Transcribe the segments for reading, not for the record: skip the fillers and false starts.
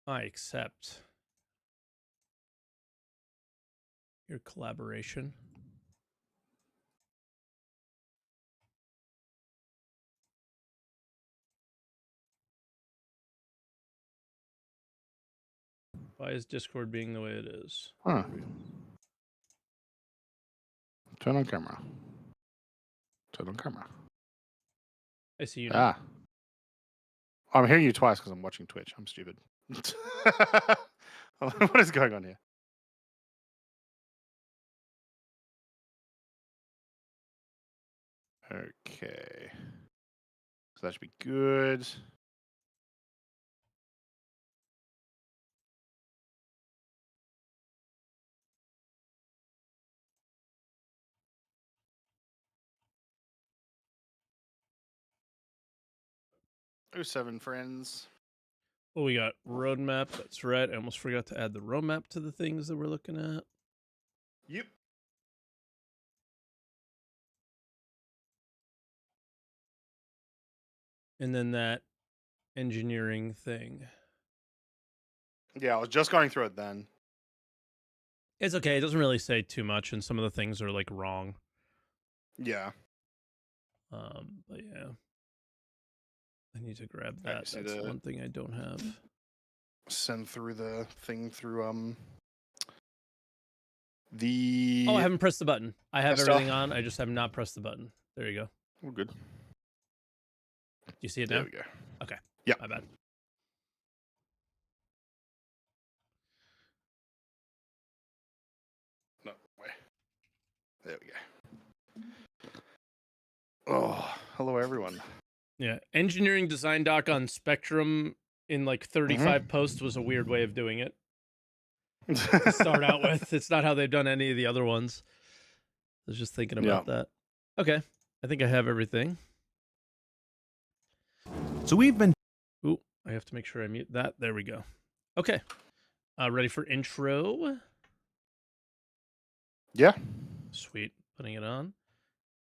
I accept your collaboration. Why is Discord being the way it is? Huh. Turn on camera. Turn on camera. I see you now. I'm hearing you twice because I'm watching Twitch. I'm stupid. What is going on here? Okay. So that should be good. Oh, 7 friends. Oh, we got roadmap. That's right. I almost forgot to add the roadmap to the things that we're looking at. Yep. And then that engineering thing. Yeah, I was just going through it then. It's okay. It doesn't really say too much, and some of the things are like wrong. Yeah. But yeah, I need to grab I that. just need That's to one thing I don't have. Send through the thing through the. Oh, I haven't pressed the button. I have Pressed everything off. on. I just have not pressed the button. There you go. We're good. Do you see it There now? we go. Okay. Yeah. My bad. No way. There we go. Oh, hello everyone. Yeah, engineering design doc on Spectrum in like 35 posts was a weird way of doing it. To start out with, it's not how they've done any of the other ones. I was just thinking about that. Okay, I think I have everything. So we've been. Ooh, I have to make sure I mute that. There we go. Okay, ready for intro? Yeah. Sweet, putting it on.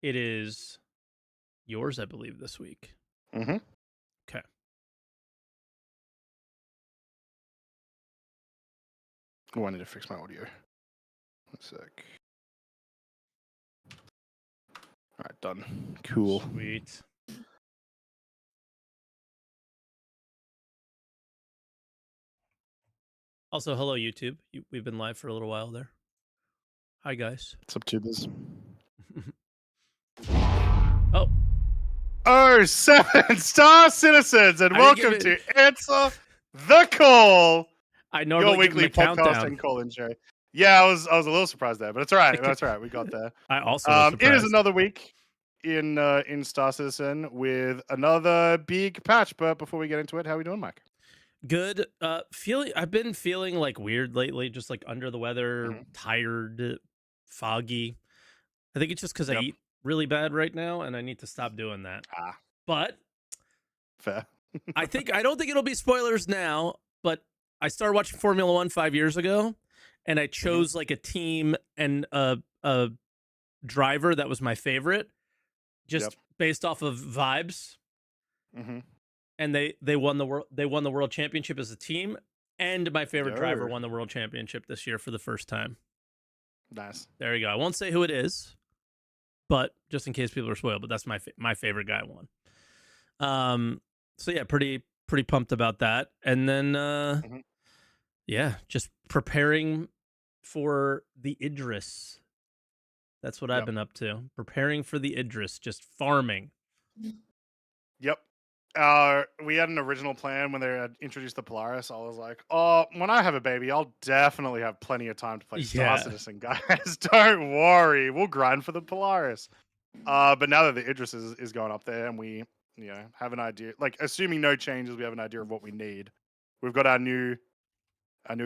It is yours, I believe, this week. Mm-hmm. Okay. Oh, I need to fix my audio. 1 sec. All right, done. Cool. Sweet. Also, hello, YouTube. We've been live for a little while there. Hi, guys. What's up, tubers? Oh. Oh, 7 star citizens, and welcome to Answer the Call. I normally your weekly podcast and call-in show. Yeah, I was a little surprised there, but it's all right. That's all right. We got there. I also was surprised. It is another week in Star Citizen with another big patch. But before we get into it, how are we doing, Mike? Good. I've been feeling like weird lately, just like under the weather, tired, foggy. I think it's just because I eat really bad right now, and I need to stop doing that. But fair. I don't think it'll be spoilers now, but I started watching Formula 1 5 years ago, and I chose like a team and a driver that was my favorite, just based off of vibes. And they won the world championship as a team, and my favorite driver won the world championship this year for the first time. Nice. There you go. I won't say who it is, but just in case people are spoiled, but that's my favorite guy won. So yeah, pretty pumped about that. And then yeah, just preparing for the Idris. That's what I've been up to. Preparing for the Idris, just farming. Yep. We had an original plan when they had introduced the Polaris. I was like, oh, when I have a baby, I'll definitely have plenty of time to play Star Citizen, guys. Don't worry. We'll grind for the Polaris. But now that the Idris is going up there and we, have an idea, like assuming no changes, we have an idea of what we need. We've got our new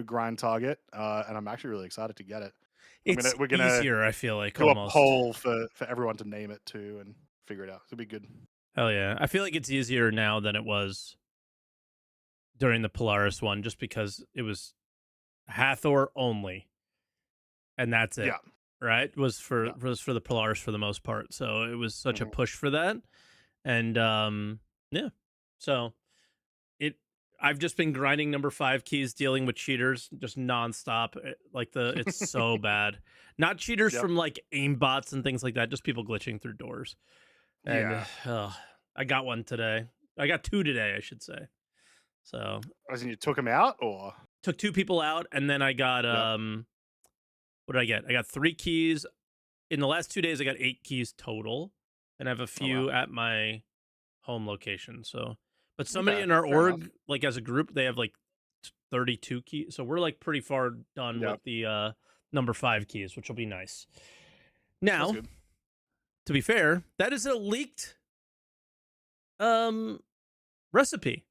grind target, and I'm actually really excited to get it. We're gonna easier, I feel like, do almost. a poll for everyone to name it too and figure it out. It'll be good. Hell yeah. I feel like it's easier now than it was during the Polaris one, just because it was Hathor only. And that's it. Yeah. Right? Was for the Polaris for the most part. So it was such a push for that. And yeah. So I've just been grinding number 5 keys, dealing with cheaters just nonstop. It's so bad. Not cheaters Yep. from like aimbots and things like that, just people glitching through doors. And Yeah. I got one today. I got 2 today, I should say. So As in you took him out, or took 2 people out, and then I got Yep. what did I get? I got 3 keys. In the last 2 days, I got 8 keys total, and I have a few wow. at my home location. So, but somebody Okay, in our fair enough. org, like as a group, they have like 32 keys. So we're like pretty far done Yep. with the number 5 keys, which will be nice. That's Now, good. to be fair, that is a leaked recipe.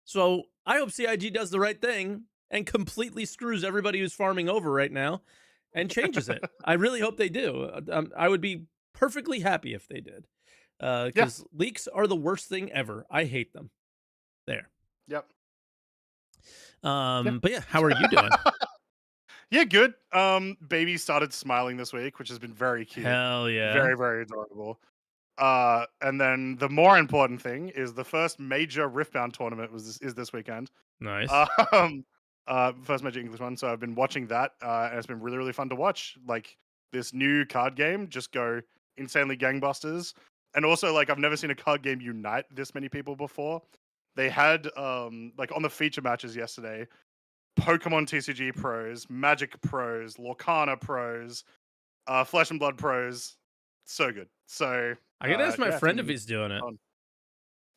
So I hope CIG does the right thing and completely screws everybody who's farming over right now and changes it. I really hope they do. I would be perfectly happy if they did. Yeah. Because leaks are the worst thing ever. I hate them. There. Yep. But yeah, how are you doing? Yeah, good. Baby started smiling this week, which has been very cute. Hell yeah. Very, very adorable. And then the more important thing is the first major Riftbound tournament is this weekend. Nice. First major English one. So I've been watching that, and it's been really, really fun to watch. Like this new card game just go insanely gangbusters. And also, like, I've never seen a card game unite this many people before. They had like on the feature matches yesterday, Pokemon TCG pros, Magic pros, Lorcana pros, Flesh and Blood pros. So good. So I gotta ask my yeah, friend if he's doing it. fun.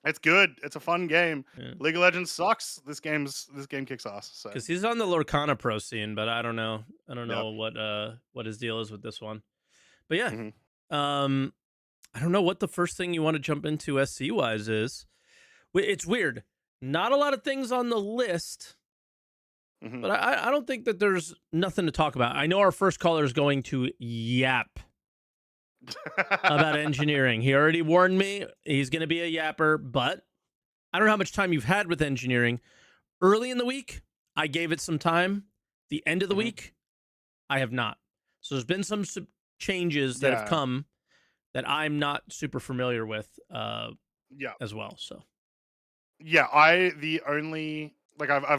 It's good. It's a fun game. Yeah. League of Legends sucks. This game kicks ass. So Because he's on the Lorcana pro scene, but I don't know. I don't Yep. know what his deal is with this one. But yeah, Mhm. I don't know what the first thing you want to jump into SC wise is. It's weird. Not a lot of things on the list, Mhm. but I don't think that there's nothing to talk about. I know our first caller is going to yap about engineering. He already warned me he's going to be a yapper, but I don't know how much time you've had with engineering. Early in the week, I gave it some time. The end of the Mhm. week, I have not. So there's been some changes that have Yeah. come that I'm not super familiar with Yeah. as well. So Yeah, I've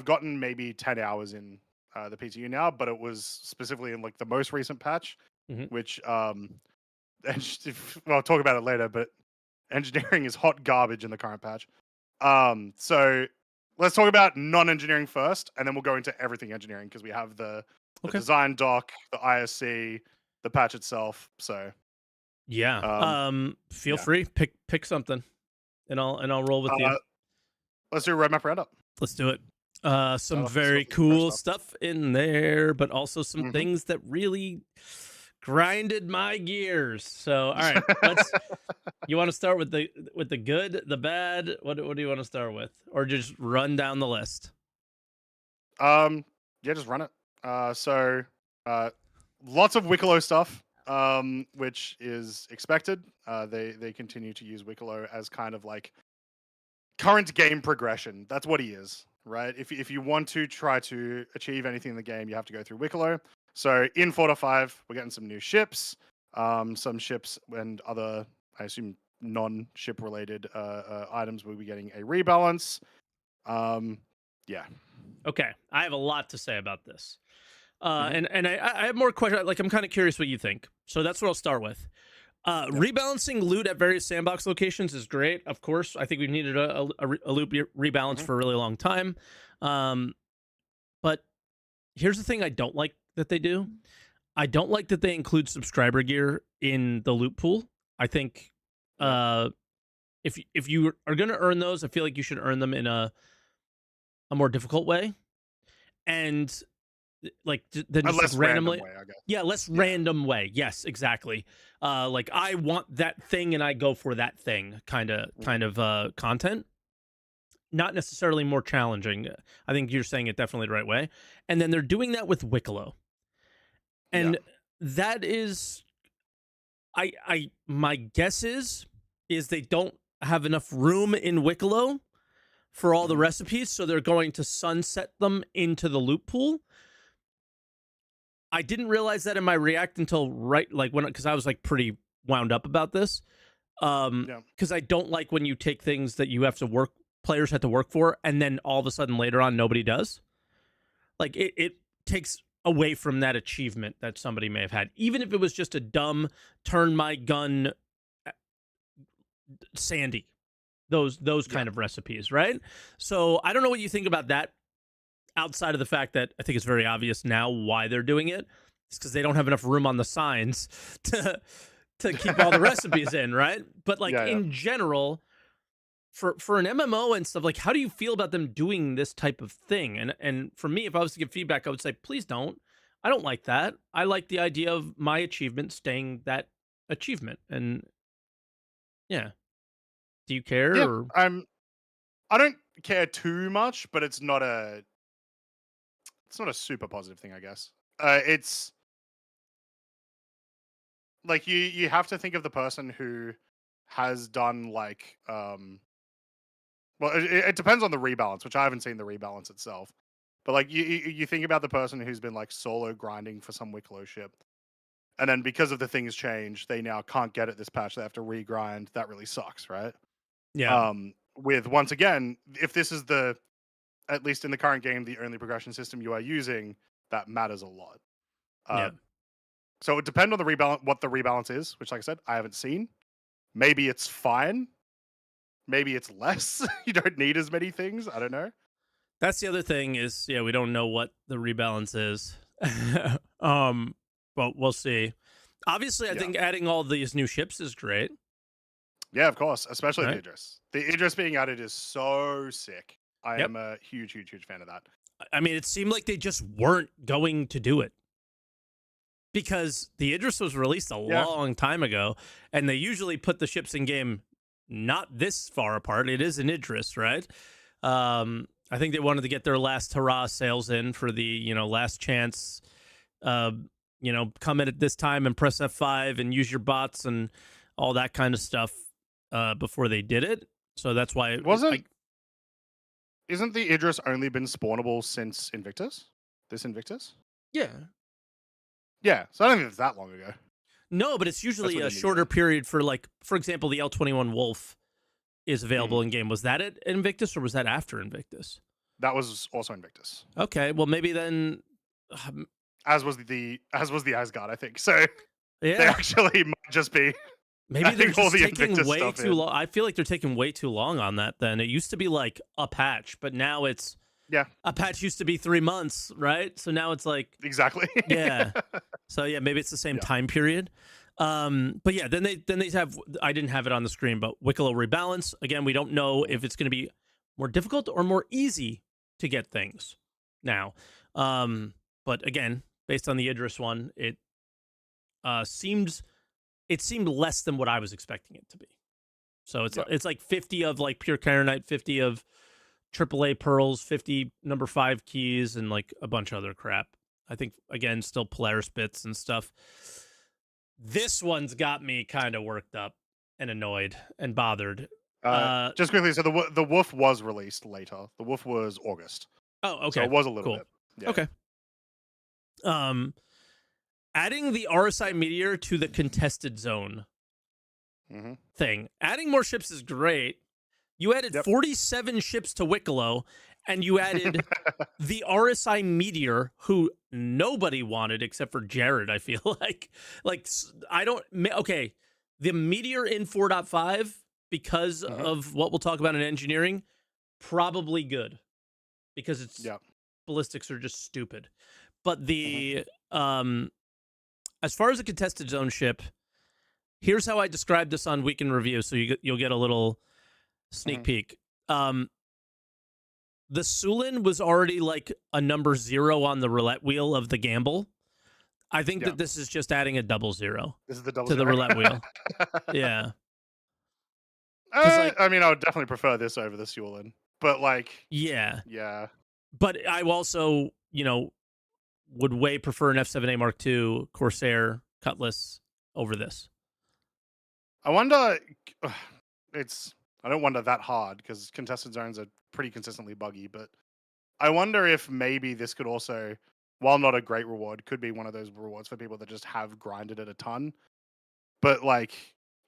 gotten maybe 10 hours in the PTU now, but it was specifically in like the most recent patch, Mhm. which well, I'll talk about it later, but engineering is hot garbage in the current patch. So let's talk about non-engineering first, and then we'll go into everything engineering because we have the Okay. design doc, the ISC, the patch itself. So yeah, feel yeah. free pick something, and I'll roll with you. Let's do a roadmap roundup. Let's do it. Start Some off very with the first cool stuff. stuff in there, but also some Mhm. things that really grinded my gears. So, all right, let's. You want to start with the good, the bad? What do you want to start with, or just run down the list? Yeah, just run it. Lots of Wicklow stuff, which is expected. They continue to use Wicklow as kind of like current game progression. That's what he is, right? If you want to try to achieve anything in the game, you have to go through Wicklow. So in 4.5, we're getting some new ships, some ships and other, I assume, non-ship related items. We'll be getting a rebalance. Yeah. Okay, I have a lot to say about this, Mhm. and I have more questions. Like, I'm kind of curious what you think. So that's what I'll start with. Rebalancing loot at various sandbox locations is great. Of course, I think we've needed a loot rebalance Mhm. for a really long time. But here's the thing I don't like that they do. I don't like that they include subscriber gear in the loot pool. I think if you are going to earn those, I feel like you should earn them in a more difficult way. And like then A just like less random randomly, way, I guess. yeah, less Yeah. random way. Yes, exactly. Like I want that thing and I go for that thing kind of content. Not necessarily more challenging. I think you're saying it definitely the right way. And then they're doing that with Wicklow. And that is I my guess is they don't have enough room in Wicklow for all the Mhm. recipes, so they're going to sunset them into the loot pool. I didn't realize that in my react until because I was like pretty wound up about this. Because I don't like when you take things that you have to work players had to work for, and then all of a sudden later on nobody does. Like it takes away from that achievement that somebody may have had, even if it was just a dumb turn my gun Sandy. Those Yeah. kind of recipes, right? So I don't know what you think about that. Outside of the fact that I think it's very obvious now why they're doing it, it's because they don't have enough room on the signs to keep all the recipes in, right? But like Yeah. in general, for an MMO and stuff, like how do you feel about them doing this type of thing? And for me, if I was to give feedback, I would say please don't. I don't like that. I like the idea of my achievement staying that achievement. And yeah, do you care? Yeah. Or I don't care too much, but it's not a super positive thing, I guess. It's like you have to think of the person who has done like well, it depends on the rebalance, which I haven't seen the rebalance itself. But like you think about the person who's been like solo grinding for some Wicklow ship, and then because of the things change, they now can't get it this patch. They have to regrind. That really sucks, right? yeah, With once again, if this is the at least in the current game, the only progression system you are using, that matters a lot. Uh, yeah. so it depends on the rebalance, what the rebalance is, which, like I said, I haven't seen. Maybe it's fine. Maybe it's less. You don't need as many things. I don't know. That's the other thing is, yeah, we don't know what the rebalance is. um, but we'll see. Obviously, I Yeah. think adding all these new ships is great, Yeah, of course. Especially the right? Idris. The Idris being added is so sick. I Yep. am a huge, huge, huge fan of that. I mean, it seemed like they just weren't going to do it because the Idris was released a Yeah. long time ago, and they usually put the ships in game not this far apart. It is an Idris, right? I think they wanted to get their last hurrah sales in for the last chance. Uh, come in at this time and press F5 and use your bots and all that kind of stuff before they did it. So that's why Isn't the Idris only been spawnable since Invictus? This Invictus? yeah. Yeah. So I don't think it's that long ago. No, but it's That's usually a within the shorter year. period for like, for example, the L21 Wolf is available Mhm. in game. Was that at Invictus or was that after Invictus? That was also Invictus. Okay, well maybe then, As was the Asgard, I think. So they yeah, actually might just be maybe they're adding all just the taking Invictus way stuff too in. long. I feel like they're taking way too long on that. Then it used to be like a patch, but now it's Yeah, a patch used to be 3 months, right? So now it's like exactly. yeah. So yeah, maybe it's the same Yeah. time period. But yeah, then they have I didn't have it on the screen, but Wicklow rebalance. Again, we don't know if it's going to be more difficult or more easy to get things now. But again, based on the Idris one, it seemed less than what I was expecting it to be. So Yeah. it's like 50 of like pure Kyanite, 50 of AAA pearls, 50 number 5 keys, and like a bunch of other crap. I think again, still Polaris bits and stuff. This one's got me kind of worked up and annoyed and bothered. Just quickly, so the Wolf was released later. The Wolf was August, Oh, so okay, it was a little cool. bit. Yeah. Okay. Adding the RSI meteor to the contested zone Mm-hmm. thing. Adding more ships is great. You added 47 ships to Wicklow, and you added the RSI Meteor, who nobody wanted except for Jared, I feel like I don't okay, the Meteor in 4.5 because of what we'll talk about in engineering, probably good because it's ballistics are just stupid. But the as far as a contested zone ship, here's how I described this on Week in Review, so you'll get a little sneak peek. The Sulin was already like a number 0 on the roulette wheel of the gamble. I think that this is just adding a 00. This is the double to the zero. roulette wheel. Yeah. 'Cause, like, I mean, I would definitely prefer this over the Sulin, but like, yeah. yeah. But I also, would way prefer an F7A Mark II Corsair Cutlass over this. I wonder. I don't wonder that hard because contested zones are pretty consistently buggy, but I wonder if maybe this could also, while not a great reward, could be one of those rewards for people that just have grinded it a ton. But like,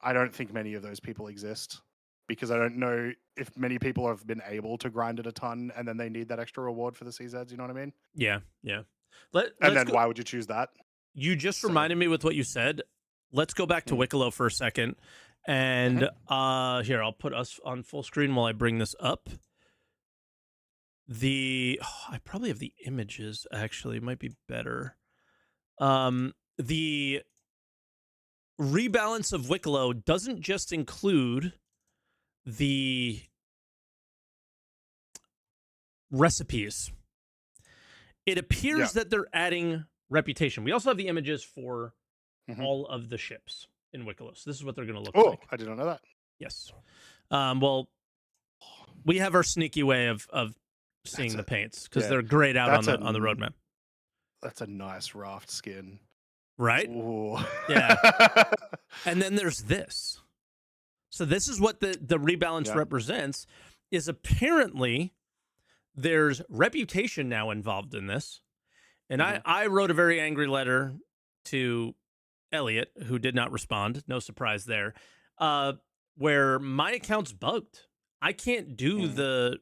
I don't think many of those people exist. because I don't know if many people have been able to grind it a ton and then they need that extra reward for the CZs. You know what I mean? Yeah, yeah. And Let's then go. why would you choose that? You just So, reminded me with what you said. Let's go back to Wicklow for a second. And here, I'll put us on full screen while I bring this up. I probably have the images, actually. It might be better. The rebalance of Wicklow doesn't just include the recipes. It appears that they're adding reputation. We also have the images for all of the ships in Wicklow. So this is what they're going to look like. I didn't know that. Yes. Well, we have our sneaky way of seeing the paints because they're grayed out on the roadmap. That's a nice raft skin. Right? Ooh. Yeah. And then there's this. So this is what the rebalance represents, is apparently there's reputation now involved in this. And I wrote a very angry letter to Elliot, who did not respond. No surprise there. Where my account's bugged. I can't do the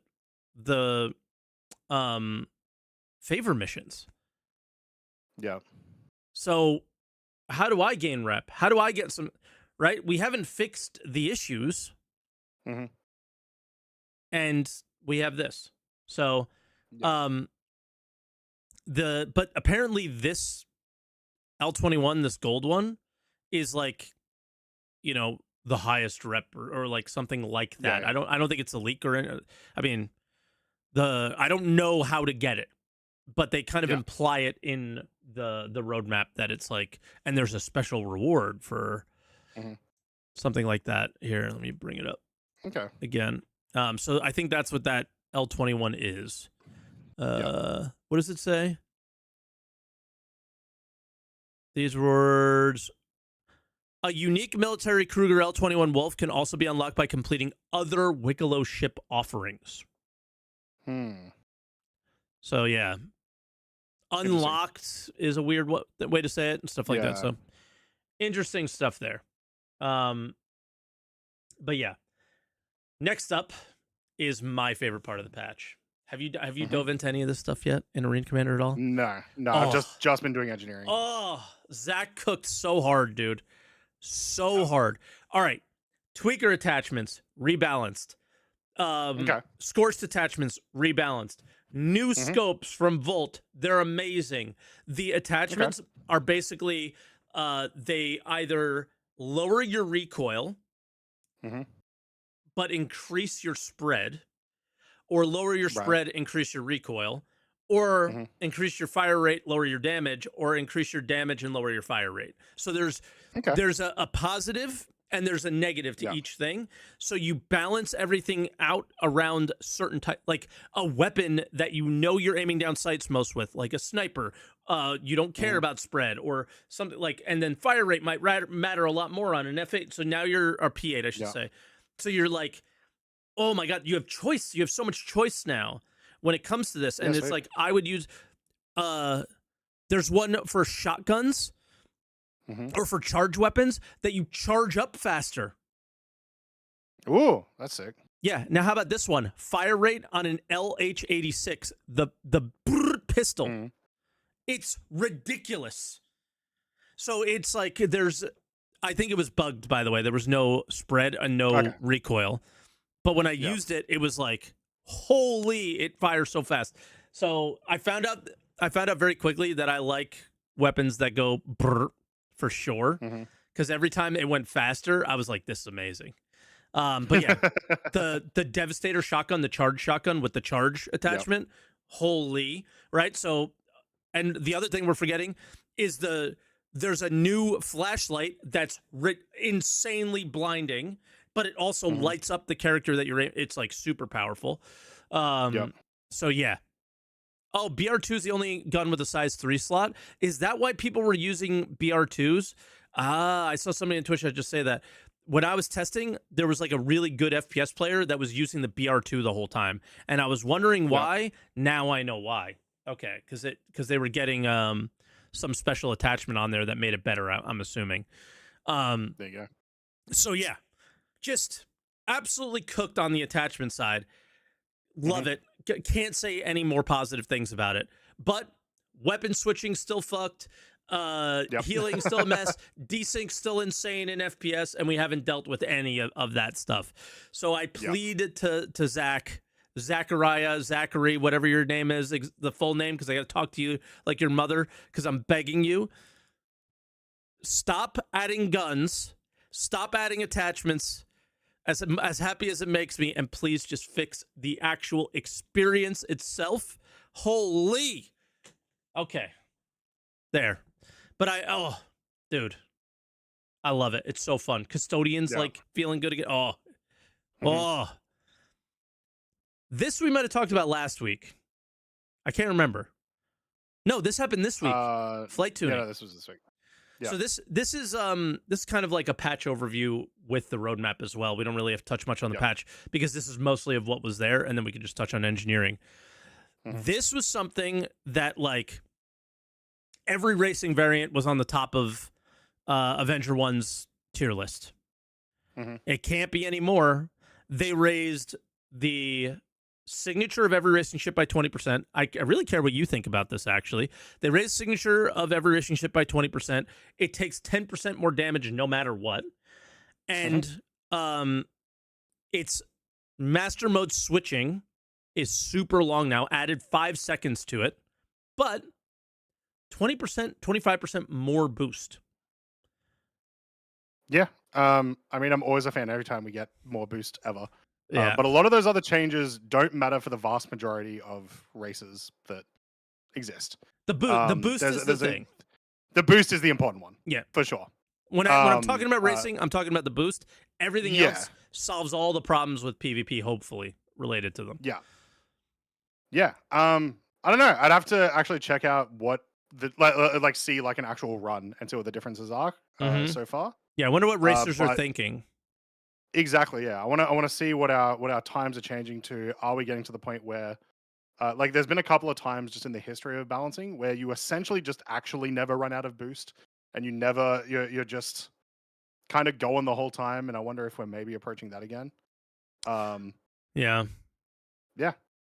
favor missions. Yeah. So how do I gain rep? How do I get some, right? We haven't fixed the issues. And we have this. So, but apparently this L21, this gold one, is like, you know, the highest rep or like something like that. I don't think it's a leak or any, I mean, I don't know how to get it, but they kind of imply it in the roadmap that it's like, and there's a special reward for something like that. Here, let me bring it up. Okay. Again. So I think that's what that L21 is. What does it say? These words. A unique military Kruger L21 Wolf can also be unlocked by completing other Wicklow ship offerings. So, yeah. Unlocked is a weird way to say it and stuff like that. So, interesting stuff there. But, yeah. Next up is my favorite part of the patch. Have you dove into any of this stuff yet in Arena Commander at all? No. I've just been doing engineering. Oh, Zach cooked so hard, dude. So hard. All right. Tweaker attachments, rebalanced. Scorched attachments, rebalanced. New scopes from Volt, they're amazing. The attachments are basically, they either lower your recoil, but increase your spread, or lower your spread, increase your recoil, or increase your fire rate, lower your damage, or increase your damage and lower your fire rate. So there's a positive and there's a negative to each thing. So you balance everything out around certain type, like a weapon that you know you're aiming down sights most with, like a sniper. You don't care about spread or something like, and then fire rate might matter a lot more on an F8. So now you're, or P8, I should say. So you're like, oh my God, you have choice. You have so much choice now when it comes to this. And it's like, I would use, there's one for shotguns or for charge weapons that you charge up faster. Ooh, that's sick. Yeah. Now, how about this one? Fire rate on an LH86, the pistol. It's ridiculous. So it's like I think it was bugged, by the way. There was no spread and no recoil. But when I used it, it was like, holy, it fires so fast. So I found out very quickly that I like weapons that go brr for sure. Because every time it went faster, I was like, this is amazing. But yeah, the Devastator shotgun, the charge shotgun with the charge attachment, holy, right? So, and the other thing we're forgetting is there's a new flashlight that's insanely blinding, but it also lights up the character that you're in. It's like super powerful. So yeah. Oh, BR2 is the only gun with a size 3 slot. Is that why people were using BR2s? I saw somebody on Twitch just say that. When I was testing, there was like a really good FPS player that was using the BR2 the whole time. And I was wondering why. Now I know why. Okay, because they were getting some special attachment on there that made it better, I'm assuming. There you go. So yeah, just absolutely cooked on the attachment side. Love Mhm. it. Can't say any more positive things about it. But weapon switching still fucked. Yep. Healing still a mess. Desync still insane in FPS, and we haven't dealt with any of that stuff. So I Yep. pleaded to Zachary, whatever your name is, the full name, because I got to talk to you like your mother, because I'm begging you. Stop adding guns. Stop adding attachments. As happy as it makes me, and please just fix the actual experience itself. Holy. Okay. There. But dude, I love it. It's so fun. Custodians Yeah. like feeling good again. Mhm. Oh. This we might have talked about last week. I can't remember. No, this happened this week. Flight tuning. Yeah, no, this was this week. Yeah. So this is kind of like a patch overview with the roadmap as well. We don't really have to touch much on the patch because this is mostly of what was there, and then we can just touch on engineering. Mhm. This was something that like every racing variant was on the top of Avenger 1's tier list. Mhm. It can't be anymore. They raised the signature of every racing ship by 20%. I really care what you think about this, actually. They raised signature of every racing ship by 20%. It takes 10% more damage no matter what. And it's master mode switching is super long now, added 5 seconds to it, but 20%, 25% more boost. Yeah. I mean, I'm always a fan every time we get more boost ever. Yeah. But a lot of those other changes don't matter for the vast majority of races that exist. The boost is the thing. The boost is the important one. Yeah. For sure. When I'm talking about racing, I'm talking about the boost. Everything else solves all the problems with PvP, hopefully, related to them. Yeah. Yeah. I don't know. I'd have to actually check out what the like see like an actual run and see what the differences are so far. Yeah, I wonder what racers are thinking. Exactly. Yeah. I want to see what our times are changing to. Are we getting to the point where like there's been a couple of times just in the history of balancing where you essentially just actually never run out of boost and you're just kind of going the whole time, and I wonder if we're maybe approaching that again. Yeah. Yeah.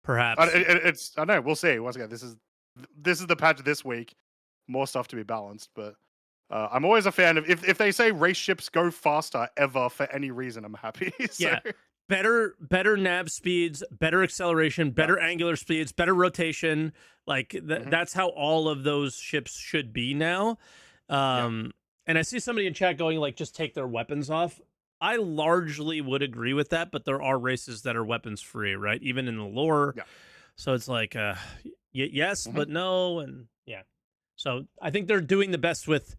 Perhaps. It's I don't know, we'll see. Once again, this is the patch this week. More stuff to be balanced, but I'm always a fan of if they say race ships go faster ever for any reason, I'm happy. So. Yeah. Better nav speeds, better acceleration, better angular speeds, better rotation. Like that's how all of those ships should be now. And I see somebody in chat going like, just take their weapons off. I largely would agree with that, but there are races that are weapons free, right? Even in the lore. Yeah. So it's like, yes, but no, and yeah. So I think they're doing the best with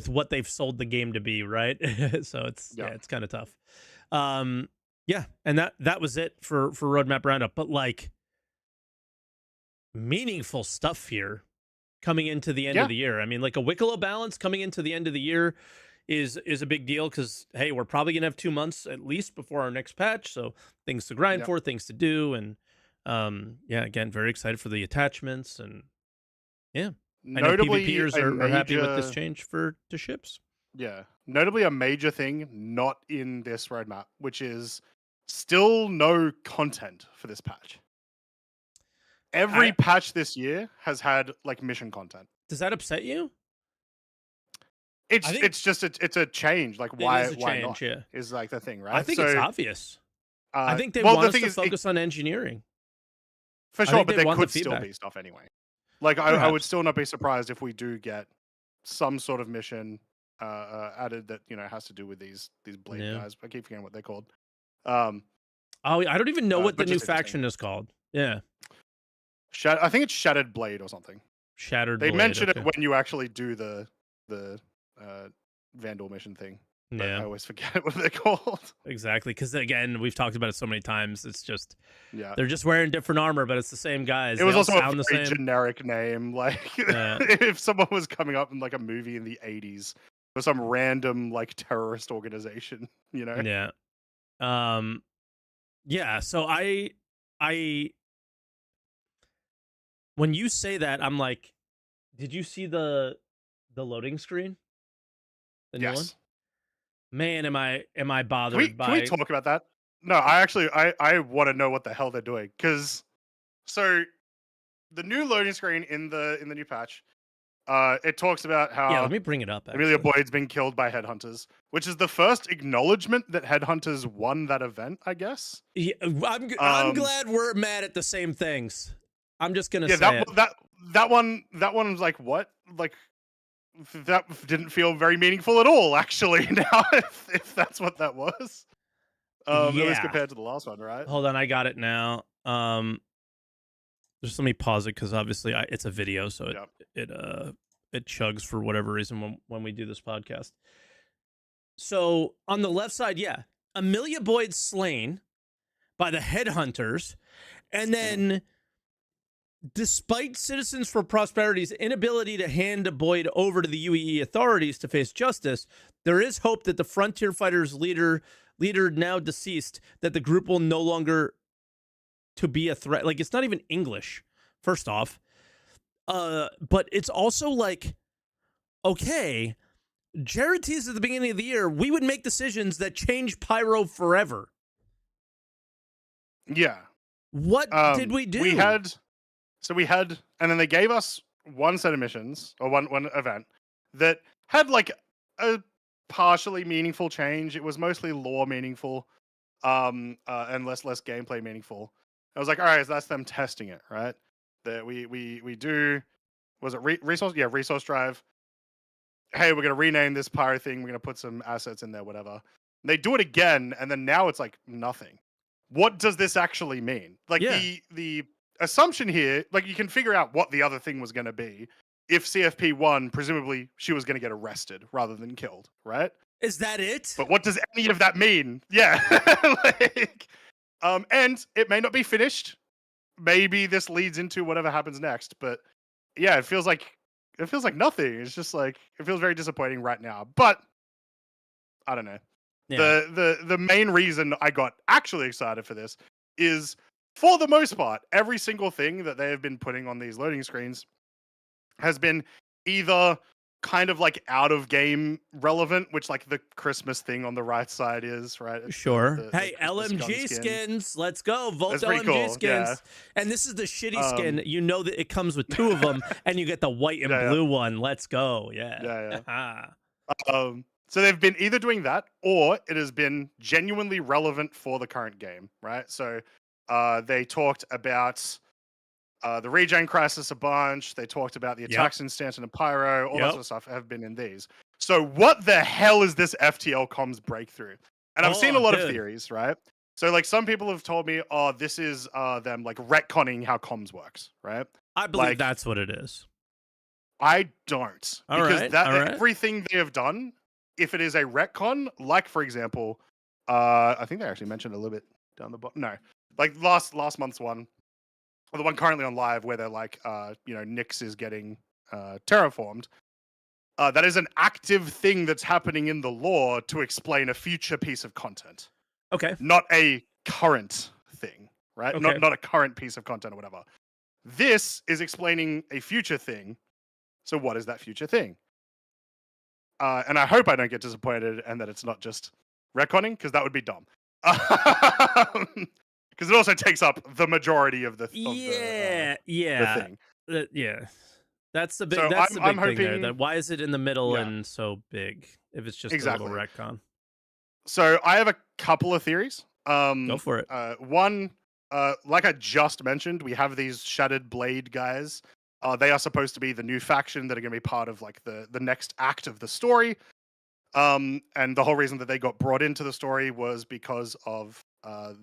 what they've sold the game to be, right? So it's it's kind of tough. Yeah, and that was it for roadmap roundup. But like meaningful stuff here coming into the end of the year. I mean, like a Wicklow balance coming into the end of the year is a big deal because hey, we're probably gonna have 2 months at least before our next patch, so things to grind for, things to do, and yeah, again, very excited for the attachments and yeah. Notably, I know PvPers are happy with this change to ships. Yeah. Notably a major thing not in this roadmap, which is still no content for this patch. Every patch this year has had like mission content. Does that upset you? It's just it's a change. Like why not? Yeah. Is like the thing, right? I think it's obvious. I think they well, want us to focus on engineering. For sure, but there could still be stuff anyway. Like I would still not be surprised if we do get some sort of mission added that has to do with these blade guys. I keep forgetting what they're called. I don't even know what the new faction is called. Yeah, I think it's Shattered Blade or something. Shattered. They Blade, mention it when you actually do the Vandal mission thing. But I always forget what they're called. Exactly, because again, we've talked about it so many times. It's just they're just wearing different armor, but it's the same guys. It was also a very generic name. Like if someone was coming up in like a movie in the 80s for some random like terrorist organization, Yeah. Yeah. So I when you say that, I'm like, did you see the loading screen? The new one? Man, am I bothered Can we by talk about that? No, I actually I want to know what the hell they're doing because so the new loading screen in the new patch, it talks about Yeah, how let me bring it up Amelia actually. Boyd's been killed by headhunters, which is the first acknowledgement that headhunters won that event, I guess. Yeah, I'm Um, glad we're mad at the same things. I'm just gonna yeah, say it. that one was like what like that didn't feel very meaningful at all. Actually, now if that's what that was, at least Yeah. compared to the last one, right? Hold on, I got it now. Just let me pause it because obviously it's a video, so Yeah. it chugs for whatever reason when we do this podcast. So on the left side, yeah, Amelia Boyd slain by the headhunters, and Mhm. then despite Citizens for Prosperity's inability to hand Boyd over to the UEE authorities to face justice, there is hope that the Frontier Fighters leader now deceased, that the group will no longer to be a threat. Like, it's not even English, first off. But it's also like, okay, Jared teased at the beginning of the year, we would make decisions that change Pyro forever. Yeah. What did we do? We had we had, and then they gave us one set of missions or one event that had like a partially meaningful change. It was mostly lore meaningful, and less gameplay meaningful. I was like, all right, so that's them testing it, right? That we do, was it resource? Yeah, resource drive. Hey, we're gonna rename this pyro thing. We're gonna put some assets in there, whatever. And they do it again, and then now it's like nothing. What does this actually mean? Like Yeah. the assumption here, like you can figure out what the other thing was gonna be. If CFP won, presumably she was gonna get arrested rather than killed, right? Is that it? But what does any of that mean? Yeah, like, and it may not be finished. Maybe this leads into whatever happens next, but yeah, it feels like nothing. It's just like it feels very disappointing right now. But I don't know. Yeah. The main reason I got actually excited for this is, for the most part, every single thing that they have been putting on these loading screens has been either kind of like out of game relevant, which like the Christmas thing on the right side is, right? It's Sure. the Hey, Christmas gun LMG skin. skins. Let's go. Vote That's pretty LMG cool. Yeah. skins. And this is the shitty Um, skin. You know that it comes with two of them, and you get the white and yeah, yeah, blue one. Let's go. yeah, Yeah. yeah. So they've been either doing that or it has been genuinely relevant for the current game, right? So they talked about the regen crisis a bunch. They talked about the Yep. attacks in Stanton and Pyro, all that Yep. sort of stuff have been in these. So what the hell is this FTL comms breakthrough? And I've seen a Oh, lot of dude. theories, right? So like some people have told me, oh, this is them like retconning how comms works, right? I believe Like that's what it is. I don't, All because right. that All right. everything they have done, if it is a retcon, like for example, I think they actually mentioned a little bit down the bottom. No, like last month's one, or the one currently on live, where they're like, Nyx is getting terraformed. That is an active thing that's happening in the lore to explain a future piece of content, Okay. not a current thing, right? Okay. Not a current piece of content or whatever. This is explaining a future thing. So what is that future thing? And I hope I don't get disappointed and that it's not just retconning, because that would be dumb. Because it also takes up the majority of the Yeah. the thing. Yeah. That's the big. So That's the I'm big thing there. hoping, That why is it in the middle yeah, and so big? If it's just a little exactly. retcon, So I have a couple of theories. go for it. One, like I just mentioned, we have these Shattered Blade guys. They are supposed to be the new faction that are going to be part of like the next act of the story. And the whole reason that they got brought into the story was because of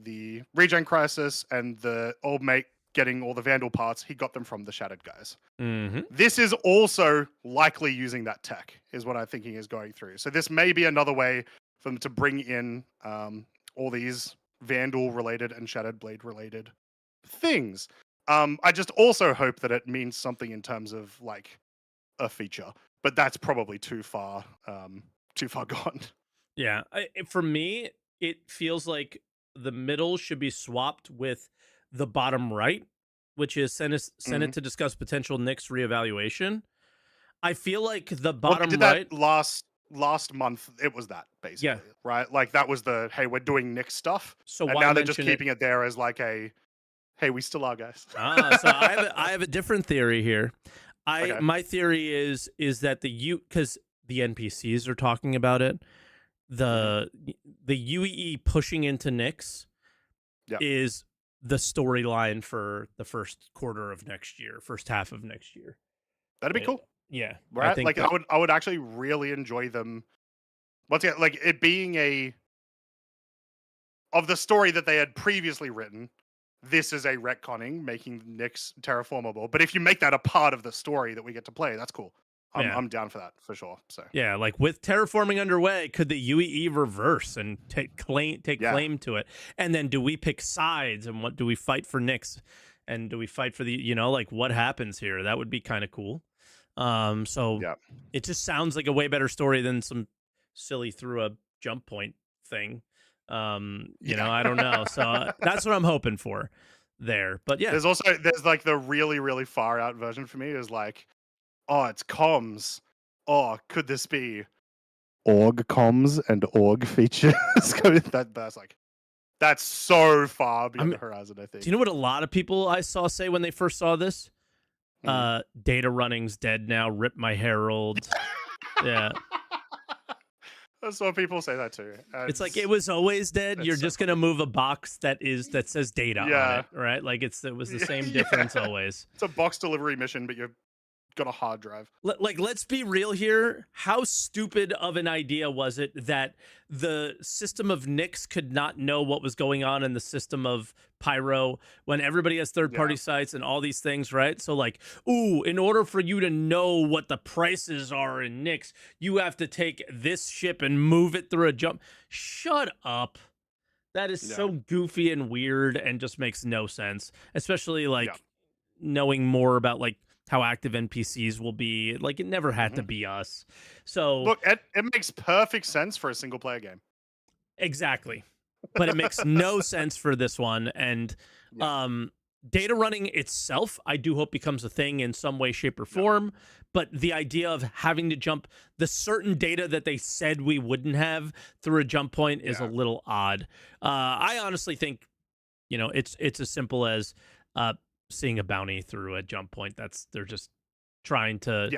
the regen crisis and the old mate getting all the Vandal parts. He got them from the Shattered guys. Mm-hmm. This is also likely using that tech, is what I'm thinking is going through. So this may be another way for them to bring in all these Vandal related and Shattered Blade related things. I just also hope that it means something in terms of like a feature, but that's probably too far gone. Yeah. For me, it feels like the middle should be swapped with the bottom right, which is Senate Mhm. to discuss potential Nyx reevaluation. I feel like the Well, they bottom did right. that last. last month it was that Yeah. basically, right? Like that was the hey, we're doing Nick stuff, So and why now they're just mention it? keeping it there as like a hey, we still are guys. So I have a different theory here. Okay. My theory is that because the NPCs are talking about it, the UEE pushing into Nyx Yep. is the storyline for the first quarter of next year, first half of next year. That'd be cool. Yeah, I Right? think Like I would actually really enjoy them once again, like it being a of the story that they had previously written. This is a retconning, making Nyx terraformable. But if you make that a part of the story that we get to play, that's cool. Yeah. I'm down for that for sure. So Yeah, like with terraforming underway, could the UEE reverse and take claim to it? And then do we pick sides, and what do we fight for Nyx? And do we fight for the, like what happens here? That would be kind of cool. So yeah. it just sounds like a way better story than some silly through a jump point thing. I don't know. So that's what I'm hoping for there. But yeah, There's like the really, really far out version for me is like, oh, it's comms. Oh, could this be org comms and org features? That's so far beyond the horizon, I think. Do you know what a lot of people I saw say when they first saw this? Mhm. Data running's dead now. Rip my Herald. Yeah. I saw people say that too. It's like it was always dead. You're so just gonna move a box that says data on it, right? Like it was the same difference always. It's a box delivery mission, but you've got a hard drive. Let's be real here. How stupid of an idea was it that the system of Nyx could not know what was going on in the system of Pyro when everybody has third-party sites and all these things, right? So like, in order for you to know what the prices are in Nyx, you have to take this ship and move it through a jump. Shut up. That is so goofy and weird and just makes no sense, especially like knowing more about like how active NPCs will be. Like it never had to be us. So look, it makes perfect sense for a single player game. Exactly. But it makes no sense for this one. And data running itself, I do hope becomes a thing in some way, shape, or form. But the idea of having to jump the certain data that they said we wouldn't have through a jump point is a little odd. I honestly think, it's as simple as seeing a bounty through a jump point. They're just trying to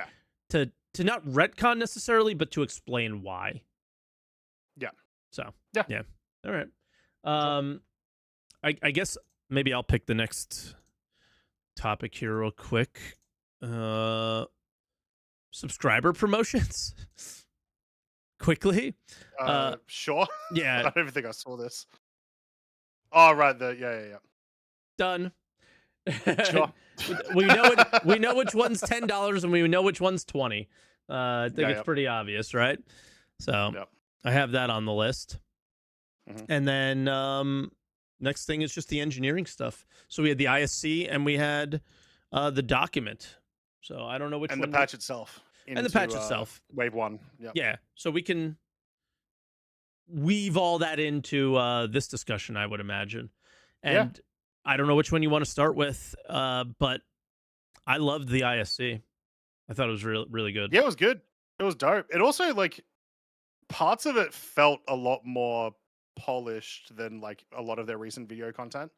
not retcon necessarily, but to explain why. Yeah. So yeah. All right. I guess maybe I'll pick the next topic here real quick. Subscriber promotions. Quickly. Sure. Yeah. I don't even think I saw this. Oh right, yeah. Done. Sure. we know which one's $10 and we know which one's $20. I think it's pretty obvious, right? So I have that on the list. And then next thing is just the engineering stuff. So we had the ISC and we had the document. So I don't know which one. And the patch itself. And the patch itself. Wave 1. Yeah. So we can weave all that into this discussion, I would imagine. And I don't know which one you want to start with, but I loved the ISC. I thought it was really, really good. Yeah, it was good. It was dope. It also, like, parts of it felt a lot more polished than, like, a lot of their recent video content,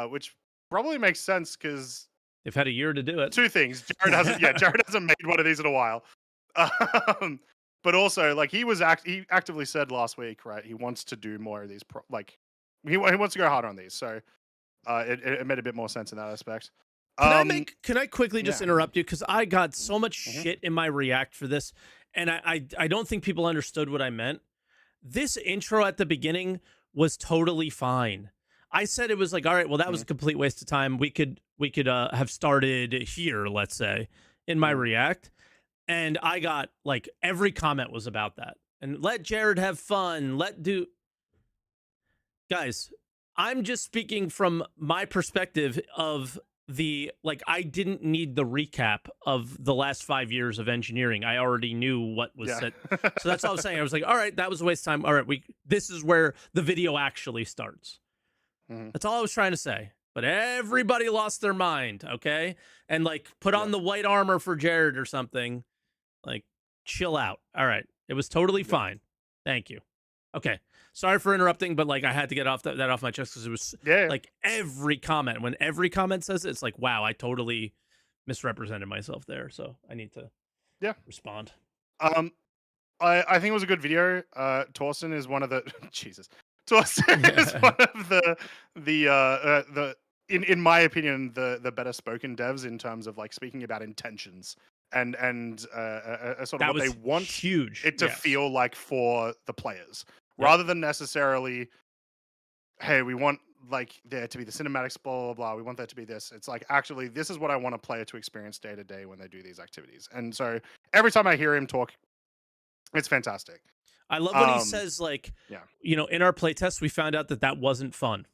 which probably makes sense because they've had a year to do it. Two things. Jared hasn't made one of these in a while. But also, like, he actively said last week, right, he wants to do more of these, he wants to go harder on these. So it made a bit more sense in that aspect. Can I quickly just interrupt you? Because I got so much shit in my React for this, and I don't think people understood what I meant. This intro at the beginning was totally fine. I said it was like, all right, well, that was a complete waste of time. We could have started here, let's say, in my React. And I got, like, every comment was about that. And let Jared have fun. Guys, I'm just speaking from my perspective of I didn't need the recap of the last 5 years of engineering. I already knew what was said. So that's all I was saying. I was like, all right, that was a waste of time. All right, this is where the video actually starts. That's all I was trying to say. But everybody lost their mind, okay? And, like, put on the white armor for Jared or something. Like, chill out. All right. It was totally Yeah. fine. Thank you. Okay. Sorry for interrupting, but like I had to get off that off my chest because it was Yeah. like every comment. When every comment says it, it's like, wow, I totally misrepresented myself there. So I need to Yeah. respond. Um, I think it was a good video. Torsten is one of the Jesus. Torsten is one of the in my opinion the better spoken devs in terms of like speaking about intentions and sort of That what they was want huge. it to Yes. feel like for the players, Yep. rather than necessarily, hey, we want like there to be the cinematics, blah blah blah. We want there to be this. It's like actually, this is what I want a player to experience day to day when they do these activities. And so every time I hear him talk, it's fantastic. I love when he says like, Yeah. you know, in our playtest, we found out that that wasn't fun.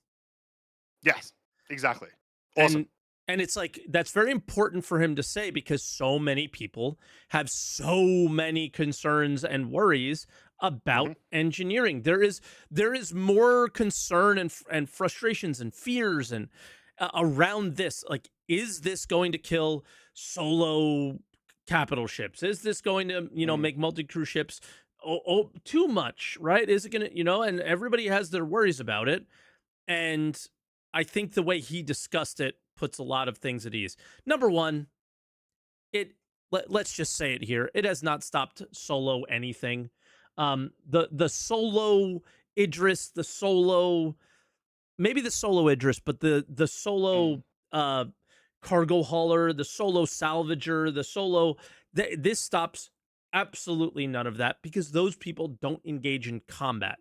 Yes, exactly. Awesome. And it's like that's very important for him to say because so many people have so many concerns and worries about engineering. There is more concern and frustrations and fears and around this. Like, is this going to kill solo capital ships? Is this going to make multi crew ships too much? Right? Is it going to And everybody has their worries about it. And I think the way he discussed it puts a lot of things at ease. Number one, let's just say it here. It has not stopped solo anything. The solo Idris, the solo, maybe the solo Idris, but the solo cargo hauler, the solo salvager, the solo, this stops absolutely none of that because those people don't engage in combat.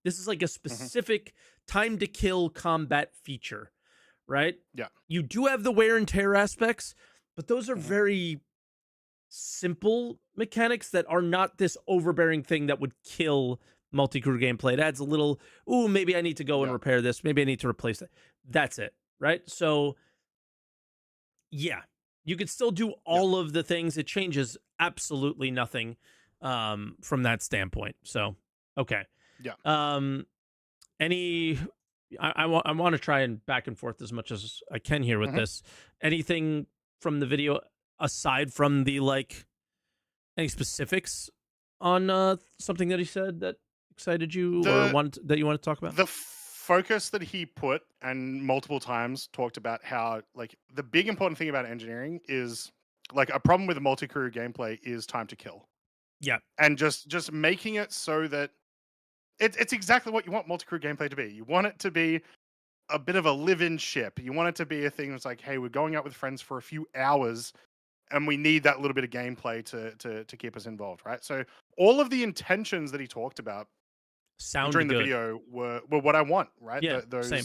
This is like a specific time to kill combat feature, right? Yeah. You do have the wear and tear aspects, but those are very simple mechanics that are not this overbearing thing that would kill multi-crew gameplay. It adds a little, ooh, maybe I need to go and repair this. Maybe I need to replace that. That's it, right? So, yeah, you could still do all of the things. It changes absolutely nothing from that standpoint. So, okay. Yeah. I want to try and back and forth as much as I can here with this. Anything from the video aside from the like any specifics on something that he said that excited you or that you want to talk about? The focus that he put and multiple times talked about how like the big important thing about engineering is like a problem with the multi-crew gameplay is time to kill. Yeah. And just making it so that it's exactly what you want multi-crew gameplay to be. You want it to be a bit of a live-in ship. You want it to be a thing that's like, hey, we're going out with friends for a few hours and we need that little bit of gameplay to keep us involved, right? So all of the intentions that he talked about during the video were what I want, right? Yeah, same.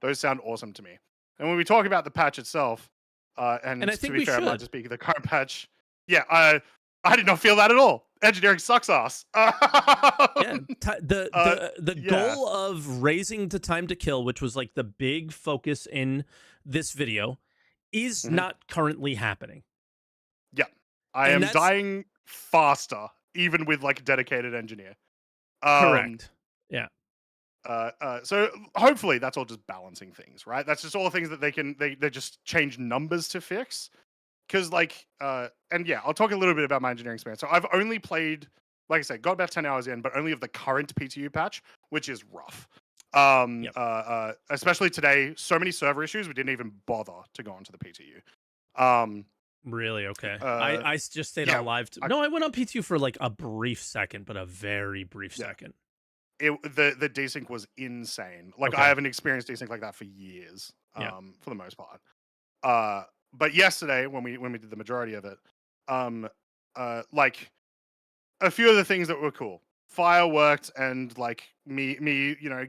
Those sound awesome to me. And when we talk about the patch itself, and I think to be fair, should. I might just speak of the current patch. Yeah, I did not feel that at all. Engineering sucks ass. The goal of raising the time to kill, which was like the big focus in this video, is not currently happening. Yeah, I am dying faster, even with like a dedicated engineer. Correct. Yeah. So hopefully that's all just balancing things, right? That's just all things that they just change numbers to fix. Because like, and yeah, I'll talk a little bit about my engineering experience. So I've only played, like I said, got about 10 hours in, but only of the current PTU patch, which is rough. Especially today, so many server issues, we didn't even bother to go onto the PTU. Really? Okay. I just stayed on live. No, I went on PTU for like a brief second, but a very brief second. The desync was insane. Like I haven't experienced desync like that for years. For the most part. But yesterday when we did the majority of it, like a few of the things that were cool. Fire worked, and like me,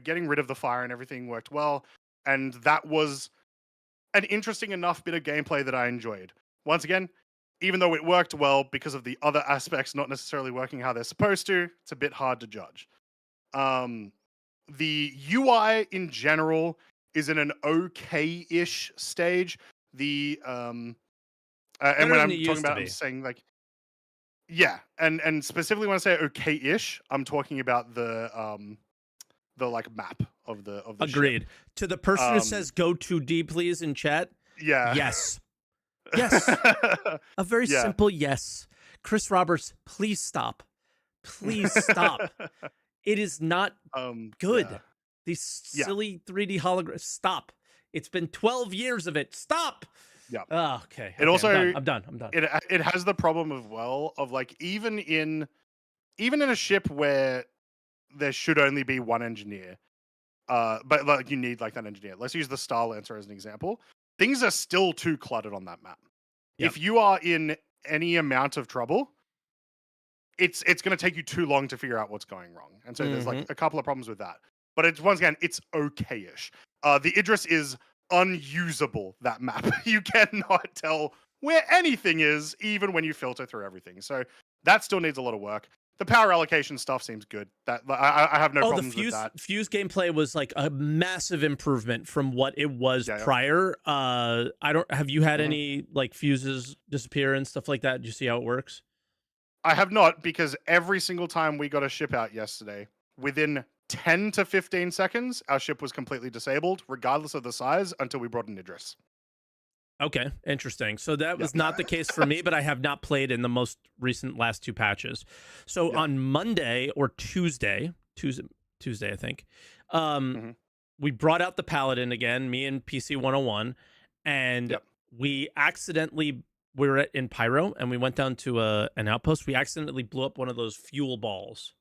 getting rid of the fire and everything worked well. And that was an interesting enough bit of gameplay that I enjoyed. Once again, even though it worked well because of the other aspects not necessarily working how they're supposed to, it's a bit hard to judge. The UI in general is in an okay-ish stage. And when I'm talking about, I'm saying like, yeah, and specifically when I say okay-ish, I'm talking about the like map of the Agreed. ship. To the person who says "go 2D, please" in chat. Yeah. Yes. Yes. A very simple yes. Chris Roberts, please stop. Please stop. It is not good. Yeah. These Yeah. silly 3D holograms. Stop. It's been 12 years of it. Stop. Yeah. Oh, okay. It Okay, I'm done. also I'm done. I'm done. it has the problem of like even in a ship where there should only be one engineer, but like you need like that engineer. Let's use the Star Lancer as an example. Things are still too cluttered on that map. Yep. If you are in any amount of trouble, it's going to take you too long to figure out what's going wrong. And so there's like a couple of problems with that. But it's once again, it's okay-ish. The Idris is unusable, that map. You cannot tell where anything is, even when you filter through everything. So that still needs a lot of work. The power allocation stuff seems good. That I have no problems with that. The fuse gameplay was like a massive improvement from what it was prior. Have you had any like fuses disappear and stuff like that? Do you see how it works? I have not, because every single time we got a ship out yesterday, within 10 to 15 seconds, our ship was completely disabled, regardless of the size, until we brought an Idris. Okay, interesting. So that was not the case for me, but I have not played in the most recent last two patches. So on Monday or Tuesday, I think, we brought out the Paladin again, me and PC 101, and we were in Pyro, and we went down to an outpost. We accidentally blew up one of those fuel balls,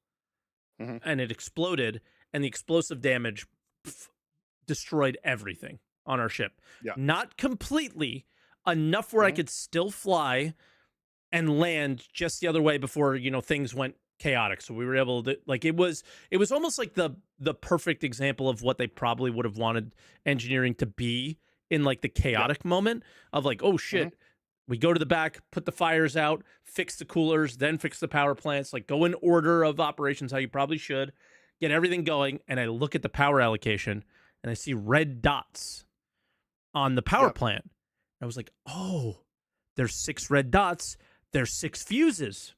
and it exploded, and the explosive damage destroyed everything on our ship. Not completely, enough where I could still fly and land just the other way before, things went chaotic. So we were able to, like, it was almost like the perfect example of what they probably would have wanted engineering to be in like the chaotic moment of like, oh shit, we go to the back, put the fires out, fix the coolers, then fix the power plants, like go in order of operations how you probably should, get everything going. And I look at the power allocation and I see red dots on the power plant. I was like, oh, there's 6 red dots. There's 6 fuses.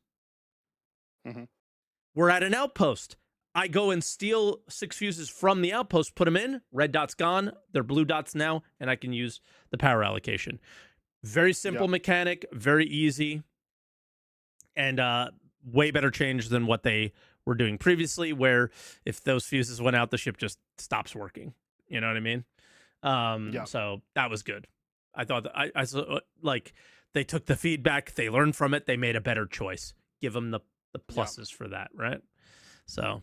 We're at an outpost. I go and steal 6 fuses from the outpost, put them in. Red dots gone. They're blue dots now, and I can use the power allocation. Very simple mechanic, very easy, and way better change than what they were doing previously, where if those fuses went out, the ship just stops working. You know what I mean? So that was good. I thought that I like they took the feedback, they learned from it, they made a better choice. Give them the pluses for that, right? So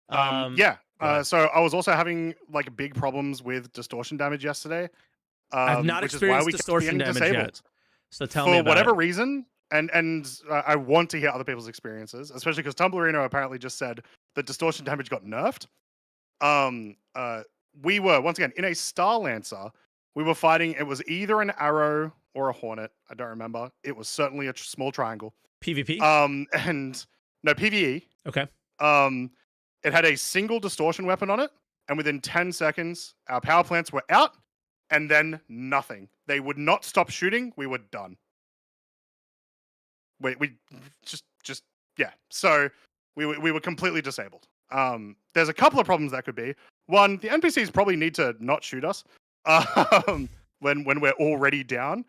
so I was also having like big problems with distortion damage yesterday. I've not experienced distortion damage yet. So tell me about for whatever reason, and I want to hear other people's experiences, especially because Tumblerino apparently just said that distortion damage got nerfed. We were once again in a Star Lancer. We were fighting. It was either an arrow or a hornet. I don't remember. It was certainly a small triangle. PvP. And no PvE. Okay. It had a single distortion weapon on it, and within 10 seconds, our power plants were out, and then nothing. They would not stop shooting. We were done. We just yeah. So we were completely disabled. There's a couple of problems that could be. One, the NPCs probably need to not shoot us when we're already down.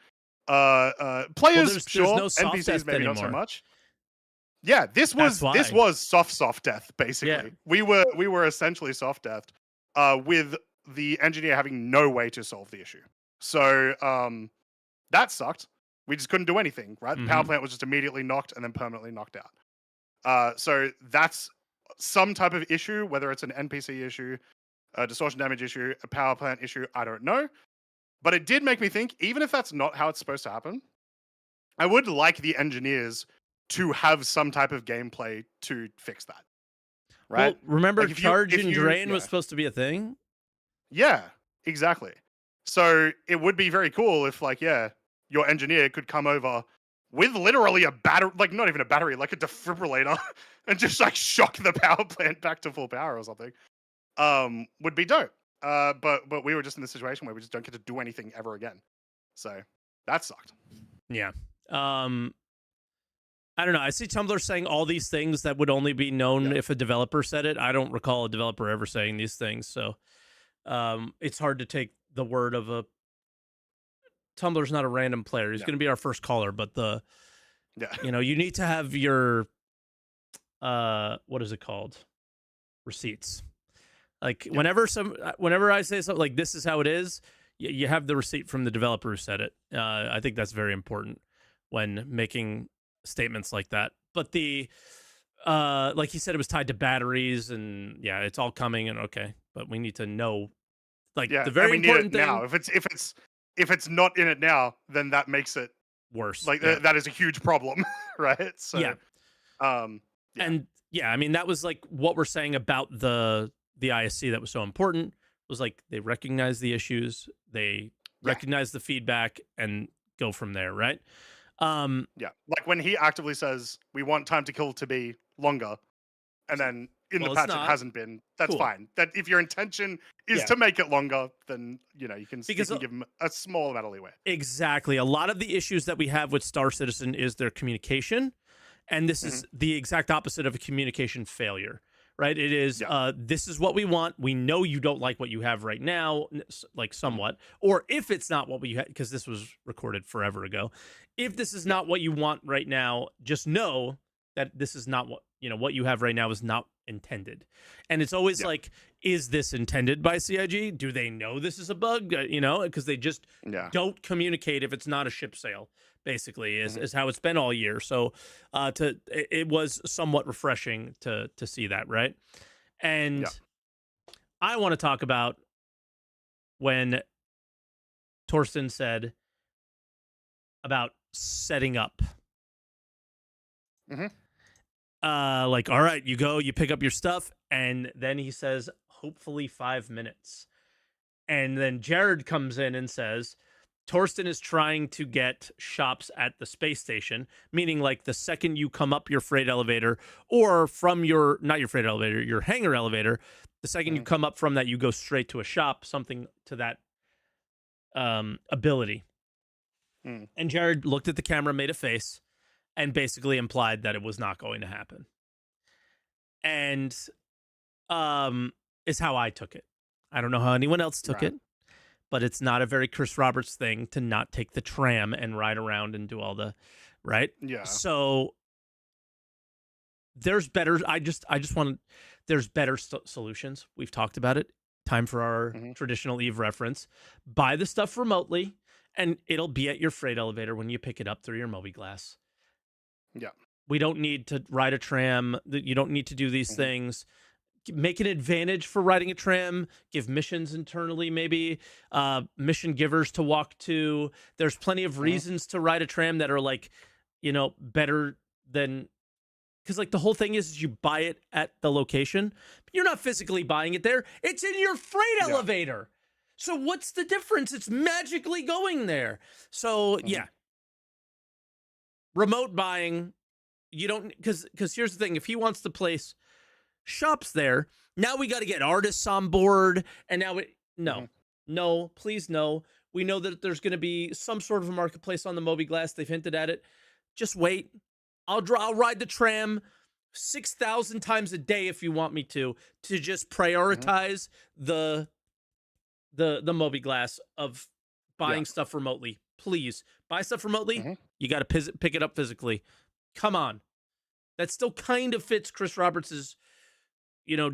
Players, there's sure. no soft NPCs death maybe anymore. not so much. Yeah, this was soft death basically. Yeah. We were essentially soft deathed, with the engineer having no way to solve the issue. So that sucked. We just couldn't do anything. Right, the power plant was just immediately knocked and then permanently knocked out. So that's some type of issue, whether it's an NPC issue, a distortion damage issue, a power plant issue, I don't know. But it did make me think, even if that's not how it's supposed to happen, I would like the engineers to have some type of gameplay to fix that. Right? Well, remember like charge and drain was supposed to be a thing? Yeah, exactly. So it would be very cool if, like, your engineer could come over with literally a battery, like not even a battery, like a defibrillator, and just like shock the power plant back to full power or something. Would be dope. But we were just in this situation where we just don't get to do anything ever again. So that sucked. Yeah. I don't know. I see Tumblr saying all these things that would only be known if a developer said it. I don't recall a developer ever saying these things. So it's hard to take the word of a Tumblr's not a random player. He's going to be our first caller, but you need to have your what is it called? Receipts. Like Yep. whenever I say something like this is how it is, you have the receipt from the developer who said it. I think that's very important when making statements like that. But the like he said, it was tied to batteries, and yeah, it's all coming, and okay, but we need to know like Yeah, the and very we need it important thing. now. If it's not in it now, then that makes it Worse, like yeah, that is a huge problem, right? yeah, So, um, yeah, and yeah, I mean that was like what we're saying about the ISC that was so important was like they recognize the issues, they yeah, recognize the feedback, and go from there, right? Um, yeah. Like when he actively says we want time to kill to be longer, and then in the well, it's patch it not hasn't been. That's cool, fine. That if your intention is yeah, to make it longer, then you because can give him a small amount of leeway. exactly a lot of the issues that we have with Star Citizen is their communication. And this Hmm. is the exact opposite of a communication failure, right? It is Yeah. this is what we want. We know you don't like what you have right now, like Hmm. somewhat, or if it's not what we had, because this was recorded forever ago. If this is Yeah. not what you want right now, just know that this is not what what you have right now is not intended. And it's always Yeah. like, is this intended by CIG? Do they know this is a bug? Because they just Yeah. don't communicate if it's not a ship sale. Basically, is Hmm. is how it's been all year. So, it was somewhat refreshing to see that, right? And Yeah. I want to talk about when Torsten said about setting up. Hmm. Like, all right, you go, you pick up your stuff, and then he says, hopefully 5 minutes. And then Jared comes in and says, Torsten is trying to get shops at the space station, meaning like the second you come up your freight elevator or from not your freight elevator, your hangar elevator, the second you Hmm. come up from that, you go straight to a shop, something to that ability. Mm. And Jared looked at the camera, made a face, and basically implied that it was not going to happen. And is how I took it. I don't know how anyone else took Right. it, but it's not a very Chris Roberts thing to not take the tram and ride around and do all the right. Yeah. So there's better. I just want to. There's better solutions. We've talked about it. Time for our Hmm. traditional Eve reference. Buy the stuff remotely, and it'll be at your freight elevator when you pick it up through your Glass. Yeah. We don't need to ride a tram. You don't need to do these Hmm. things. Make an advantage for riding a tram. Give missions internally, maybe mission givers to walk to. There's plenty of Hmm. reasons to ride a tram that are like, better than because like the whole thing is you buy it at the location, but you're not physically buying it there. It's in your freight Yeah. elevator. So what's the difference? It's magically going there. So Hmm. yeah, remote buying. You don't because here's the thing: if he wants to place shops there, now we got to get artists on board, and now Hmm. no, please no. We know that there's going to be some sort of a marketplace on the Glass. They've hinted at it. Just wait. I'll ride the tram 6,000 times a day if you want me to just Hmm. prioritize the Glass of Yeah. buying stuff remotely. Please buy stuff remotely. Hmm. You got to pick it up physically. Come on. That still kind of fits Chris Roberts's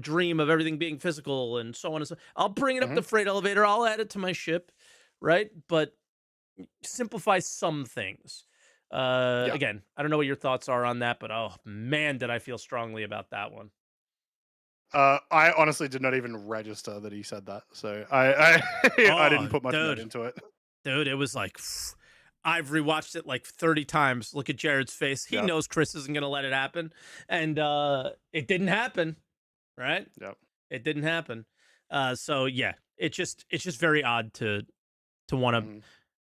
dream of everything being physical and so on and so. I'll bring it up Hmm. the freight elevator. I'll add it to my ship, right? But simplify some things. Yeah. Again, I don't know what your thoughts are on that, but oh man, did I feel strongly about that one. I honestly did not even register that he said that, so I I didn't Oh, put much note dude, into it. it was like I've rewatched it like 30 times. Look at Jared's face. He Yep. knows Chris isn't gonna let it happen. And it didn't happen, right? Yep. It didn't happen. So yeah, it's just very odd to want to Hmm.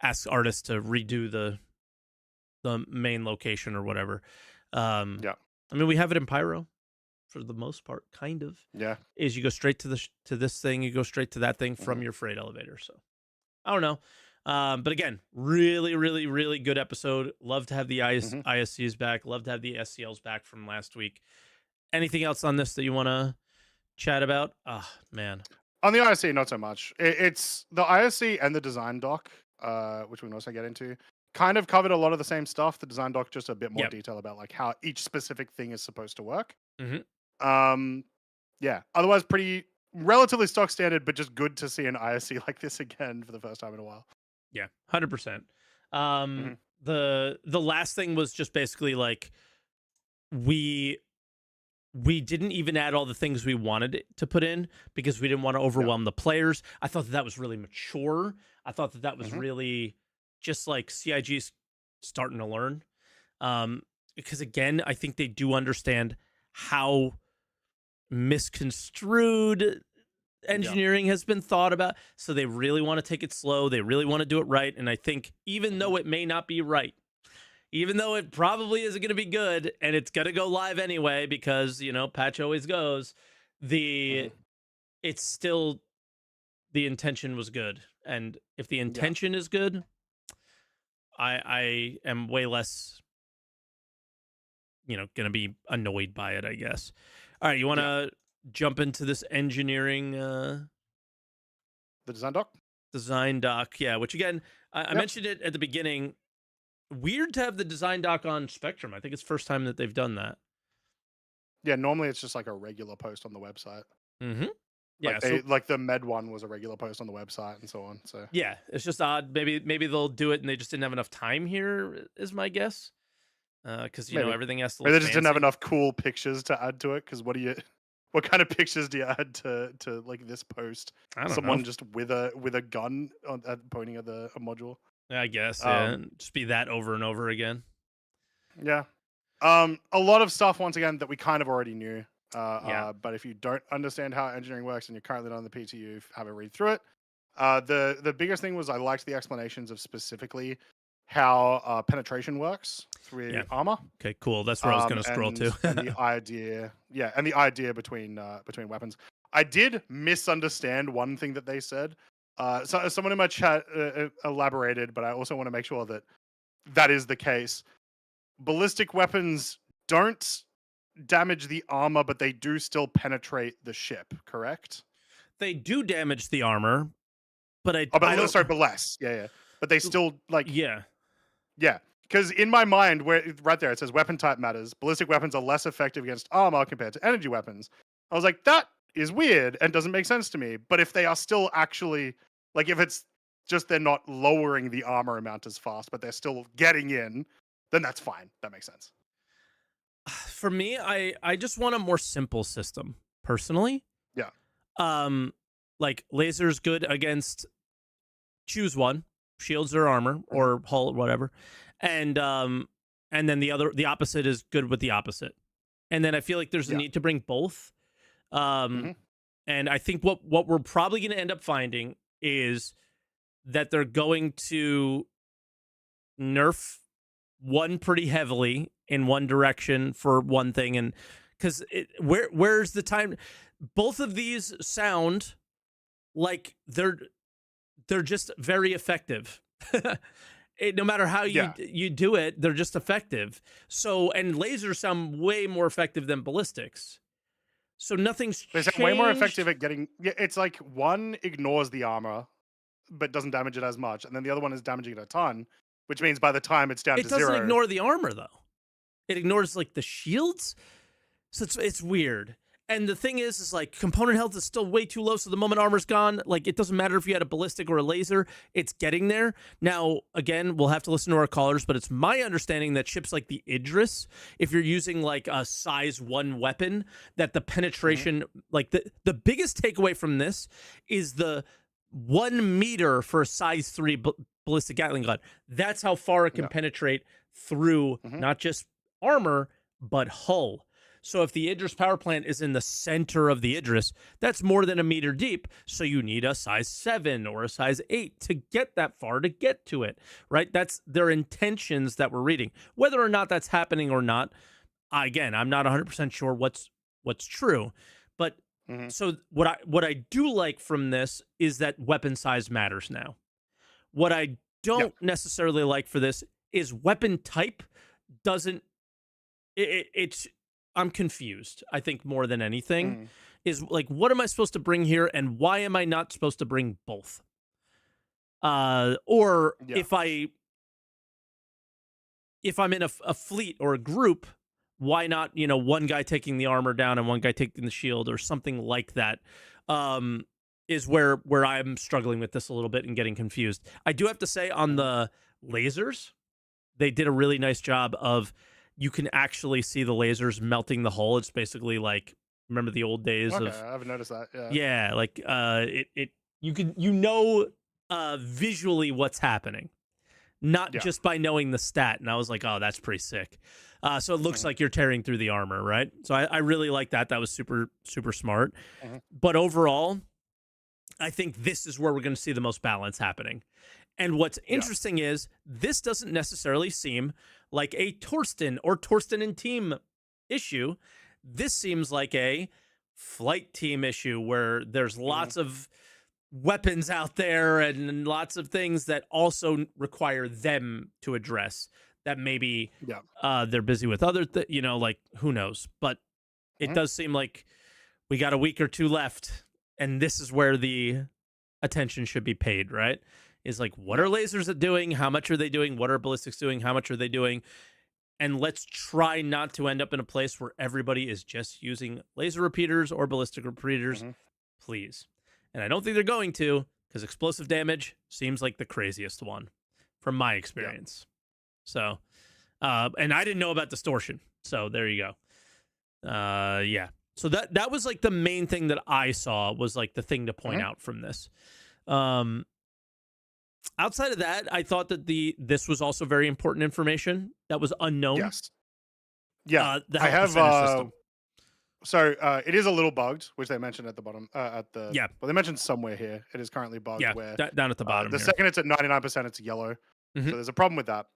ask artists to redo the main location or whatever. Um, Yeah. I mean, we have it in Pyro for the most part, kind of. Yeah. Is you go straight to to this thing, you go straight to that thing Hmm. from your freight elevator. So I don't know. But again, really, really, really good episode. Love to have the Hmm. ISCs back. Love to have the SCLs back from last week. Anything else on this that you want to chat about? Oh, man. On the ISC, not so much. It's the ISC and the design doc, which we can also get into, kind of covered a lot of the same stuff. The design doc just a bit more Yep. detail about like how each specific thing is supposed to work. Hmm. Um, yeah. Otherwise, pretty relatively stock standard, but just good to see an ISC like this again for the first time in a while. Yeah, 100%. Hmm. The last thing was just basically like we we didn't even add all the things we wanted to put in because we didn't want to Yeah. overwhelm the players. I thought that that was really mature. I thought that that was Hmm. really just like CIG's starting to learn. Because again, I think they do understand how misconstrued Yeah. engineering has been thought about. So they really want to take it slow. They really want to do it right. And I think even Hmm. though it may not be right, even though it probably isn't going to be good and it's going to go live anyway because, patch always goes, the Hmm. it's still the intention was good. And if the Yeah. intention is good, I am way less, going to be annoyed by it, I guess. All right, you want Yeah. to jump into this engineering The design doc. design doc? Yeah, which again, I Yep. mentioned it at the beginning. Weird to have the design doc on Spectrum. I think it's first time that they've done that. Yeah. Normally, it's just like a regular post on the website. Mm-hmm. Like Yeah, they so like the med one was a regular post on the website and so on. So yeah, it's just odd. Maybe they'll do it and they just didn't have enough time here, is my guess. Because maybe. everything has to Maybe look they just didn't have fancy. enough cool pictures to add to it. Because what do you, what kind of pictures do you add to like this post? I don't know. Someone just with a gun pointing at the a module. I guess, yeah. Um, Just be that over and over again. yeah. A lot of stuff once again that we kind of already knew. Yeah. But if you don't understand how engineering works and you're currently not on the PTU, have a read through it. The biggest thing was I liked the explanations of specifically how penetration works through Yeah. armor. Okay, cool. That's where I was going to scroll to. And the idea, yeah, and the idea between weapons. I did misunderstand one thing that they said. So someone in my chat elaborated, but I also want to make sure that that is the case. Ballistic weapons don't damage the armor, but they do still penetrate the ship. Correct? They do damage the armor, but Oh, I but don't. sorry, but less. Yeah, yeah. But they still like Yeah. yeah. Because in my mind, where right there it says weapon type matters. Ballistic weapons are less effective against armor compared to energy weapons. I was like, that is weird and doesn't make sense to me. But if they are still actually like, if it's just they're not lowering the armor amount as fast, but they're still getting in, then that's fine. That makes sense. For me, I just want a more simple system personally. Yeah. Um, like lasers good against choose one, shields or armor Hmm. or hull, whatever, and then the opposite is good with the opposite, and then I feel like there's a Yeah. need to bring both. Um, Hmm. and I think what we're probably going to end up finding is that they're going to nerf one pretty heavily in one direction for one thing, and because where's the time? Both of these sound like they're just very effective. No matter how Yeah. you do it, they're just effective. So, and lasers sound way more effective than ballistics. So nothing's They sound way more changed. effective at getting. Yeah, it's like one ignores the armor, but doesn't damage it as much, and then the other one is damaging it a ton, which means by the time it's down It to doesn't zero, ignore the armor though. It ignores like the shields. So it's weird. And the thing is like component health is still way too low. So the moment armor's gone, like it doesn't matter if you had a ballistic or a laser, it's getting there. Now, again, we'll have to listen to our callers, but it's my understanding that ships like the Idris, if you're using like a size 1 weapon, that the hmm penetration, like the biggest takeaway from this is the 1 meter for a size 3 ballistic Gatling gun. That's how far it can yeah, penetrate through hmm not just armor, but hull. So if the Idris power plant is in the center of the Idris, that's more than 1 meter deep. So you need a size 7 or a size 8 to get that far to get to it, right? That's their intentions that we're reading. Whether or not that's happening or not, again, I'm not 100% sure what's true. But hmm so what I do like from this is that weapon size matters now. What I yeah, don't necessarily like for this is weapon type doesn't it's I'm confused. I think more than anything mm is like what am I supposed to bring here and why am I not supposed to bring both? Or yeah, if I'm in a fleet or a group, why not, you know, one guy taking the armor down and one guy taking the shield or something like that? Um, is where I'm struggling with this a little bit and getting confused. I do have to say on Mhm. the lasers, they did a really nice job of you can actually see the lasers melting the hull. It's basically like remember the old days Okay, of I haven't noticed that. Yeah. yeah, like it you can you know visually what's happening, not Yeah. just by knowing the stat. And I was like, oh, that's pretty sick. So it looks Mhm. like you're tearing through the armor, right? So I really like that. That was super, super smart. Mhm. But overall, I think this is where we're going to see the most balance happening. And what's Yeah. interesting is this doesn't necessarily seem like a Torsten or Torsten and team issue. This seems like a flight team issue where there's Mhm. lots of weapons out there and lots of things that also require them to address that maybe Yeah. they're busy with other you know, like who knows, but it Mhm. does seem like we got a week or two left and this is where the attention should be paid, right? Is like what are Yeah. lasers doing, how much are they doing, what are ballistics doing, how much are they doing, and let's try not to end up in a place where everybody is just using laser repeaters or ballistic repeaters, Mhm. please. And I don't think they're going to, because explosive damage seems like the craziest one from my Yeah. experience. So, and I didn't know about distortion. So there you go. Yeah. So that was like the main thing that I saw was like the thing to point Mhm. out from this. Um, outside of that, I thought that this was also very important information that was unknown. Yes. Yeah. The I health have percentage system. so it is a little bugged, which they mentioned at the bottom at the Yeah, well they mentioned somewhere here. It is currently bugged yeah, where down at the bottom the here. second it's at 99% it's yellow. So Hmm. there's a problem with that.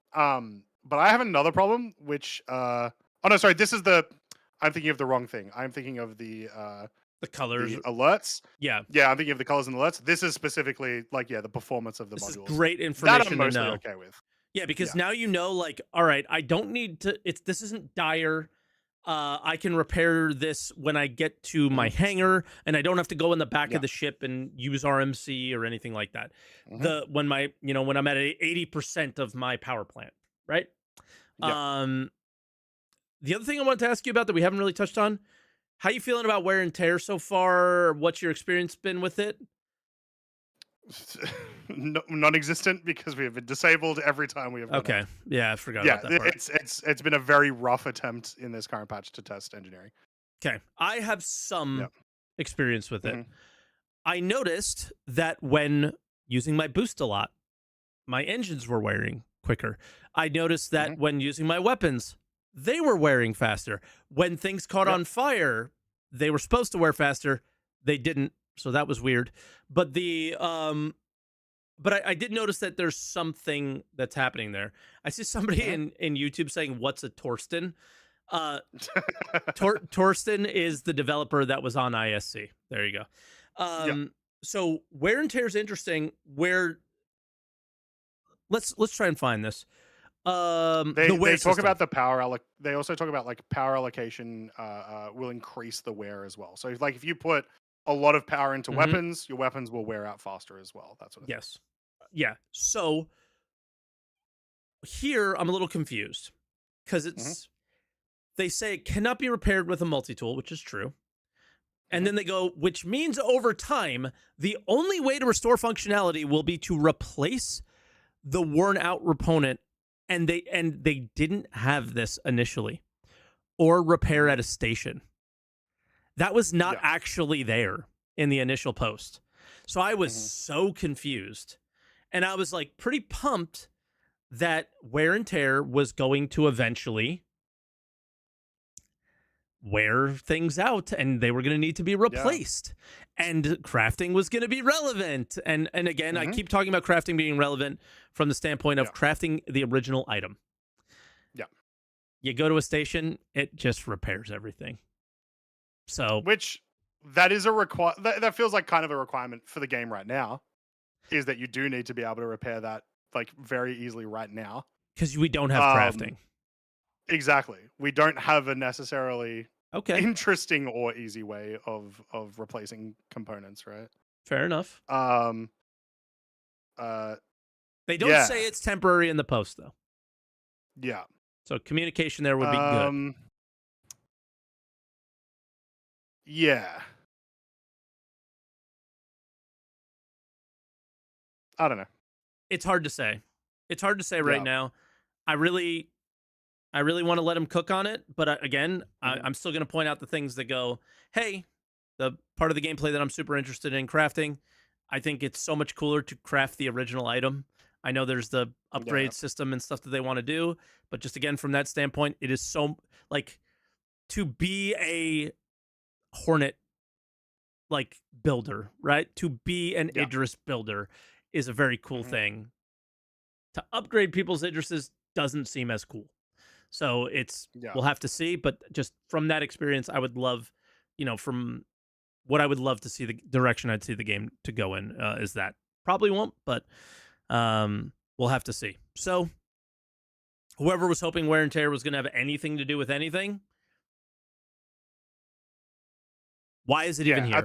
But I have another problem which oh no, sorry, this is the I'm thinking of the wrong thing. I'm thinking of The colors. the alerts. Yeah, Yeah, I'm thinking of the colors and alerts. This is specifically like yeah, the performance of the this is modules. great That I'm information to mostly know. okay with. Yeah, because Yeah. now you know, like, all right, I don't need to. It's this isn't dire. I can repair this when I get to my Hmm. hangar, and I don't have to go in the back Yeah. of the ship and use RMC or anything like that. Hmm. When my when I'm at 80% of my power plant, right? Yeah. Um, the other thing I wanted to ask you about that we haven't really touched on, how you feeling about wear and tear so far? What's your experience been with it? No, non-existent because we have been disabled every time we have gone Okay, out. yeah, I forgot Yeah, about that part. it's been a very rough attempt in this current patch to test engineering. Okay, I have Yeah. some experience with it. Hmm. I noticed that when using my boost a lot, my engines were wearing quicker. I noticed Hmm. that when using my weapons, they were wearing faster. When things caught Yep. on fire, they were supposed to wear faster. They didn't, so that was weird. But I did notice that there's something that's happening there. I see somebody Hmm. in YouTube saying, "What's a Torsten?" Uh, Torsten is the developer that was on ISC. There you go. Yeah. So wear and tear is interesting. Where let's try and find this. The They wear talk system. about the they also talk about like power allocation will increase the wear as well. So like if you put a lot of power into Hmm. weapons, your weapons will wear out faster as well. That sort of thing. Yes. Yeah. So here I'm a little confused because Hmm. they say it cannot be repaired with a multi tool, which is true. And Hmm. then they go, which means over time, the only way to restore functionality will be to replace the worn out opponent. And they didn't have this initially, or repair Hmm. at a station. That was not Yeah. actually there in the initial post. So I was Hmm. so confused. And I was like pretty pumped that wear and tear was going to eventually wear things out and they were going to need to be Yeah. replaced and crafting was going to be relevant. And again, I Hmm. keep talking about crafting being relevant from the standpoint Yeah. of crafting the original item. Yeah. You go to a station, it just repairs everything. So Which that is a that feels like kind of a requirement for the game right now is that you do need to be able to repair that like very easily right now. because we don't have Um crafting. exactly. We don't have a necessarily Okay, interesting or easy way of replacing components, right? fair enough. Um uh They don't say yeah. it's temporary in the post though. Yeah. So communication there would be good. Um Yeah. I don't know. It's hard to say. It's hard to say right Yeah. now. I really I really want to let him cook on it, but again, Mhm. I'm still going to point out the things that go, hey, the part of the gameplay that I'm super interested in crafting. I think it's so much cooler to craft the original item. I know there's the Yeah. upgrade system and stuff that they want to do, but just again from that standpoint, it is so like to be a Hornet like builder, right? To be an Yeah. Idris builder is a very cool Mhm. thing. To upgrade people's Idrises doesn't seem as cool. So it's Yeah. we'll have to see, but just from that experience, I would love, from what I would love to see the direction I'd see the game to go in is that probably won't, but we'll have to see. So whoever was hoping wear and tear was going to have anything to do with anything, why is it even Yeah. here?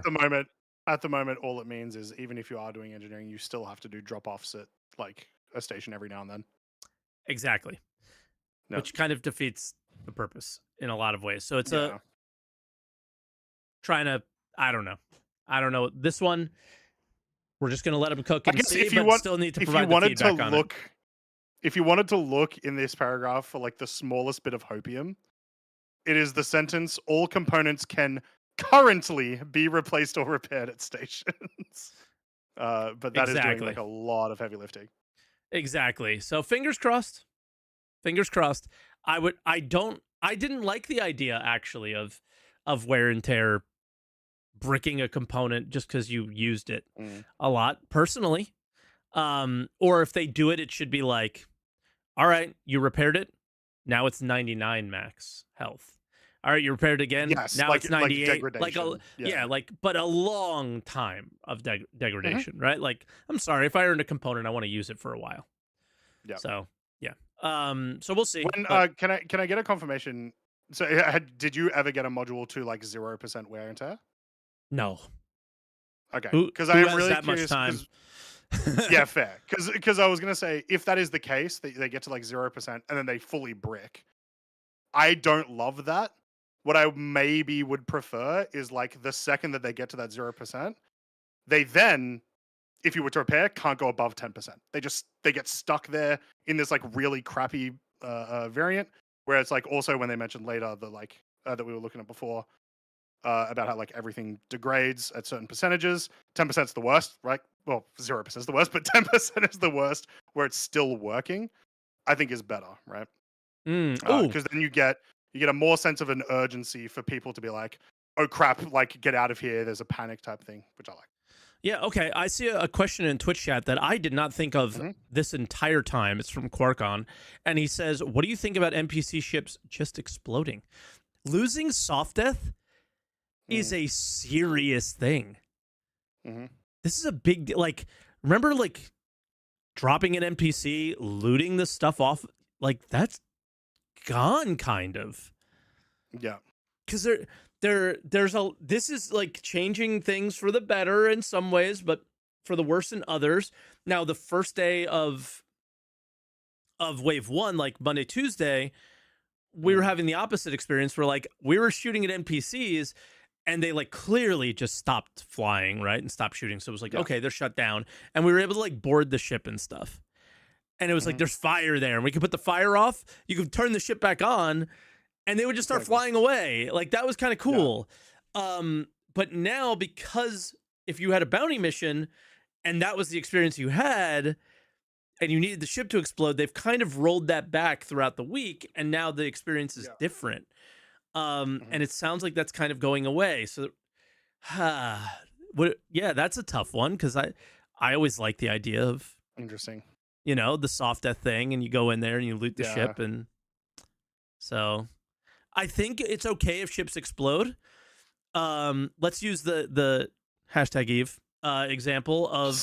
At the moment, all it means is even if you are doing engineering, you still have to do drop offs at like a station every now and then. Exactly, No. which kind of defeats the purpose in a lot of ways. So it's a Yeah. trying to, I don't know. I don't know. This one, we're just going to let them cook I and guess see, but still need to if you provide the wanted to feedback on it. look, if you wanted to look in this paragraph for like the smallest bit of hopium, it is the sentence: "All components can currently be replaced or repaired at stations." But that is doing like Exactly. a lot of heavy lifting. Exactly. So fingers crossed. Fingers crossed. I didn't like the idea actually of wear and tear bricking a component just because you used it Mm. a lot personally. Or if they do it, it should be like, all right, you repaired it. Now it's 99 max health. All right, you repaired it again. Yes, Now it's like 98. degradation. Yeah, Yeah. but a long time of Mhm. degradation, right? Like, I'm sorry, if I earned a component, I want to use it for a while. Yeah. So yeah. So we'll see. When But can I get a confirmation? So did you ever get a module to like 0% wear and tear? no. Okay, Who because I who am has really that much curious. time? Because yeah, fair. Because I was gonna say if that is the case, they get to like 0% and then they fully brick. I don't love that. What I maybe would prefer is like the second that they get to that 0%, they then, if you were to repair, can't go above 10%. They get stuck there in this like really crappy variant where it's like also when they mentioned later the like that we were looking at before about how like everything degrades at certain percentages. 10% is the worst, right? Well, 0% is the worst, but 10% is the worst where it's still working. I think is better, right? Oh, Because then you get a more sense of an urgency for people to be like, oh crap, like get out of here. There's a panic type thing, which I like. yeah. Okay. I see a question in Twitch chat that I did not think of Hmm. this entire time. It's from Quarkon, and he says, "What do you think about NPC ships just exploding? Losing soft death is a serious thing. Mm-hmm. This is a big deal. Like, remember, like dropping an NPC, looting the stuff off. Like that's gone, kind of." Yeah. Because there's a this is like changing things for the better in some ways, but for the worse in others. Now, the first day of wave one, like Monday, Tuesday, we were Mm. having the opposite experience where like we were shooting at NPCs and they like clearly just stopped flying, right? And stopped shooting. So it was like, Yeah. okay, they're shut down. And we were able to like board the ship and stuff. And it was like Mhm. there's fire there. And we could put the fire off, you could turn the ship back on, and they would just start Exactly. flying away. Like that was kind of Yeah. cool. But now because if you had a bounty mission and that was the experience you had and you needed the ship to explode, they've kind of rolled that back throughout the week and now the experience is Yeah. different. Mhm. And it sounds like that's kind of going away. So yeah, that's a tough one because I always like the idea of, Interesting. the soft death thing and you go in there and you loot the Yeah. ship. And so I think it's okay if ships explode. Let's use the hashtag Eve example of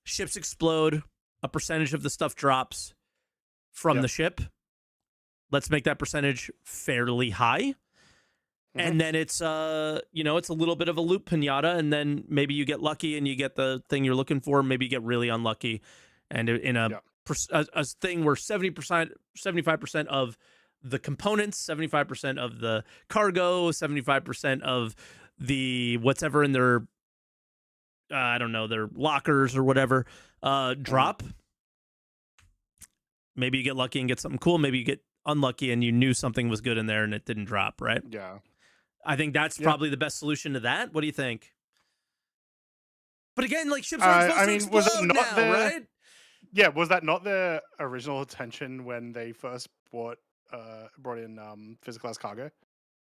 ships explode, a percentage of the stuff drops from Yep. the ship. Let's make that percentage fairly high. And then it's it's a little bit of a loot pinata, and then maybe you get lucky and you get the thing you're looking for. Maybe you get really unlucky, and in Yeah. a thing where 70%, 75% of the components, 75% of the cargo, 75% of the whatever in their I don't know, their lockers or whatever drop. Maybe you get lucky and get something cool. Maybe you get unlucky and you knew something was good in there and it didn't drop, right? Yeah. I think that's probably the best solution to that. What do you think? But again, like ships aren't supposed to explode was it not now, right? Yeah, was that not their original intention when they first brought in physical class cargo?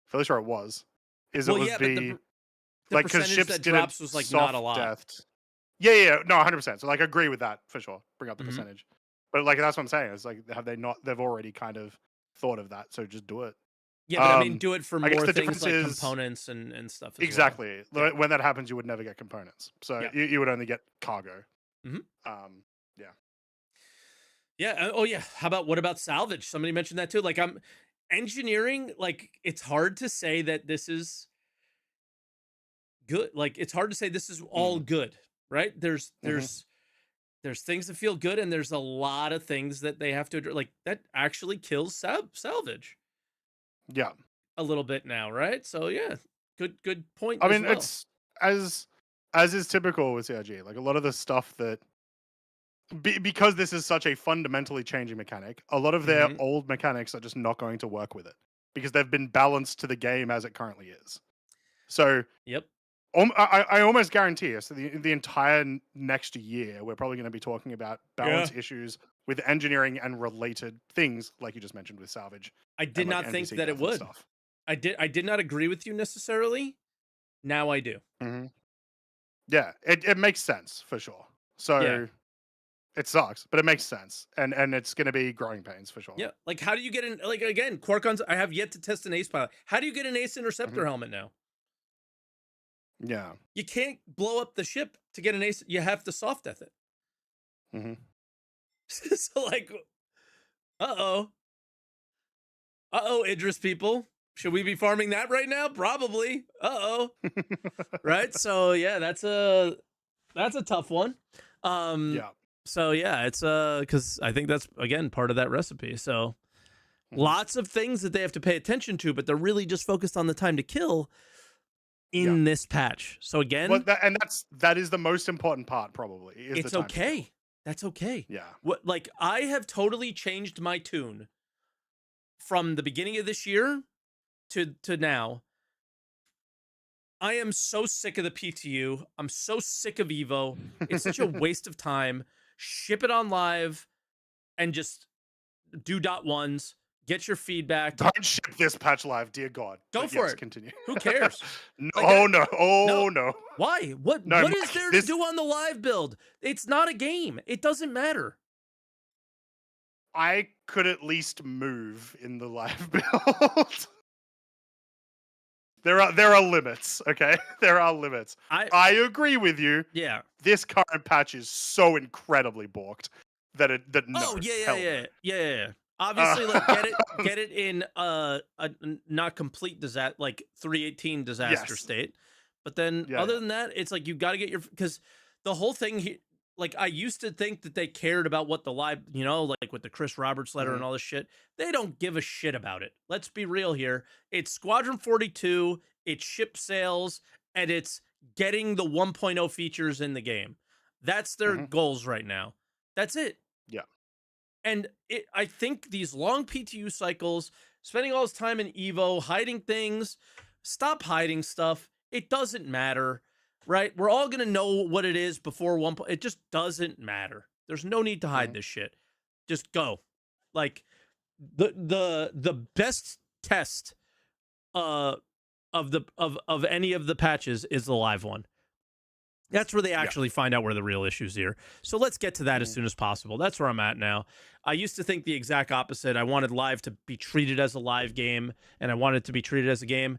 Fairly sure it was. Well, it was yeah, but the like because percentage ships that didn't drops was like not a lot. soft-deathed. Yeah, no, 100%. So like, I agree with that for sure. Bring up the Mhm. percentage, but like that's what I'm saying. It's like, have they not? They've already kind of thought of that, so just do it. Yeah, but I mean, do it for I guess more the things difference like is components and stuff as exactly well. Yeah. when that happens, you would never get components, so Yeah. you would only get cargo. Mhm. Yeah. Yeah. Oh, yeah. What about salvage? Somebody mentioned that too. Like, I'm engineering. Like, it's hard to say that this is good. Like, it's hard to say this is all good, right? There's things that feel good, and there's a lot of things that they have to address. Like, that actually kills salvage Yeah. a little bit now, right? So yeah, good point. I as mean, well. it's as is typical with CRG. Like, a lot of the stuff that because this is such a fundamentally changing mechanic, a lot of their Mhm. old mechanics are just not going to work with it because they've been balanced to the game as it currently is. So Yep. I almost guarantee us the entire next year we're probably going to be talking about balance issues with engineering and related things, like you just mentioned with salvage. I And did like not think NPC that it death and would. stuff. I did not agree with you necessarily. Now I do. Yeah, it makes sense for sure. So Yeah. it sucks, but it makes sense, and it's going to be growing pains for sure. Yeah. Like, how do you get in? Like, again, Quarkons. I have yet to test an Ace pilot. How do you get an Ace interceptor helmet now? Yeah. You can't blow up the ship to get an Ace. You have to soft death it. So like, Idris people. Should we be farming that right now? Probably. Right. So yeah, that's a tough one. Yeah. So yeah, it's because I think that's again part of that recipe. So lots of things that they have to pay attention to, but they're really just focused on the time to kill in this patch. So again, that is the most important part, probably. Is it's the time to kill. okay. That's okay. Yeah. What, like, I have totally changed my tune from the beginning of this year to now. I am so sick of the PTU. I'm so sick of Evo. It's such a waste of time. Ship it on live and just do .1s. Get your feedback. Don't ship this patch live, dear God. Go for it. Continue. Who cares? No, Like, no. Why? What is there to do on the live build? It's not a game. It doesn't matter. I could at least move in the live build. There are limits, okay? There are limits. I agree with you. Yeah. This current patch is so incredibly borked that no. Oh yeah. Obviously, like get it in a not complete disaster, like 318 disaster state. But then other than that, it's like you got to get your, because the whole thing like, I used to think that they cared about what the live, like with the Chris Roberts letter and all this shit. They don't give a shit about it. Let's be real here. It's Squadron 42, it's ship sales, and it's getting the 1.0 features in the game. That's their goals right now. That's it. Yeah. And I think these long PTU cycles, spending all this time in Evo, hiding things, stop hiding stuff. It doesn't matter, right? We're all going to know what it is before one point. It just doesn't matter. There's no need to hide this shit. Just go. Like, the best test of any of the patches is the live one. That's where they actually find out where the real issues here. So let's get to that as soon as possible. That's where I'm at now. I used to think the exact opposite. I wanted live to be treated as a live game, and I wanted it to be treated as a game.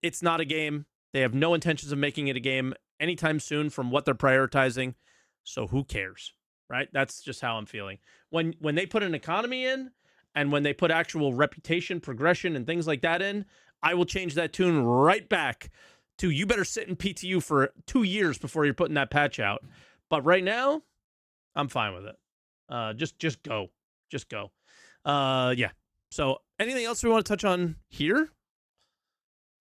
It's not a game. They have no intentions of making it a game anytime soon from what they're prioritizing. So who cares, right? That's just how I'm feeling. When they put an economy in, and when they put actual reputation, progression, and things like that in, I will change that tune right back to, you better sit in PTU for 2 years before you're putting that patch out. But right now, I'm fine with it. Just go. Just go. Yeah. So anything else we want to touch on here?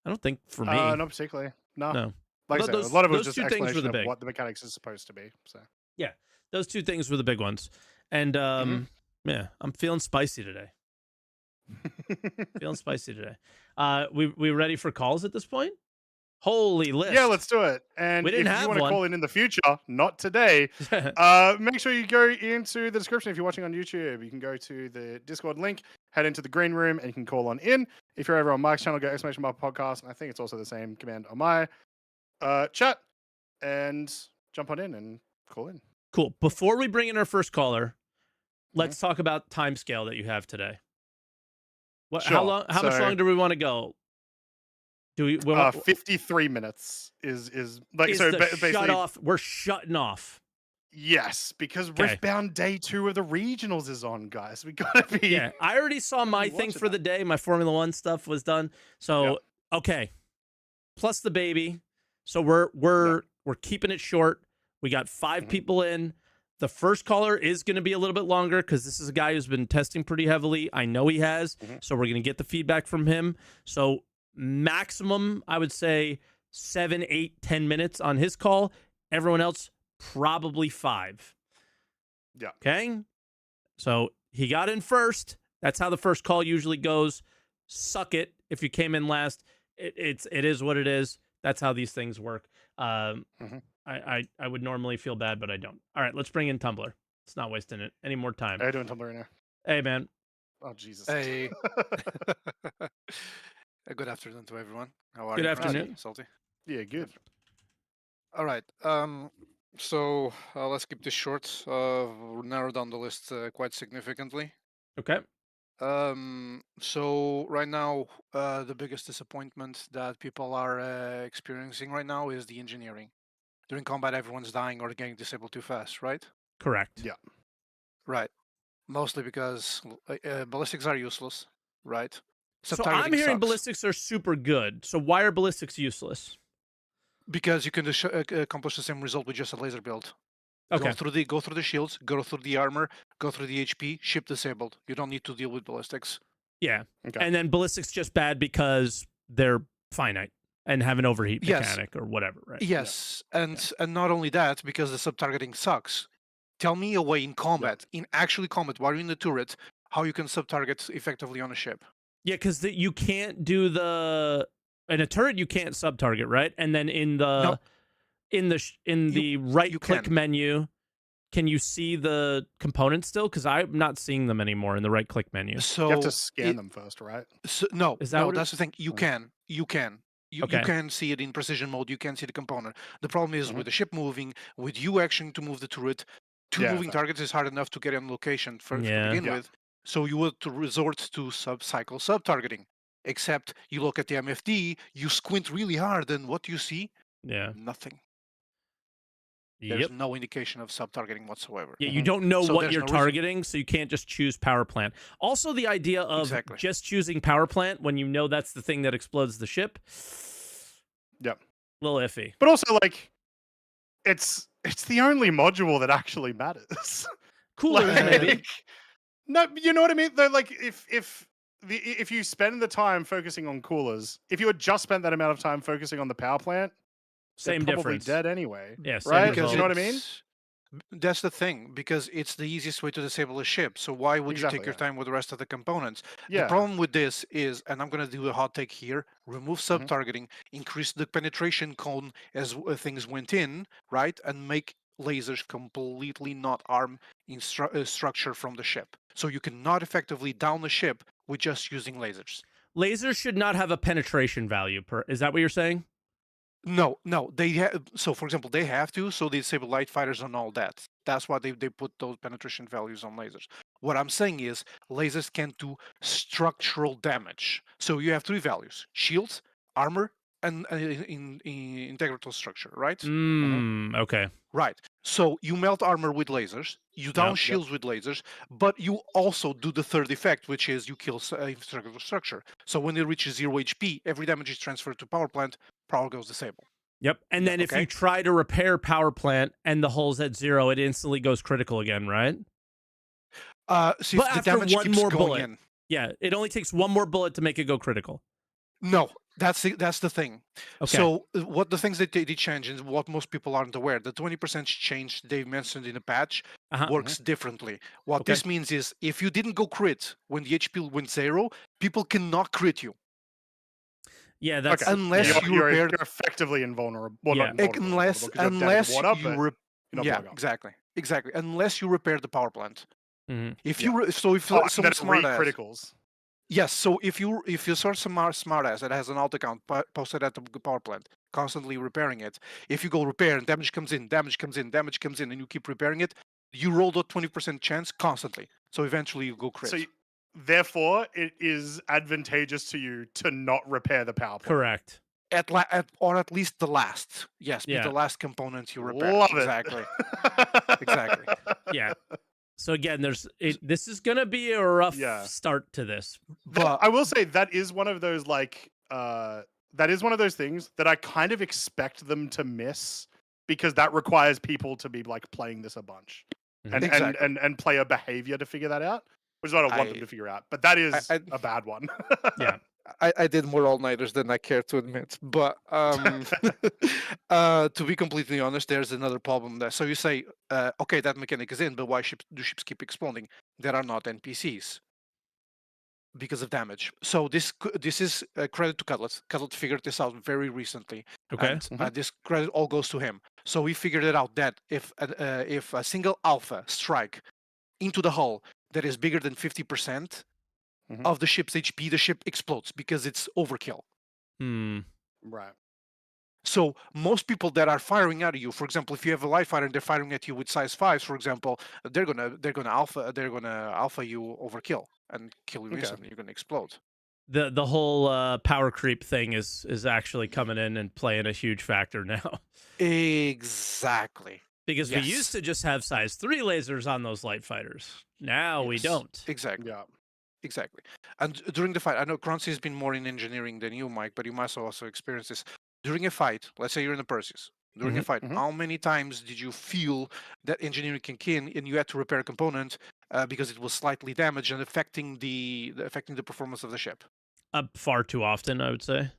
I don't think for me. Not particularly. No. No. Like I But said, a lot of it was those just two things were explanation the of big. what the mechanics is supposed to be. So Yeah, those two things were the big ones. And yeah, I'm feeling spicy today. Feeling spicy today. We ready for calls at this point? Holy list. yeah, let's do it. And We didn't if you have want to one. call in the future, not today, make sure you go into the description if you're watching on YouTube. You can go to the Discord link, head into the green room, and you can call on in. If you're over on Mike's channel, go !podcast. And I think it's also the same command on my chat. And jump on in and call in. Cool. Before we bring in our first caller, let's talk about timescale that you have today. What? Sure. How much longer do we want to go? Do we? 53 minutes is like is so. the Basically, shut off. We're shutting off. Yes, because Okay. Riftbound Day 2 of the regionals is on, guys. We gotta be. Yeah, I already saw my thing for the day. My Formula One stuff was done. So okay, plus the baby. So we're keeping it short. We got 5 people in. The first caller is going to be a little bit longer because this is a guy who's been testing pretty heavily. I know he has. So we're going to get the feedback from him. So maximum, I would say 7, 8, 10 minutes on his call. Everyone else, probably 5. Yeah. Okay. So he got in first. That's how the first call usually goes. Suck it if you came in last. It is what it is. That's how these things work. I would normally feel bad, but I don't. All right, let's bring in Tumblr. It's not wasting it any more time. How you doing, Tumblr, right now? Hey, man. Oh, Jesus. Hey. Good afternoon to everyone. How are you? Good afternoon. Salty? Yeah, good. All right. So let's keep this short. Narrow down the list quite significantly. Okay. So right now, the biggest disappointment that people are experiencing right now is the engineering. During combat, everyone's dying or getting disabled too fast, right? Correct. Yeah. Right. Mostly because ballistics are useless, right? So I'm hearing ballistics are super good. So why are ballistics useless? Because you can accomplish the same result with just a laser build. Okay. Go through the shields, go through the armor, go through the HP, ship disabled. You don't need to deal with ballistics. Yeah. Okay. And then ballistics just bad because they're finite and have an overheat mechanic or whatever, right? Yes. And not only that, because the sub-targeting sucks. Tell me a way in combat, in actually combat, while you're in the turret, how you can sub-target effectively on a ship. Yeah, because you can't do in a turret you can't sub-target, right? And then in the the right-click menu, can you see the components still? Because I'm not seeing them anymore in the right-click menu. So you have to scan them first, right? So, no, is that that's the thing. You can. You can see it in precision mode. You can see the component. The problem is with the ship moving, with you actually to move the turret, 2 moving targets is hard enough to get on location to begin with. So you would to resort to sub-cycle sub-targeting. Except you look at the MFD, you squint really hard, and what do you see? Yeah. Nothing. There's no indication of sub-targeting whatsoever. Yeah, you don't know what you're targeting, so you can't just choose power plant. Also, the idea of just choosing power plant when you know that's the thing that explodes the ship. Yep. A little iffy. But also, like, it's the only module that actually matters. Cooler, maybe. No, you know what I mean? Though, like, if you spend the time focusing on coolers, if you had just spent that amount of time focusing on the power plant, same probably difference. Dead anyway. Yeah, right? Because you know what I mean? That's the thing, because it's the easiest way to disable a ship. So why would you take your time with the rest of the components? The problem with this is, and I'm going to do a hot take here, remove sub-targeting, increase the penetration cone as things went in, right? And make lasers completely not arm in structure from the ship. So you cannot effectively down the ship with just using lasers. Lasers should not have a penetration value. Is that what you're saying? No. So, for example, they have to, so they disable light fighters and all that. That's why they put those penetration values on lasers. What I'm saying is, lasers can do structural damage. So you have 3 values: shields, armor, and in integral structure, right? Okay. Right. So you melt armor with lasers, you down shields with lasers, but you also do the third effect, which is you kill integral structure. So when it reaches 0 HP, every damage is transferred to power plant, power goes disable. Yep. And then if you try to repair power plant and the hull's at 0, it instantly goes critical again, right? See, but after one more bullet. Yeah, it only takes one more bullet to make it go critical. No, That's the thing. Okay. So what the things that they change and what most people aren't aware, the 20% change they mentioned in the patch works differently. What this means is if you didn't go crit when the HP went 0, people cannot crit you. Yeah, that's unless you you're repaired. You're effectively invulnerable. Well, Yeah. not invulnerable, Unless you're dead you you're not yeah, blown up. exactly. Unless you repair the power plant. If Yeah. you if Oh, some that smart ass. criticals. Yes, so if you start some smart ass that has an alt account posted at the power plant, constantly repairing it, if you go repair and damage comes in, and you keep repairing it, you roll that 20% chance constantly. So eventually you go crit. So therefore, it is advantageous to you to not repair the power plant. Correct. Or at least the last. Yes, be Yeah. the last component you repair. Love exactly. it. Exactly. Yeah. So again, this is gonna be a rough start to this. But I will say that is one of those that is one of those things that I kind of expect them to miss because that requires people to be like playing this a bunch and play a behavior to figure that out, which is what I want them to figure out. But that is a bad one. Yeah. I did more all-nighters than I care to admit, but to be completely honest, there's another problem there. So you say, okay, that mechanic is in, but why do ships keep exploding? There are not NPCs because of damage. So this is credit to Cutlet. Cutlet figured this out very recently, Okay. and this credit all goes to him. So he figured it out that if a single alpha strike into the hull that is bigger than 50%. Of the ship's HP, the ship explodes because it's overkill. Right. So most people that are firing at you, for example, if you have a light fighter and they're firing at you with size 5s, for example, they're gonna alpha you overkill and kill you instantly. You're gonna explode. The whole power creep thing is actually coming in and playing a huge factor now. Exactly. Because we used to just have size 3 lasers on those light fighters. Now we don't. Exactly. Yeah. Exactly. And during the fight, I know Croncy has been more in engineering than you, Mike, but you must also experience this. During a fight, let's say you're in the Perseus. During a fight, how many times did you feel that engineering kick in and you had to repair a component because it was slightly damaged and affecting the performance of the ship? Far too often, I would say.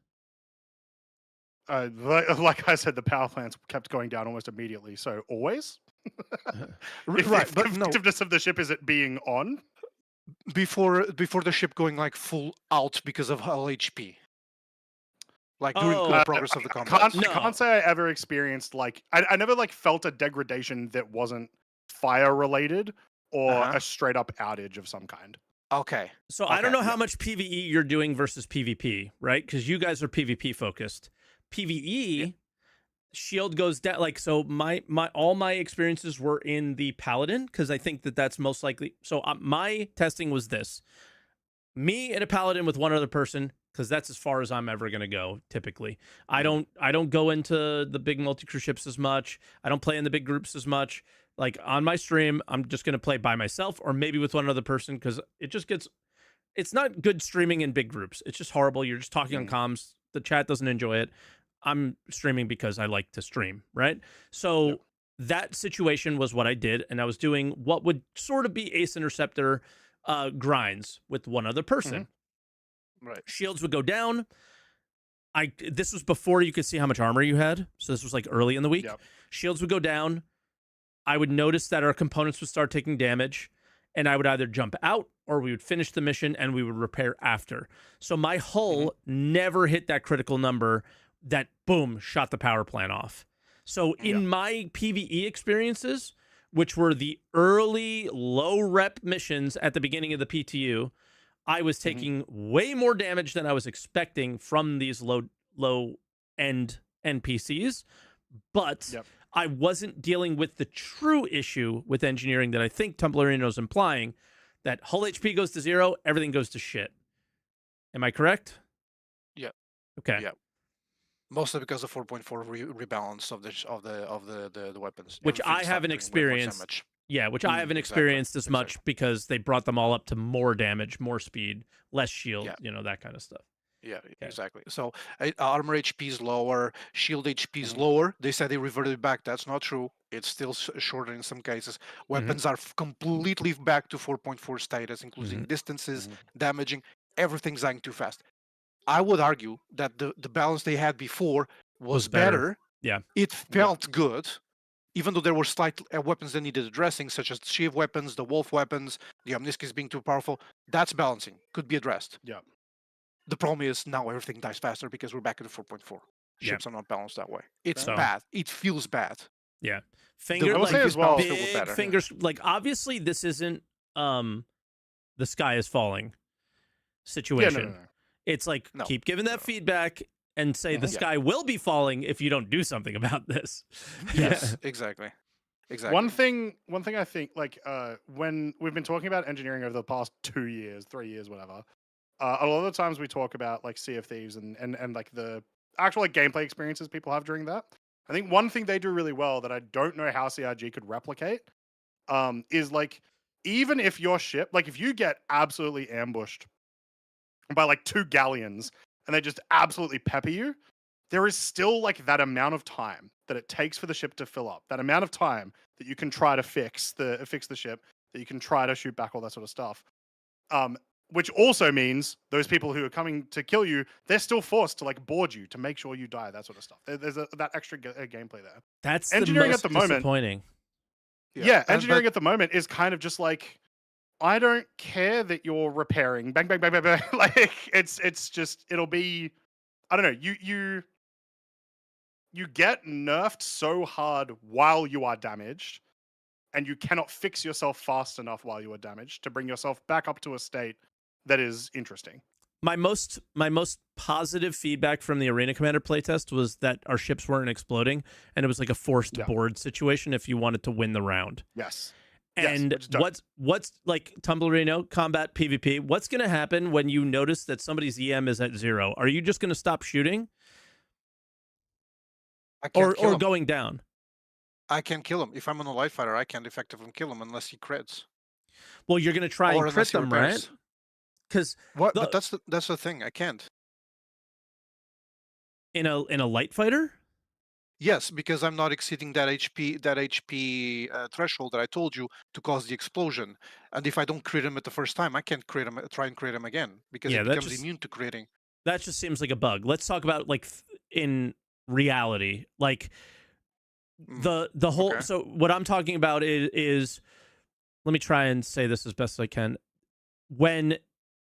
Like I said, the power plants kept going down almost immediately. So always, right? But the effectiveness of the ship is it being on before the ship going like full out because of hull HP. Like during progress of the combat. I can't say I ever experienced I never felt a degradation that wasn't fire related or a straight up outage of some kind. Okay. So I don't know how much PvE you're doing versus PvP, right? Because you guys are PvP focused. PvE, shield goes down. So all my experiences were in the Paladin because I think that's most likely. So my testing was this: me and a Paladin with one other person, because that's as far as I'm ever gonna go. Typically, I don't go into the big multi-crew ships as much. I don't play in the big groups as much. Like on my stream, I'm just gonna play by myself or maybe with one other person because it just gets. It's not good streaming in big groups. It's just horrible. You're just talking on comms. The chat doesn't enjoy it. I'm streaming because I like to stream, right? So that situation was what I did, and I was doing what would sort of be Ace Interceptor grinds with one other person. Right. Shields would go down. This was before you could see how much armor you had, so this was like early in the week. Shields would go down. I would notice that our components would start taking damage, and I would either jump out or we would finish the mission and we would repair after. So my hull never hit that critical number that, boom, shot the power plant off. So in my PvE experiences, which were the early low rep missions at the beginning of the PTU, I was taking way more damage than I was expecting from these low end NPCs, but I wasn't dealing with the true issue with engineering that I think Tumblrino is implying, that hull HP goes to 0, everything goes to shit. Am I correct? Yeah. Okay. Yeah. Mostly because of 4.4 rebalance of the weapons, which I haven't experienced. Yeah, which I haven't experienced as much because they brought them all up to more damage, more speed, less shield, that kind of stuff. Yeah, exactly. So armor HP is lower, shield HP is lower. They said they reverted back. That's not true. It's still shorter in some cases. Weapons are completely back to 4.4 status, including distances, damaging. Everything's dying too fast. I would argue that the balance they had before was better. Yeah. It felt good, even though there were slight weapons that needed addressing, such as the Shiv weapons, the Wolf weapons, the Omniskis being too powerful. That's balancing. Could be addressed. Yeah. The problem is now everything dies faster because we're back at the 4.4. Ships are not balanced that way. It's bad. It feels bad. Yeah. I will say as well, big fingers. Like, obviously, this isn't the sky is falling situation. Yeah, no. It's like, keep giving that feedback and say the sky will be falling if you don't do something about this. Yes, exactly. One thing I think, like, when we've been talking about engineering over the past 2 years, 3 years, whatever, a lot of the times we talk about like Sea of Thieves and like the actual like gameplay experiences people have during that. I think one thing they do really well that I don't know how CRG could replicate, is like, even if your ship, like if you get absolutely ambushed by like 2 galleons and they just absolutely pepper you, there is still like that amount of time that it takes for the ship to fill up. That amount of time that you can try to fix the ship, that you can try to shoot back, all that sort of stuff. Which also means those people who are coming to kill you, they're still forced to like board you to make sure you die, that sort of stuff. There's that extra gameplay there. That's engineering the most at the moment. Disappointing. Yeah, engineering at the moment is kind of just like, I don't care that you're repairing. Bang, bang, bang, bang, bang. Like it's just, it'll be, I don't know. You get nerfed so hard while you are damaged, and you cannot fix yourself fast enough while you are damaged to bring yourself back up to a state that is interesting. My most positive feedback from the Arena Commander playtest was that our ships weren't exploding, and it was like a forced board situation if you wanted to win the round. Yes. And what's like Tumblerino combat PvP? What's going to happen when you notice that somebody's EM is at 0? Are you just going to stop shooting, or going down? I can kill him if I'm on a light fighter. I can't effectively kill him unless he crits. Well, you're going to try and crit them, right? Because but that's the thing. I can't. In a light fighter. Yes, because I'm not exceeding that HP threshold that I told you to cause the explosion. And if I don't crit him at the first time, I can't crit him. Try and crit him again because it becomes immune to critting. That just seems like a bug. Let's talk about like in reality, like the whole. Okay. So what I'm talking about is, let me try and say this as best as I can. When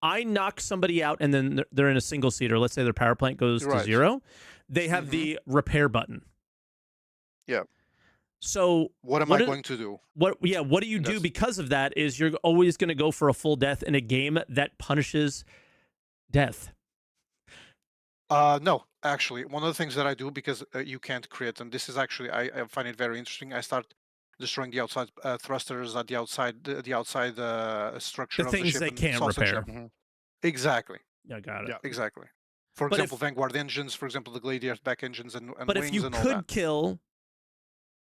I knock somebody out and then they're in a single seater, let's say their power plant goes to 0, they have the repair button. Yeah. So what am I going to do? What do you do because of that is you're always going to go for a full death in a game that punishes death. No, actually, one of the things that I do, because you can't crit, and this is actually, I find it very interesting. I start destroying the outside thrusters at the outside structure of the ship. The things they can't repair. Exactly. Yeah, got it. Yeah. Exactly. For example, Vanguard engines, for example, the Gladiator back engines and but wings if you and all that. could kill,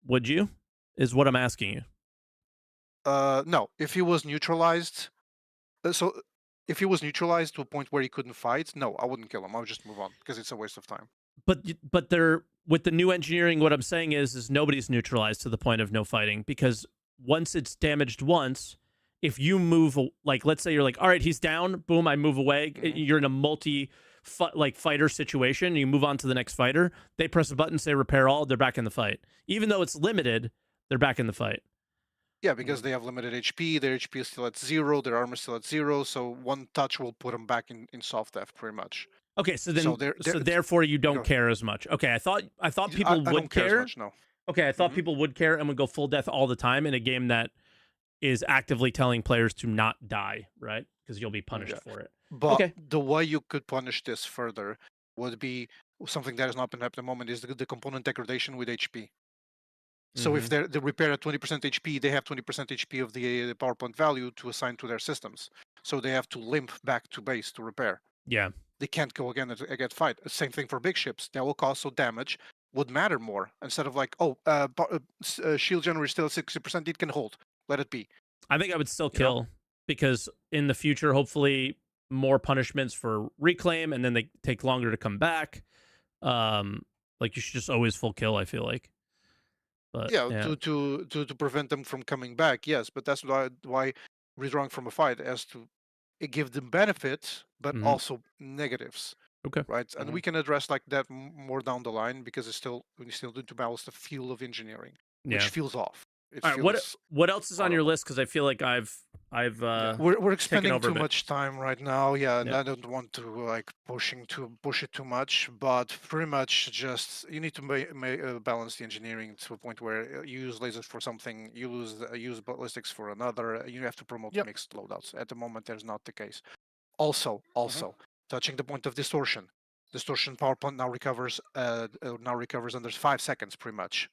would you? Is what I'm asking you. No, if he was neutralized, if he was neutralized to a point where he couldn't fight, no, I wouldn't kill him. I would just move on because it's a waste of time. But they're, with the new engineering, what I'm saying is nobody's neutralized to the point of no fighting, because once it's damaged once, if you move, like let's say you're like, all right, he's down, boom, I move away. You're in a fighter situation. You move on to the next fighter. They press a button, say repair all. They're back in the fight. Even though it's limited, they're back in the fight. Yeah, because they have limited HP. Their HP is still at 0. Their armor is still at 0. So one touch will put them back in soft death, pretty much. Okay, so then, so therefore you don't care as much. Okay, I thought people would care. As much, no. Okay, I thought people would care and would go full death all the time in a game that is actively telling players to not die, right? Because you'll be punished for it. But the way you could punish this further would be something that has not been happening at the moment, is the component degradation with HP. So if they repair at 20% HP, they have 20% HP of the power plant value to assign to their systems. So they have to limp back to base to repair. Yeah. They can't go again and get fight. Same thing for big ships. That will cause, so damage would matter more. Instead of like, shield generator is still at 60%, it can hold. Let it be. I think I would still kill, because in the future, hopefully, more punishments for reclaim, and then they take longer to come back. Like, you should just always full kill, I feel like. But, to prevent them from coming back, yes. But that's why withdrawing from a fight has to give them benefits, but also negatives. Okay. Right, and we can address like that more down the line because we still need to balance the field of engineering, which feels off. All right. What else is on your list? Because I feel like I've we're expending over a too bit. much time right now. Yeah, and I don't want to like push it too much, but pretty much just you need to balance the engineering to a point where you use lasers for something, you use ballistics for another. You have to promote mixed loadouts. At the moment, there's not the case. Also, touching the point of distortion. Distortion power plant now recovers under 5 seconds, pretty much.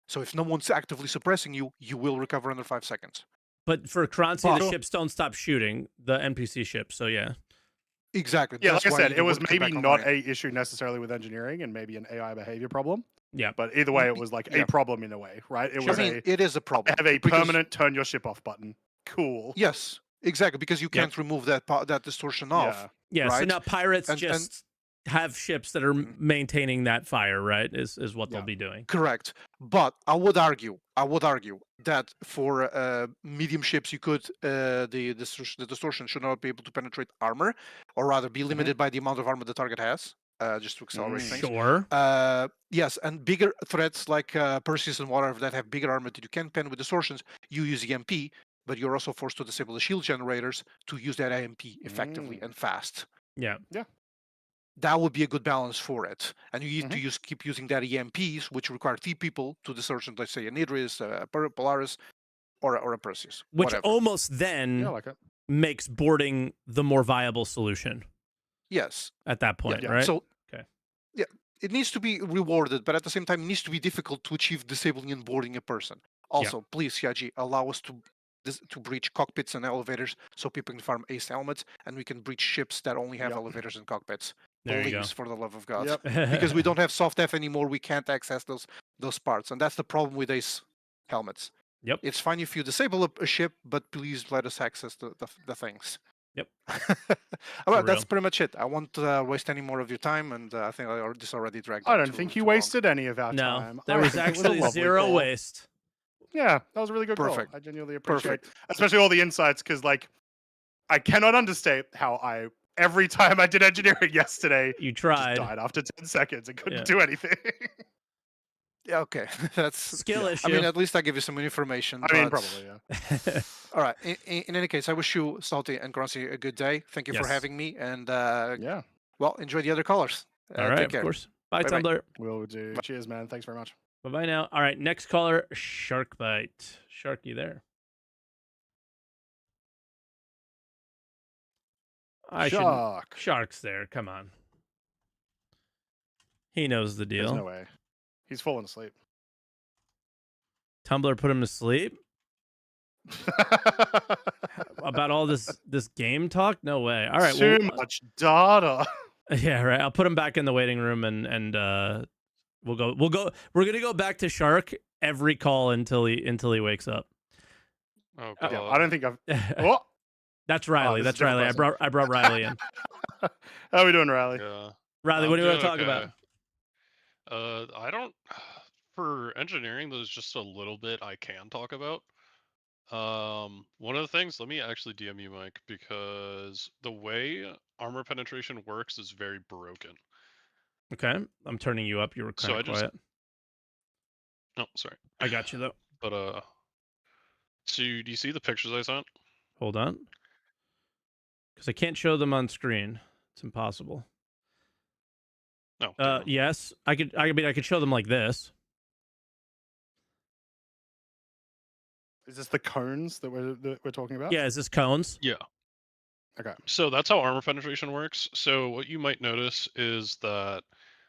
So if no one's actively suppressing you, you will recover under 5 seconds. But for Croncy, the ships don't stop shooting, the NPC ships. So yeah. Exactly. Yeah, like I said, it was maybe not a issue necessarily with engineering and maybe an AI behavior problem. Yeah. But either way, it was like a problem in a way, right? It is a problem. Have a permanent turn your ship off button. Cool. Yes, exactly, because you can't remove that distortion off. Yeah. Right? So now pirates have ships that are maintaining that fire, right? Is what they'll be doing. Correct. But I would argue that for medium ships, you could the distortion should not be able to penetrate armor, or rather be limited by the amount of armor the target has. Just to accelerate things. Sure. Yes, and bigger threats like Perseus and whatever that have bigger armor that you can pen with distortions, you use EMP, but you're also forced to disable the shield generators to use that EMP effectively and fast. Yeah. Yeah. That would be a good balance for it. And you need to keep using that EMPs, which require 3 people to distortion, let's say an Idris, a Polaris, or a Perseus. Which whatever. almost then makes boarding the more viable solution. Yes. At that point, right? So, it needs to be rewarded, but at the same time, it needs to be difficult to achieve disabling and boarding a person. Also, please, Yaji, allow us to breach cockpits and elevators so people can farm ace helmets, and we can breach ships that only have elevators and cockpits. Please, for the love of God. Because we don't have soft F anymore, we can't access those parts, and that's the problem with ace helmets. Yep. It's fine if you disable a ship, but please let us access the things. Yep. Well, that's pretty much it. I won't waste any more of your time, and I think this already dragged. I don't think you wasted any of our time. No, there was actually zero waste. Yeah, that was a really good call. I genuinely appreciate especially all the insights, because like I cannot understate how every time I did engineering yesterday, you tried, just died after 10 seconds and couldn't do anything. Yeah, okay. That's skill issue. I mean, at least I give you some information. I mean, probably, yeah. All right. In any case, I wish you, Salty and Croncy, a good day. Thank you for having me. And well, enjoy the other callers. All right, of course. Bye, Tumblr. Will do. Cheers, man. Thanks very much. Bye-bye now. All right, next caller, Sharkbite. Shark, you there? Shark's there. Come on. He knows the deal. There's no way. He's fallen asleep. Tumblr put him to sleep? About all this game talk? No way. All right. Too much data. Yeah, right. I'll put him back in the waiting room and we'll go. We're gonna go back to Shark every call until he wakes up. Oh God. I don't think I've. Oh. That's Riley. That's Riley. I brought Riley in. How are we doing, Riley? Yeah. Riley, what do you want to talk about? I don't. For engineering, there's just a little bit I can talk about. One of the things, let me actually DM you, Mike, because the way armor penetration works is very broken. Okay, I'm turning you up. You were kind of quiet. Oh, sorry. I got you though. But so do you see the pictures I sent? Hold on, because I can't show them on screen. It's impossible. No. Yes, I could. I mean, I could show them like this. Is this the cones that we're talking about? Yeah, is this cones? Yeah. Okay. So that's how armor penetration works. So what you might notice is that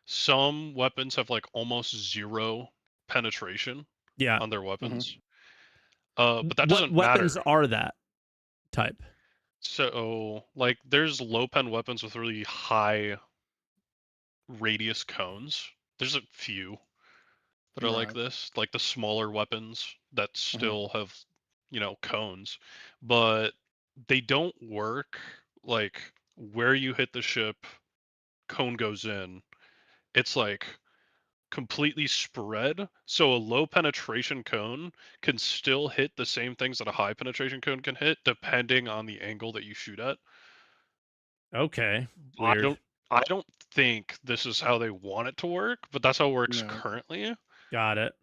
some weapons have like almost zero penetration on their weapons. But that doesn't matter. What weapons matter. are that type? So like there's low pen weapons with really high radius cones. There's a few that are like this, like the smaller weapons that still have, cones, but they don't work like where you hit the ship, cone goes in. It's like completely spread. So a low penetration cone can still hit the same things that a high penetration cone can hit, depending on the angle that you shoot at. Okay. Weird. I don't think this is how they want it to work, but that's how it works currently. Got it.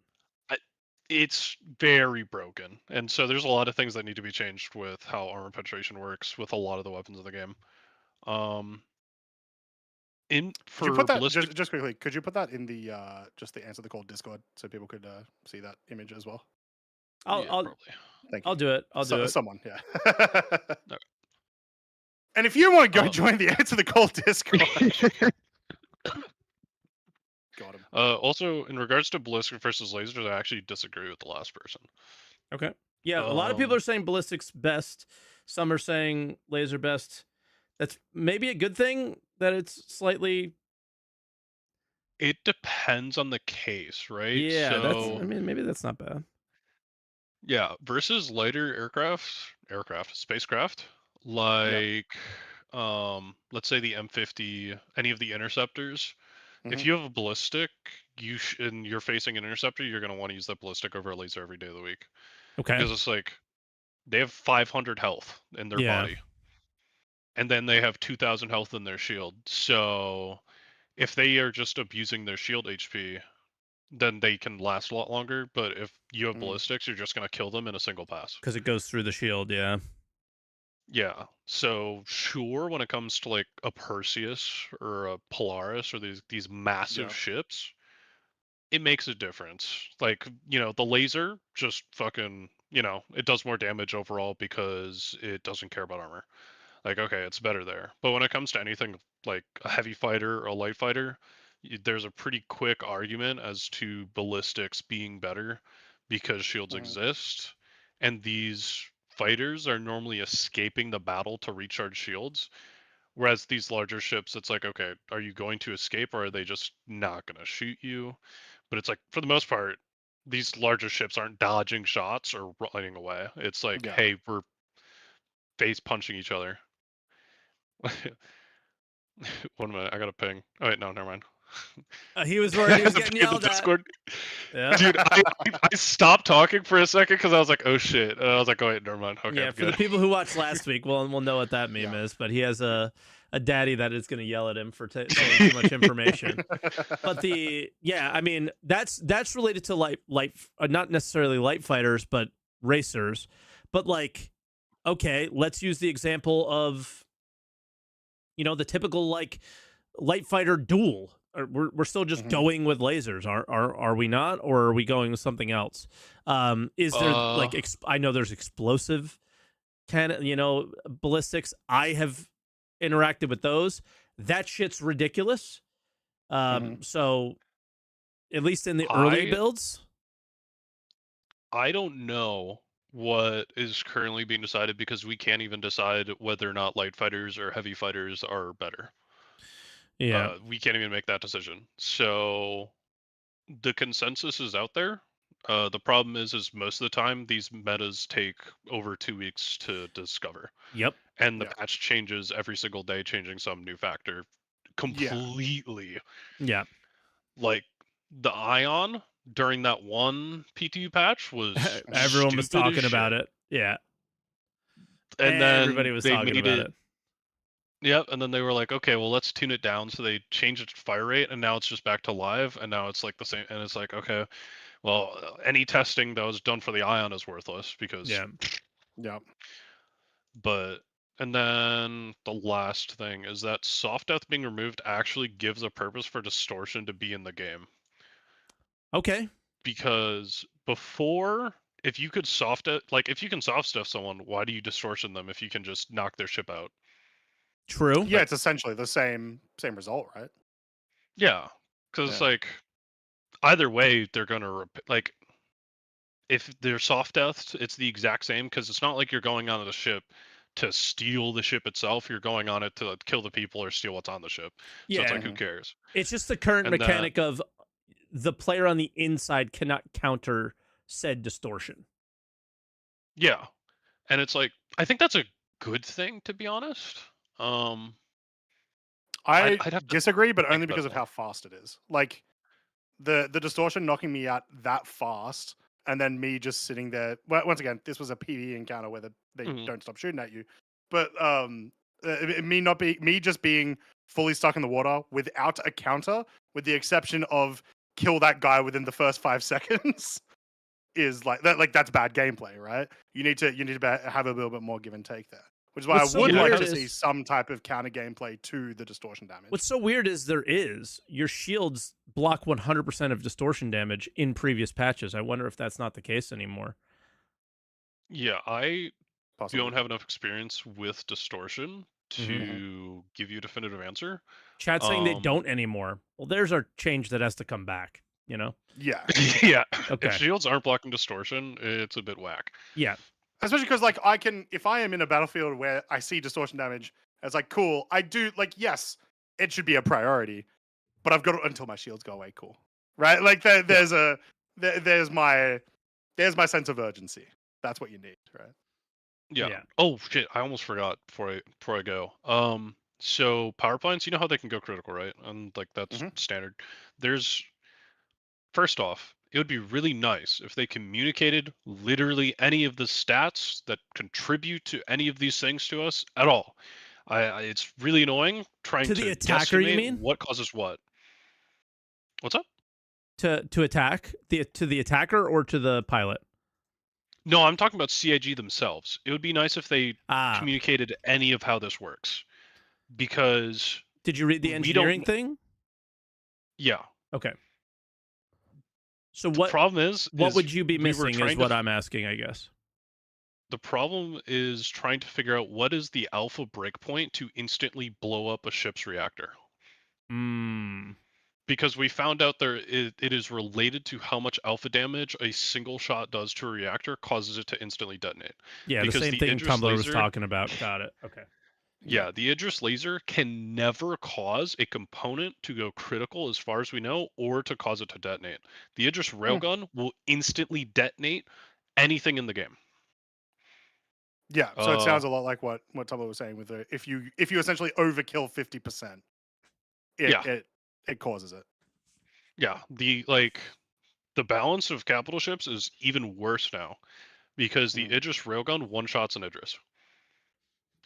It's very broken, and so there's a lot of things that need to be changed with how armor penetration works with a lot of the weapons of the game. Could you put that ballistic... just quickly? Could you put that in the just the Answer the Call Discord so people could see that image as well? I'll probably. Thank you. I'll do it. I'll do it. Someone, yeah. No. And if you want to go join the Answer the Call Discord, got him. Also, in regards to ballistic versus lasers, I actually disagree with the last person. Okay. Yeah, a lot of people are saying ballistic's best. Some are saying laser best. That's maybe a good thing that it's slightly. It depends on the case, right? Yeah, I mean, maybe that's not bad. Yeah, versus lighter spacecraft, like let's say the M50, any of the interceptors. If you have a ballistic, and you're facing an interceptor, you're going to want to use that ballistic over a laser every day of the week. Okay. Because it's like they have 500 health in their body, and then they have 2,000 health in their shield. So if they are just abusing their shield HP, then they can last a lot longer. But if you have ballistics, you're just going to kill them in a single pass. Because it goes through the shield, yeah. Yeah. So sure, when it comes to like a Perseus or a Polaris or these massive ships, it makes a difference. Like, the laser just fucking, it does more damage overall because it doesn't care about armor. Like, okay, it's better there. But when it comes to anything like a heavy fighter or a light fighter, there's a pretty quick argument as to ballistics being better because shields exist, and these fighters are normally escaping the battle to recharge shields. Whereas these larger ships, it's like, okay, are you going to escape or are they just not going to shoot you? But it's like, for the most part, these larger ships aren't dodging shots or running away. It's like, hey, we're face punching each other. 1 minute, I got a ping. Oh wait, no, never mind. He was worried he was getting yelled at. Yeah. Dude, I stopped talking for a second because I was like, oh shit. And I was like, oh wait, never mind. Okay, yeah, for the people who watched last week, we'll know what that meme is. But he has a daddy that is going to yell at him for saying too much information. But I mean, that's related to light, not necessarily light fighters, but racers. But like, okay, let's use the example of, the typical like light fighter duel. We're still just going with lasers, are we not, or are we going with something else? Is there like I know there's explosive ballistics. I have interacted with those. That shit's ridiculous. So at least in the early builds, I don't know what is currently being decided because we can't even decide whether or not light fighters or heavy fighters are better. Yeah, we can't even make that decision. So the consensus is out there. The problem is most of the time these metas take over 2 weeks to discover. Yep. And the patch changes every single day, changing some new factor completely. Yeah. Like the Ion during that one PTU patch was everyone was talking about it. Yeah. And then everybody was talking about it. Yep, and then they were like, okay, well, let's tune it down. So they changed its fire rate, and now it's just back to live, and now it's like the same. And it's like, okay, well, any testing that was done for the Ion is worthless because. Yeah. But, and then the last thing is that soft death being removed actually gives a purpose for distortion to be in the game. Okay. Because before, if you can soft stuff someone, why do you distortion them if you can just knock their ship out? True. Yeah, it's essentially the same result, right? Yeah, because like either way, they're gonna like if they're soft deaths, it's the exact same because it's not like you're going onto the ship to steal the ship itself. You're going on it to kill the people or steal what's on the ship. So it's like, who cares? It's just the current mechanic of the player on the inside cannot counter said distortion. Yeah, and it's like I think that's a good thing, to be honest. I disagree, but only because of how fast it is. Like the distortion knocking me out that fast, and then me just sitting there. Well, once again, this was a PvE encounter where they don't stop shooting at you. But me just being fully stuck in the water without a counter, with the exception of kill that guy within the first 5 seconds, is like that. Like that's bad gameplay, right? You need to have a little bit more give and take there. Which is why What's I so would like weird to see is- some type of counter gameplay to the distortion damage. What's so weird is your shields block 100% of distortion damage in previous patches. I wonder if that's not the case anymore. Yeah, I Possibly. don't have enough experience with distortion to give you a definitive answer. Chat saying they don't anymore. Well, there's our change that has to come back, you know? Yeah. Yeah. Okay. If shields aren't blocking distortion, it's a bit whack. Yeah. Especially because, like, if I am in a battlefield where I see distortion damage, it's like, cool, I do, like, yes, it should be a priority, but I've got it until my shields go away, cool. Right? Like, there's my sense of urgency. That's what you need, right? Yeah. Oh, shit, I almost forgot before I go. So power plants, you know how they can go critical, right? And, like, that's standard. First off, it would be really nice if they communicated literally any of the stats that contribute to any of these things to us at all. It's really annoying trying To to the attacker, you guesstimate mean? what causes what. What's up? To attack to the attacker or to the pilot? No, I'm talking about CIG themselves. It would be nice if they Ah. communicated any of how this works, because Did you read the engineering thing? Yeah. Okay. So The problem is what would you be we were missing trying is to what I'm asking, I guess. The problem is trying to figure out what is the alpha breakpoint to instantly blow up a ship's reactor. Because we found out it is related to how much alpha damage a single shot does to a reactor causes it to instantly detonate. Yeah, because the same thing Idris Tumblr was laser, talking about. Got it. Okay. Yeah, the Idris laser can never cause a component to go critical as far as we know, or to cause it to detonate. The Idris railgun will instantly detonate anything in the game. Yeah, so it sounds a lot like what Tumblr was saying with if you essentially overkill 50%, it causes it. Yeah, the balance of capital ships is even worse now, because the Idris railgun one-shots an Idris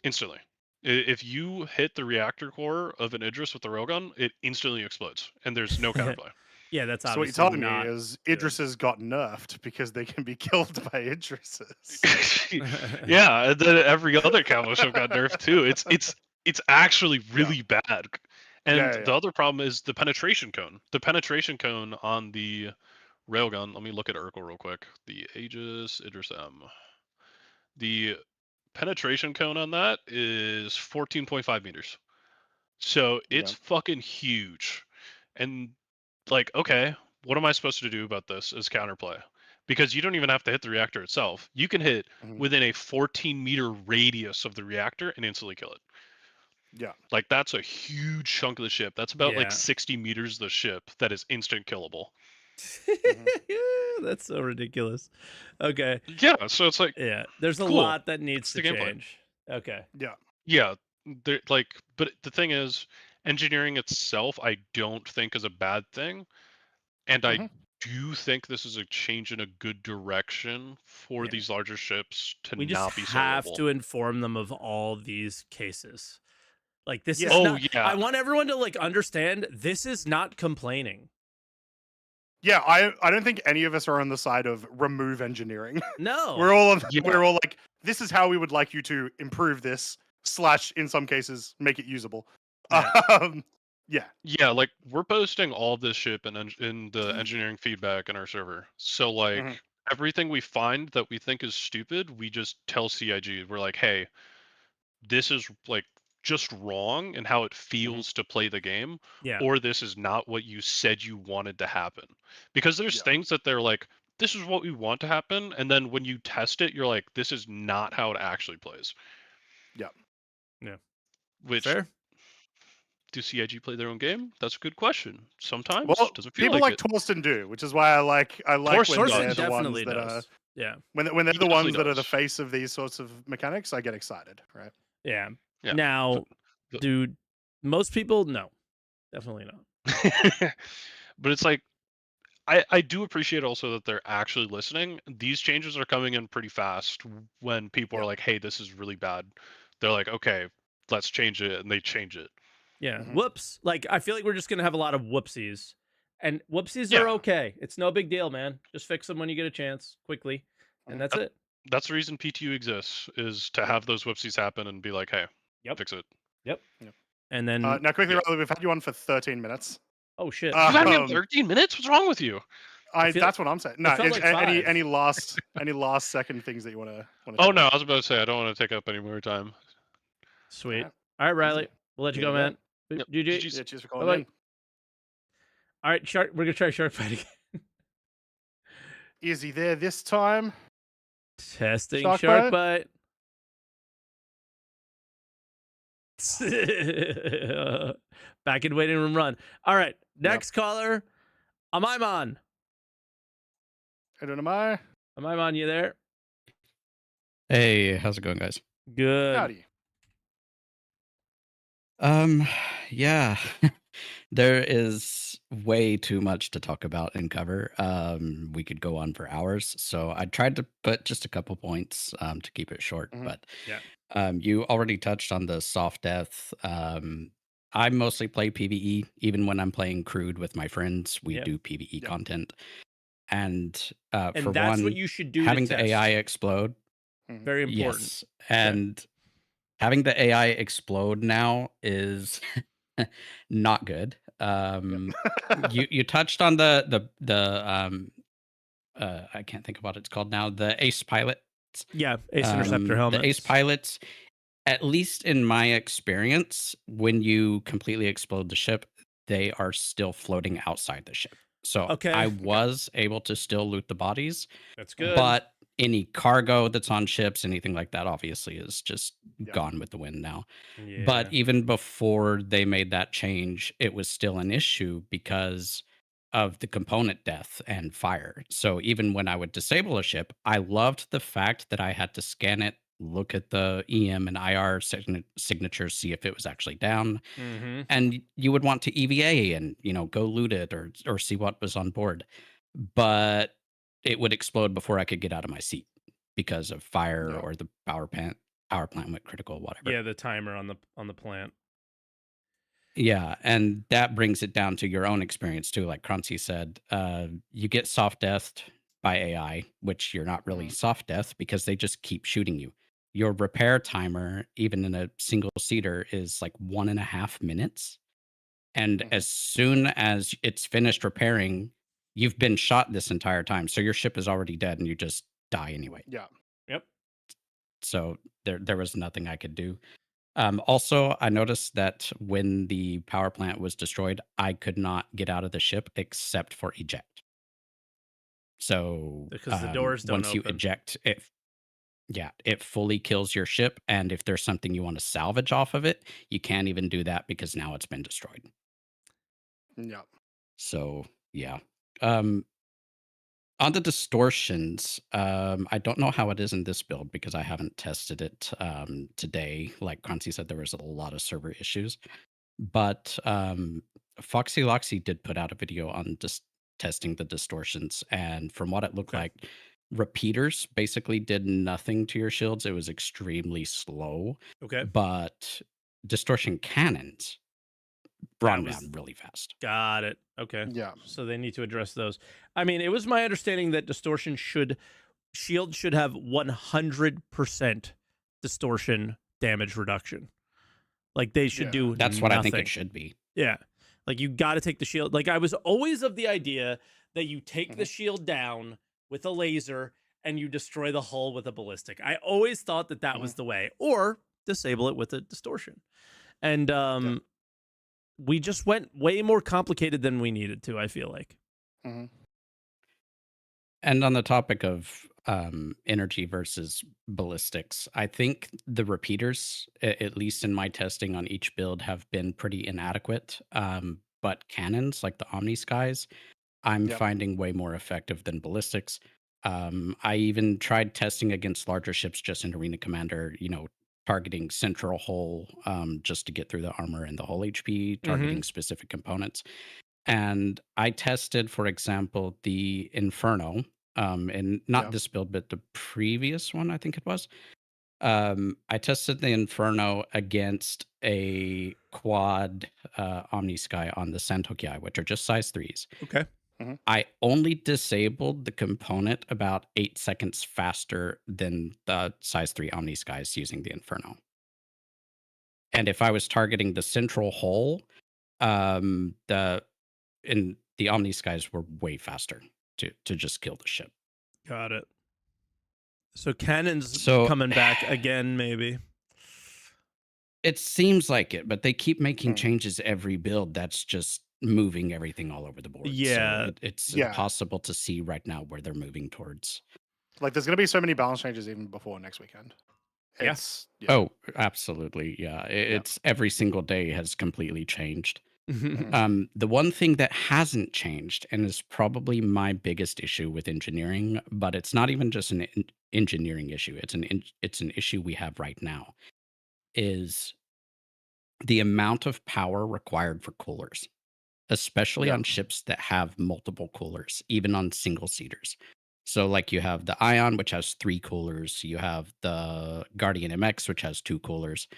instantly. If you hit the reactor core of an Idris with the railgun, it instantly explodes, and there's no counterplay. Yeah, that's so what you're telling me is Idrises got nerfed because they can be killed by Idrises. Yeah, and then every other capital ship got nerfed too. It's actually really bad. And the other problem is the penetration cone. The penetration cone on the railgun. Let me look at Urkel real quick. The Aegis Idris M. The penetration cone on that is 14.5 meters. So it's fucking huge. And like, okay, what am I supposed to do about this as counterplay? Because you don't even have to hit the reactor itself. You can hit within a 14-meter radius of the reactor and instantly kill it. Yeah. Like, that's a huge chunk of the ship. That's about like 60 meters of the ship that is instant killable. That's so ridiculous. Okay. Yeah, so it's like, there's a lot that needs to change. Okay. Yeah. But the thing is, engineering itself, I don't think is a bad thing, and I do think this is a change in a good direction for these larger ships to we not be just so have mobile. to inform them of all these cases. Like, this is I want everyone to like understand this is not complaining. Yeah, I don't think any of us are on the side of remove engineering. No. we're all like, this is how we would like you to improve this / in some cases make it usable. Yeah, like, we're posting all this shit in the engineering feedback in our server. So like everything we find that we think is stupid, we just tell CIG. We're like, hey, this is like just wrong in how it feels to play the game, or this is not what you said you wanted to happen. Because there's things that they're like, this is what we want to happen, and then when you test it, you're like, this is not how it actually plays. Yeah. Which, fair. Do CIG play their own game? That's a good question. Sometimes. Well, doesn't feel people like like it. Torsten do, which is why I like when they're the ones that are when they're the ones that are the face of these sorts of mechanics. I get excited, right? Yeah. Now, dude, most people no, definitely not. But it's like, I do appreciate also that they're actually listening. These changes are coming in pretty fast when people are like, hey, this is really bad. They're like, okay, let's change it, and they change it. Yeah. Whoops. Like, I feel like we're just gonna have a lot of whoopsies, and whoopsies Yeah. are okay. It's no big deal, man. Just fix them when you get a chance, quickly, and that's it. That's the reason PTU exists, is to have those whoopsies happen and be like, hey, Yep. fix it. Yep. And then now, quickly, Riley, we've had you on for 13 minutes. oh shit. You had me in 13 minutes? What's wrong with you? That's what I'm saying. No, felt like any last second things that you want to? Oh no, I was about to say I don't want to take up any more time. Sweet. All right, Riley. We'll let you go, man. Yep. GG. Yeah, cheers for calling Bye-bye. in. All right, shark. We're gonna try shark fight again. Is he there this time? Testing Shark shark bite? Back in waiting room run. All right, next caller. Amaimon. I don't know. Amaimon, you there? Hey, how's it going, guys? Good. Howdy. Yeah, there is way too much to talk about and cover. We could go on for hours, so I tried to put just a couple points to keep it short. But you already touched on the soft death. I mostly play PvE, even when I'm playing crude with my friends. We do PvE content, and for that's one, what you should do. Having to the AI explode, very important. yes, and having the AI explode now is not good. You touched on the I can't think of what it's called now. The Ace pilots. Yeah, Ace Interceptor helmets. The Ace pilots, at least in my experience, when you completely explode the ship, they are still floating outside the ship. So I was able to still loot the bodies. That's good. But any cargo that's on ships, anything like that, obviously is just gone with the wind now. Yeah. But even before they made that change, it was still an issue because of the component death and fire. So even when I would disable a ship, I loved the fact that I had to scan it, look at the EM and IR signatures, see if it was actually down. And you would want to EVA and, go loot it or see what was on board. But it would explode before I could get out of my seat because of fire or the power plant went critical, whatever. Yeah, the timer on the plant. Yeah, and that brings it down to your own experience too. Like Croncy said, you get soft deathed by AI, which you're not really soft death because they just keep shooting you. Your repair timer, even in a single seater, is like 1.5 minutes. And as soon as it's finished repairing, you've been shot this entire time. So your ship is already dead and you just die anyway. Yeah. Yep. So there was nothing I could do. Also, I noticed that when the power plant was destroyed, I could not get out of the ship except for eject. So because the doors don't once you open. eject, it fully kills your ship. And if there's something you want to salvage off of it, you can't even do that because now it's been destroyed. Yeah. So yeah. On the distortions, I don't know how it is in this build because I haven't tested it today. Like Croncy said, there was a lot of server issues. But Foxy Loxy did put out a video on just testing the distortions. And from what it looked like, repeaters basically did nothing to your shields. It was extremely slow. But distortion cannons brought down really fast. Got it. Okay. Yeah. So they need to address those. I mean, it was my understanding that distortion shield should have 100% distortion damage reduction. Like they should do. That's what I think it should be. Yeah. Like you got to take the shield. Like I was always of the idea that you take the shield down with a laser and you destroy the hull with a ballistic. I always thought that was the way, or disable it with a distortion. And we just went way more complicated than we needed to, I feel like. And on the topic of energy versus ballistics, I think the repeaters, at least in my testing on each build, have been pretty inadequate. But cannons, like the Omni Skies, I'm finding way more effective than ballistics. I even tried testing against larger ships just in Arena Commander, targeting central hull just to get through the armor and the hull HP, targeting specific components. And I tested, for example, the Inferno, and not this build, but the previous one, I think it was. I tested the Inferno against a quad Omni Sky on the Santokai, which are just size 3s. Okay. I only disabled the component about 8 seconds faster than the size 3 Omni Skies using the Inferno. And if I was targeting the central hull, the Omni Skies were way faster to just kill the ship. Got it. So cannon's coming back again, maybe. It seems like it, but they keep making changes every build. That's just moving everything all over the board. Yeah. So it's impossible to see right now where they're moving towards. Like, there's going to be so many balance changes even before next weekend. Yes. Yeah. Oh, absolutely. Yeah. It's every single day has completely changed. The one thing that hasn't changed, and is probably my biggest issue with engineering, but it's not even just an engineering issue. It's an issue we have right now, is the amount of power required for coolers, especially on ships that have multiple coolers, even on single seaters. So, like, you have the Ion, which has 3 coolers. You have the Guardian MX, which has 2 coolers.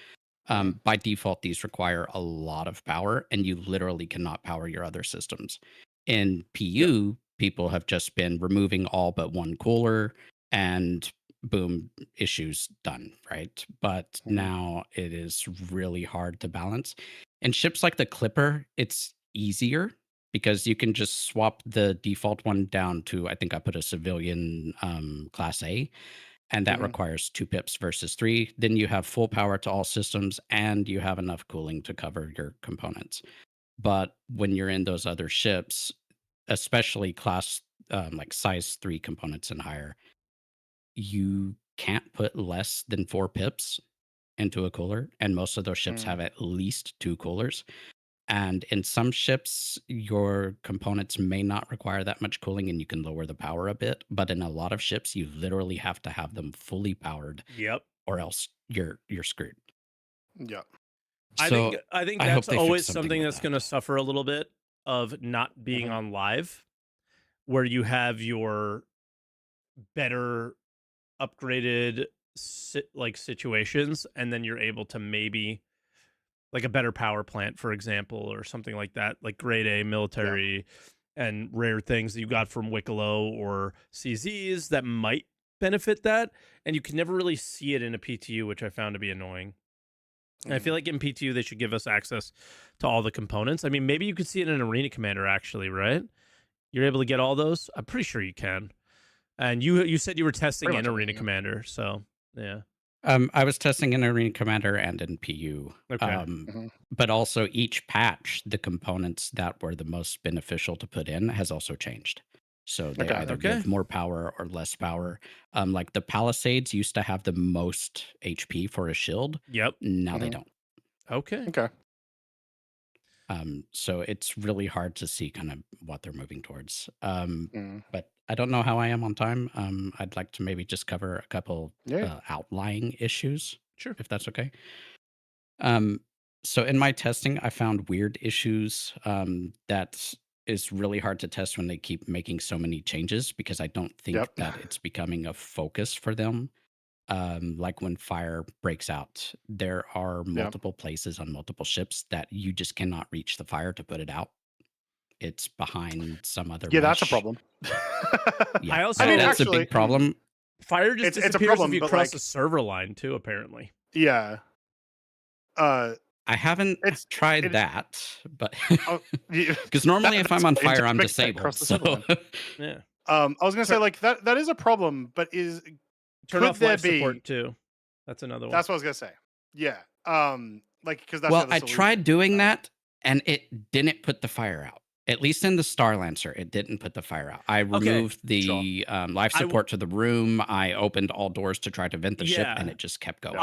By default, these require a lot of power, and you literally cannot power your other systems. In PU, people have just been removing all but 1 cooler, and boom, issues done, right? But now it is really hard to balance. And ships like the Clipper, it's easier because you can just swap the default one down to, I think I put a civilian class A, and that requires 2 pips versus 3. Then you have full power to all systems, and you have enough cooling to cover your components. But when you're in those other ships, especially class like size 3 components and higher, you can't put less than 4 pips into a cooler, and most of those ships have at least 2 coolers. And in some ships, your components may not require that much cooling, and you can lower the power a bit. But in a lot of ships, you literally have to have them fully powered. Yep. Or else you're screwed. Yeah. So I think that's always something that's going to suffer a little bit of not being on live, where you have your better upgraded situations, and then you're able to maybe, like a better power plant, for example, or something like that, like grade A military and rare things that you got from Wicklow or CZs that might benefit that. And you can never really see it in a PTU, which I found to be annoying. And I feel like in PTU, they should give us access to all the components. I mean, maybe you could see it in an Arena Commander, actually, right? You're able to get all those? I'm pretty sure you can. And you said you were testing in Arena Commander, so yeah. I was testing in Arena Commander and in PU. Okay. But also each patch, the components that were the most beneficial to put in has also changed. So they either give more power or less power. Like the Palisades used to have the most HP for a shield. Yep. Now they don't. Okay. So it's really hard to see kind of what they're moving towards. But I don't know how I am on time. I'd like to maybe just cover a couple outlying issues, if that's okay. So in my testing, I found weird issues that is really hard to test when they keep making so many changes, because I don't think that it's becoming a focus for them. Like when fire breaks out, there are multiple places on multiple ships that you just cannot reach the fire to put it out. It's behind some other mesh. That's a problem. I also that's a big problem. Fire just disappears if you cross the server line too, apparently. Yeah. I haven't tried that, but because normally if I'm on fire, I'm disabled. So. Yeah. I was gonna say, like, that is a problem, but turn off life support too. That's another one. That's what I was gonna say. Yeah. Like, because that's I tried doing that, and it didn't put the fire out. At least in the Star Lancer, it didn't put the fire out. I removed the life support to the room. I opened all doors to try to vent the ship, and it just kept going.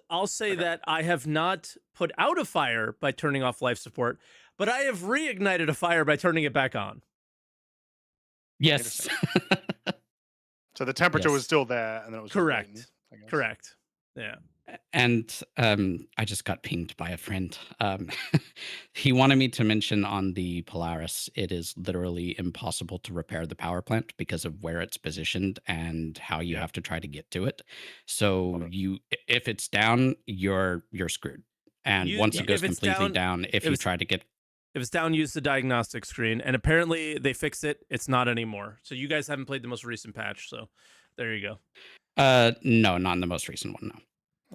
I'll say that I have not put out a fire by turning off life support, but I have reignited a fire by turning it back on. Yes. So the temperature was still there, and then it was correct. Yeah. And I just got pinged by a friend. He wanted me to mention on the Polaris, it is literally impossible to repair the power plant because of where it's positioned and how you have to try to get to it. So if it's down, you're screwed. And once it goes completely down, if you try to get... If it's down, use the diagnostic screen. And apparently they fixed it. It's not anymore. So you guys haven't played the most recent patch. So there you go. No, not in the most recent one, no.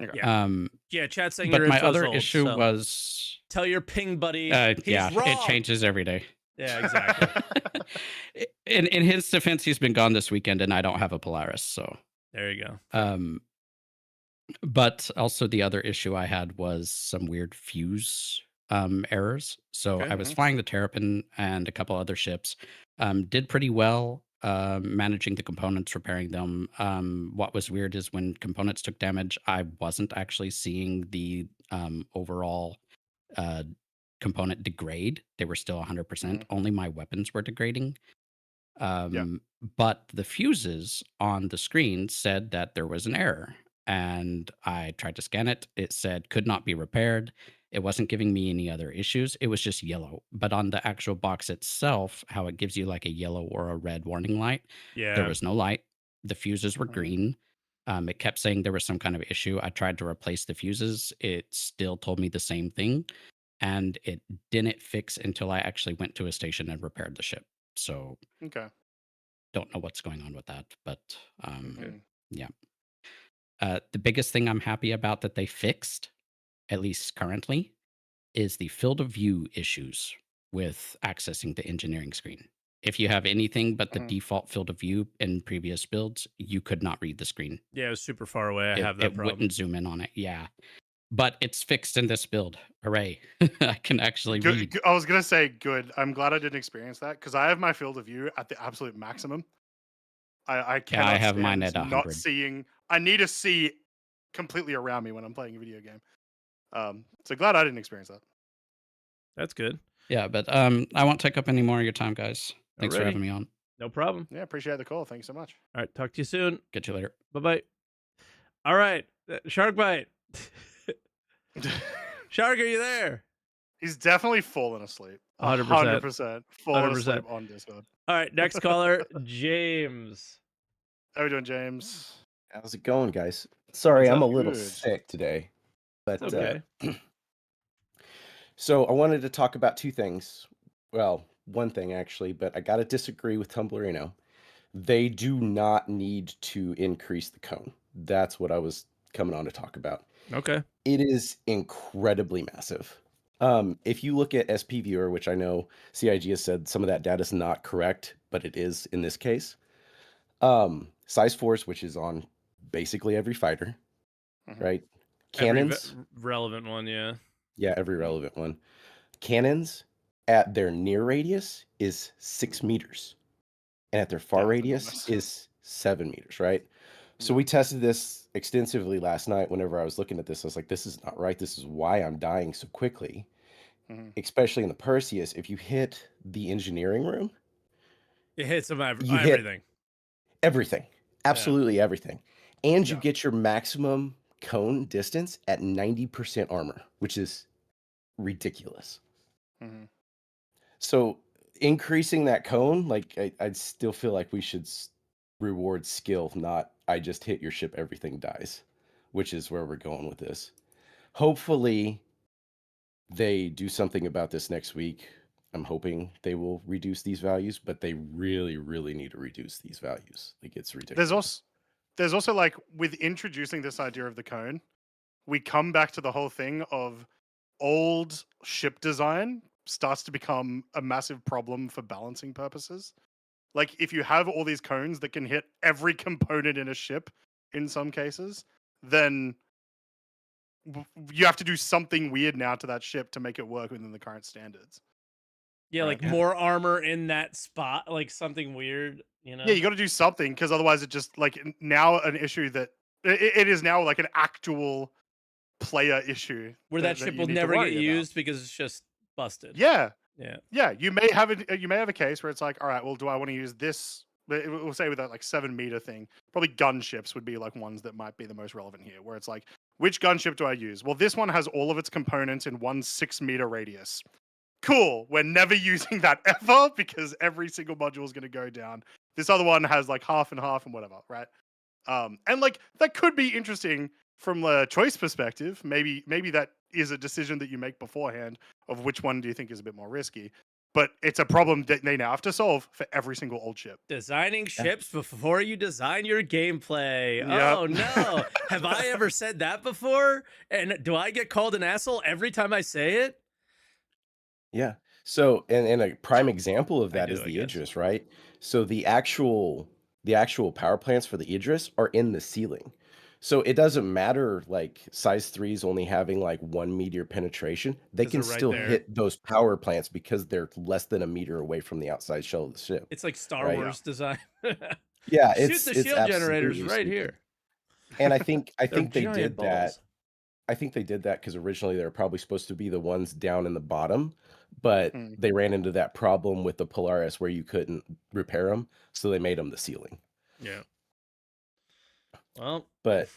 Okay. Yeah, chat saying but your my info's other old, issue so was... Tell your ping buddy yeah, wrong. it changes every day. Yeah, exactly. in his defense, he's been gone this weekend, and I don't have a Polaris, so... There you go. But also the other issue I had was some weird fuse errors. So I was flying the Terrapin and a couple other ships, did pretty well managing the components, repairing them. What was weird is when components took damage, I wasn't actually seeing the overall component degrade. They were still 100%. Only my weapons were degrading. But the fuses on the screen said that there was an error. And I tried to scan it. It said could not be repaired. It wasn't giving me any other issues. It was just yellow. But on the actual box itself, how it gives you like a yellow or a red warning light, there was no light. The fuses were green. It kept saying there was some kind of issue. I tried to replace the fuses. It still told me the same thing. And it didn't fix until I actually went to a station and repaired the ship. So don't know what's going on with that. But yeah. The biggest thing I'm happy about that they fixed, at least currently, is the field of view issues with accessing the engineering screen. If you have anything but the default field of view in previous builds, you could not read the screen. Yeah, it was super far away. I have that problem. It wouldn't zoom in on it. Yeah. But it's fixed in this build. Hooray. I can actually read. I was going to say good. I'm glad I didn't experience that because I have my field of view at the absolute maximum. I cannot I have mine at 100. Not seeing. I need to see completely around me when I'm playing a video game. So glad I didn't experience that. That's good. Yeah, but I won't take up any more of your time, guys. Thanks for having me on. No problem. Yeah, appreciate the call. Thank you so much. All right, talk to you soon. Get you later. Bye-bye. All right, Shark Bite. Shark, are you there? He's definitely fallen asleep. 100%. Fallen asleep on Discord. All right, next caller, James. How are we doing, James? How's it going, guys? Sorry, I'm a little sick today. But okay. So I wanted to talk about two things. Well, one thing actually, but I got to disagree with Tumblerino. They do not need to increase the cone. That's what I was coming on to talk about. Okay. It is incredibly massive. If you look at SP Viewer, which I know CIG has said some of that data is not correct, but it is in this case. Size Force, which is on basically every fighter, right? Cannons. Every relevant one, yeah. Yeah, every relevant one. Cannons at their near radius is 6 meters. And at their far radius is 7 meters, right? So we tested this extensively last night. Whenever I was looking at this, I was like, this is not right. This is why I'm dying so quickly. Especially in the Perseus, if you hit the engineering room, it hits them everything. Everything. Absolutely everything. And you get your maximum cone distance at 90% armor, which is ridiculous. So increasing that cone, like I still feel like we should reward skill, not I just hit your ship, everything dies, which is where we're going with this. Hopefully they do something about this next week. I'm hoping they will reduce these values, but they really, really need to reduce these values. Like, it's ridiculous. There's also like with introducing this idea of the cone, we come back to the whole thing of old ship design starts to become a massive problem for balancing purposes. Like if you have all these cones that can hit every component in a ship in some cases, then you have to do something weird now to that ship to make it work within the current standards. Yeah, like more armor in that spot, like something weird, you know? Yeah, you got to do something because otherwise it just like now an issue that it is now like an actual player issue. Where that ship will never get used because it's just busted. Yeah. Yeah. Yeah. You may have a case where it's like, all right, well, do I want to use this? We'll say with that like 7 meter thing, probably gunships would be like ones that might be the most relevant here, where it's like, which gunship do I use? Well, this one has all of its components in one 6-meter radius. Cool. We're never using that ever because every single module is going to go down. This other one has like half and half and whatever, right? And like that could be interesting from a choice perspective. Maybe that is a decision that you make beforehand of which one do you think is a bit more risky. But it's a problem that they now have to solve for every single old ship. Designing ships before you design your gameplay. Yep. Oh no. Have I ever said that before? And do I get called an asshole every time I say it? Yeah. So, and a prime example of that do, is I the guess. Idris, right? So the actual power plants for the Idris are in the ceiling. So it doesn't matter like size 3s only having like 1 meter penetration. They 'Cause can they're right still there. hit those power plants because they're less than a meter away from the outside shell of the ship. It's like Star Right. Wars design. Yeah, Shoot it's the it's shield generators absolutely right stupid. here. And I think They're they giant did that. balls. I think they did that because originally they were probably supposed to be the ones down in the bottom, but they ran into that problem with the Polaris where you couldn't repair them, so they made them the ceiling. Yeah. Well, But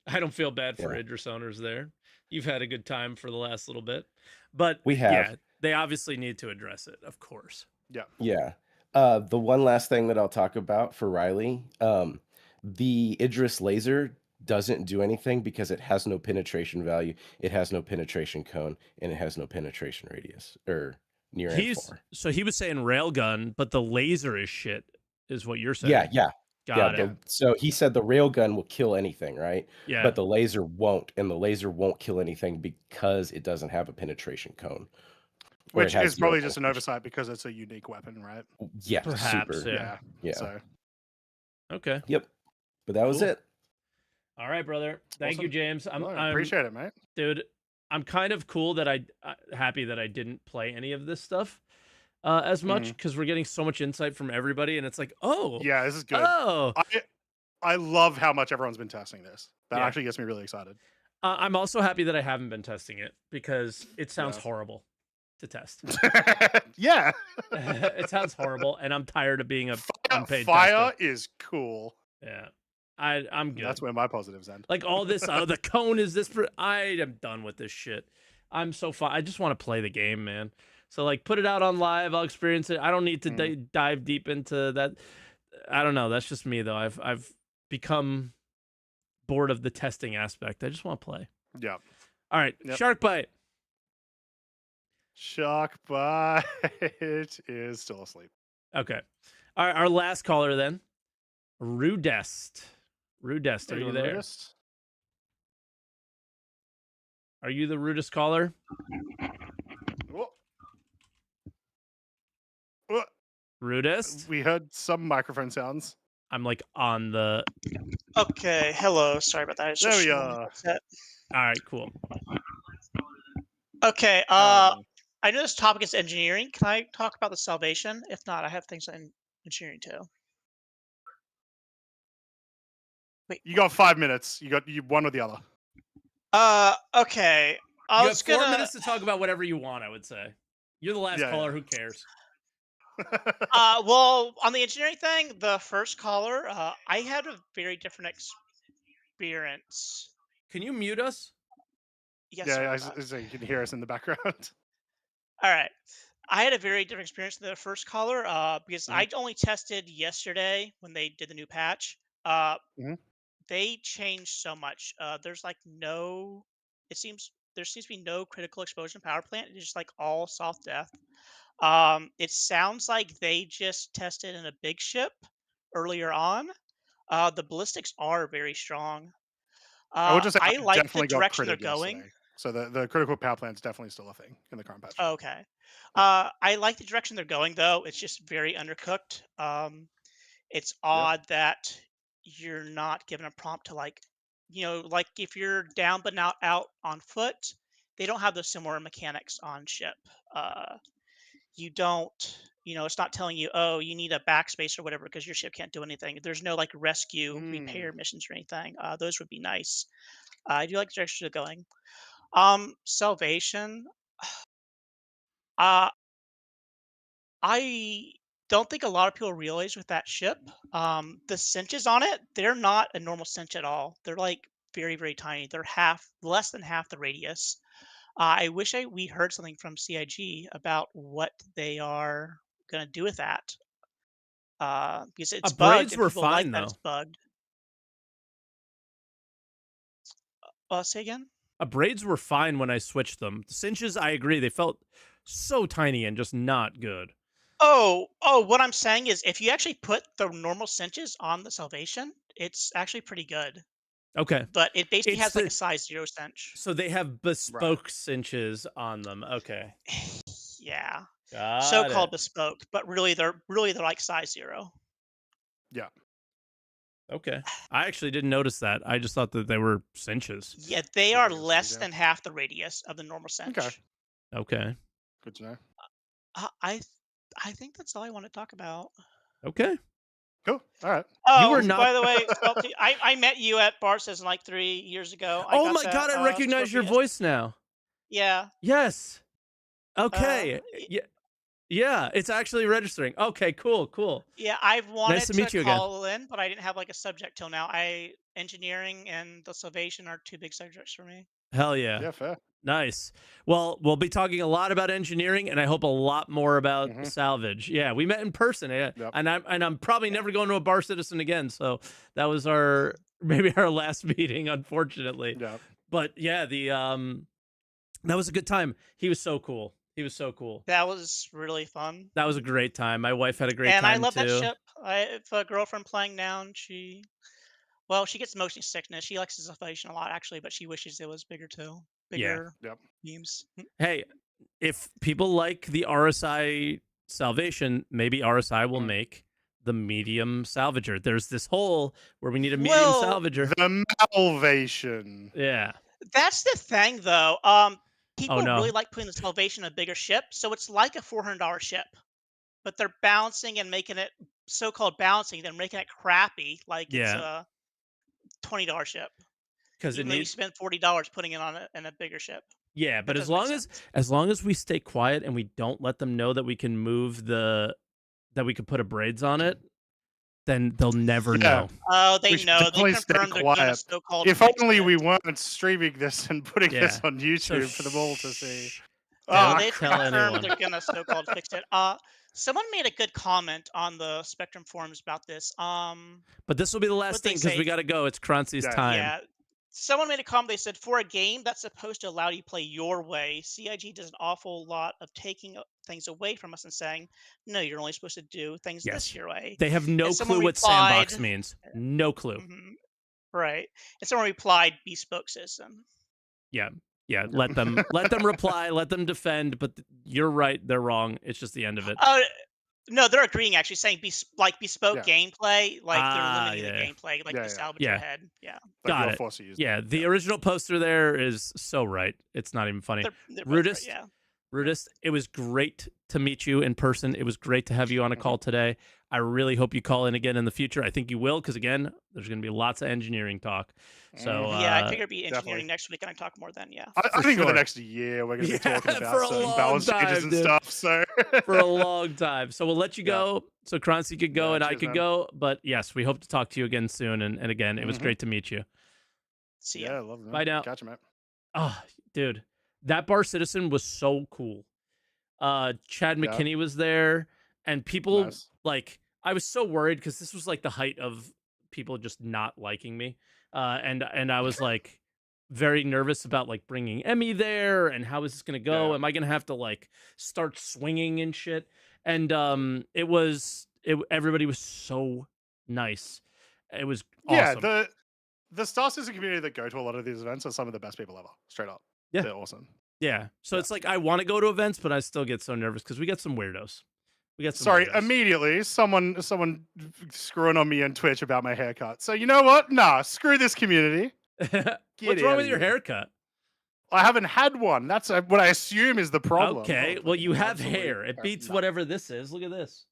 I don't feel bad for Yeah. Idris owners there. You've had a good time for the last little bit, but We have. yeah, they obviously need to address it, of course. Yeah. The one last thing that I'll talk about for Riley, the Idris laser doesn't do anything because it has no penetration value, it has no penetration cone, and it has no penetration radius or near and far. So he was saying railgun, but the laser is shit, is what you're saying. Yeah. Got it. So he said the railgun will kill anything, right? Yeah. But the laser won't, and the laser won't kill anything because it doesn't have a penetration cone. or it Which has is probably zero just an penetration. oversight because it's a unique weapon, right? Yeah, Perhaps, super. yeah. So Okay. Yep. But that was Cool. it. All right, brother. Thank you, Awesome. James. I appreciate it, mate. Dude, I'm kind of cool that I happy that I didn't play any of this stuff as much because we're getting so much insight from everybody, and it's like, oh, Yeah, this is good. oh. I love how much everyone's been testing this. That Yeah. actually gets me really excited. I'm also happy that I haven't been testing it because it sounds Yeah. horrible to test. Yeah. It sounds horrible, and I'm tired of being a unpaid Fire tester. is cool. Yeah, I'm good. That's where my positives end. Like all this, the cone is this. I am done with this shit. I'm so fine. I just want to play the game, man. So like, put it out on live. I'll experience it. I don't need to dive deep into that. I don't know. That's just me though. I've become bored of the testing aspect. I just want to play. Yeah. All right, Yep. Shark Bite. Shark Bite is still asleep. Okay. All right, our last caller then. Rudest. Rudest, are you there? Rudest? Are you the rudest caller? Oh. Oh, Rudest? we heard some microphone sounds. I'm like on the. Okay, hello. Sorry about that. It's There just we on the are. headset. All right, cool. Okay, I know this topic is engineering. Can I talk about the salvation? If not, I have things on engineering too. Wait. You got 5 minutes. You one or the other. Okay. I You was have 4 gonna. minutes to talk about whatever you want, I would say. You're the last Yeah, caller. yeah. Who cares? Well, on the engineering thing, the first caller, I had a very different experience. Can you mute us? Yes, Yeah, sorry I about that. so you can hear us in the background. All right. I had a very different experience than the first caller because I only tested yesterday when they did the new patch. They changed so much. There's like no, there seems to be no critical explosion power plant. It's just like all soft death. It sounds like they just tested in a big ship earlier on. The ballistics are very strong. I would just say I like the definitely got direction they're critted going. yesterday. So the critical power plant's definitely still a thing in the current patch. Okay. I like the direction they're going though. It's just very undercooked. It's odd that you're not given a prompt to like, like if you're down but not out on foot, they don't have those similar mechanics on ship. You don't, it's not telling you, oh, you need a backspace or whatever because your ship can't do anything. There's no like rescue repair missions or anything. Those would be nice. I do like the direction they're going. Salvation. I don't think a lot of people realize with that ship, the cinches on it, they're not a normal cinch at all. They're like very, very tiny. They're less than half the radius. I wish we heard something from CIG about what they are going to do with that. Because it's bugged Braids and were people like fine that though. it's bugged. Say again? Braids were fine when I switched them. Cinches, I agree, they felt so tiny and just not good. Oh, what I'm saying is if you actually put the normal cinches on the Salvation, it's actually pretty good. Okay. But it basically It's has like a size 0 cinch. So they have bespoke cinches on them. Okay. Yeah. Got So-called it. bespoke, but really they're like size 0. Yeah. Okay. I actually didn't notice that. I just thought that they were cinches. Yeah, they are less than half the radius of the normal cinch. Okay. Good to know. I think that's all I want to talk about. Okay. Cool. All right. Oh, You were not. by the way, Salty, I met you at Barces like 3 years ago. Oh my god! I recognize your voice now. Yeah. Yes. Okay. Yeah. It's actually registering. Okay. Cool. Yeah, I've wanted nice to meet you again. call in, but I didn't have like a subject till now. Engineering and the Salvation are 2 big subjects for me. Hell yeah. Yeah, fair. Nice. Well, we'll be talking a lot about engineering, and I hope a lot more about salvage. Yeah, we met in person, and I'm probably never going to a Bar Citizen again. So that was maybe our last meeting, unfortunately. Yeah. But yeah, that was a good time. He was so cool. That was really fun. That was a great time. My wife had a great time too. And I love that ship. I have a girlfriend playing now, and she gets motion sickness. She likes the Salvation a lot, actually, but she wishes it was bigger too. Bigger beams. Hey, if people like the RSI Salvation, maybe RSI will make the medium salvager. There's this hole where we need a medium salvager. The Malvation. Yeah. That's the thing, though. People no. really like putting the Salvation in a bigger ship, so it's like a $400 ship, but they're balancing and making it so-called balancing, then making it crappy, like it's a $20 ship. Because you spend $40 putting it on in a bigger ship. Yeah, but as long as we stay quiet and we don't let them know that we can move that we could put a braids on it, then they'll never know. Oh, they know. They confirmed they're gonna so-called. If only we weren't streaming this and putting this on YouTube for them all to see. They confirmed they're gonna so-called fix it. Someone made a good comment on the Spectrum forums about this. But this will be the last thing because we got to go. It's Croncy's time. Yeah. Someone made a comment. They said, for a game that's supposed to allow you to play your way, CIG does an awful lot of taking things away from us and saying, no, you're only supposed to do things this your way. They have no clue what sandbox means. No clue. Right. And someone replied, bespoke system. Yeah. Let them reply. Let them defend. But you're right. They're wrong. It's just the end of it. No, they're agreeing, actually, saying bespoke gameplay, like they're limiting the gameplay, like the salvage ahead. Yeah. Got it. The original poster there is so right. It's not even funny. They're Rudist, right, Rudist, it was great to meet you in person. It was great to have you on a call today. I really hope you call in again in the future. I think you will, because again, there's going to be lots of engineering talk. So I figure it'll be engineering next week, and I talk more then. Yeah, I think for the next year we're going to be talking about certain balance changes and stuff. So for a long time. So we'll let you go, so Croncy could go and I could go. But yes, we hope to talk to you again soon. And again, it was great to meet you. See ya. Yeah, love it. Bye now. Gotcha, mate. Oh, dude, that Bar Citizen was so cool. Chad McKinney was there, and people like. I was so worried because this was like the height of people just not liking me, and I was like very nervous about like bringing Emmy there and how is this gonna go? Am I gonna have to like start swinging and shit? And everybody was so nice. It was awesome. Yeah, the Star Citizen community that go to a lot of these events are some of the best people ever. Straight up, they're awesome. Yeah, so it's like I want to go to events, but I still get so nervous because we got some weirdos. Immediately, someone screwing on me on Twitch about my haircut. So you know what? Nah, screw this community. What's wrong with your haircut? I haven't had one. That's what I assume is the problem. Okay, well, you have hair. It beats whatever this is. Look at this.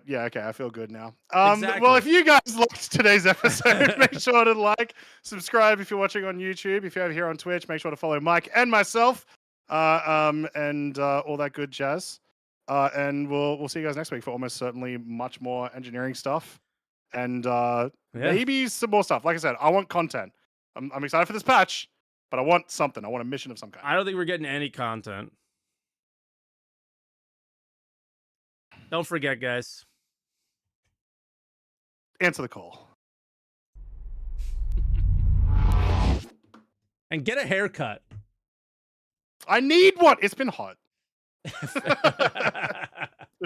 Yeah, okay, I feel good now. Exactly. Well, if you guys liked today's episode, make sure to like, subscribe if you're watching on YouTube. If you're here on Twitch, make sure to follow Mike and myself, and all that good jazz. And we'll see you guys next week for almost certainly much more engineering stuff and maybe some more stuff. Like I said, I want content. I'm excited for this patch, but I want something. I want a mission of some kind. I don't think we're getting any content. Don't forget, guys. Answer the call. And get a haircut. I need one. It's been hot.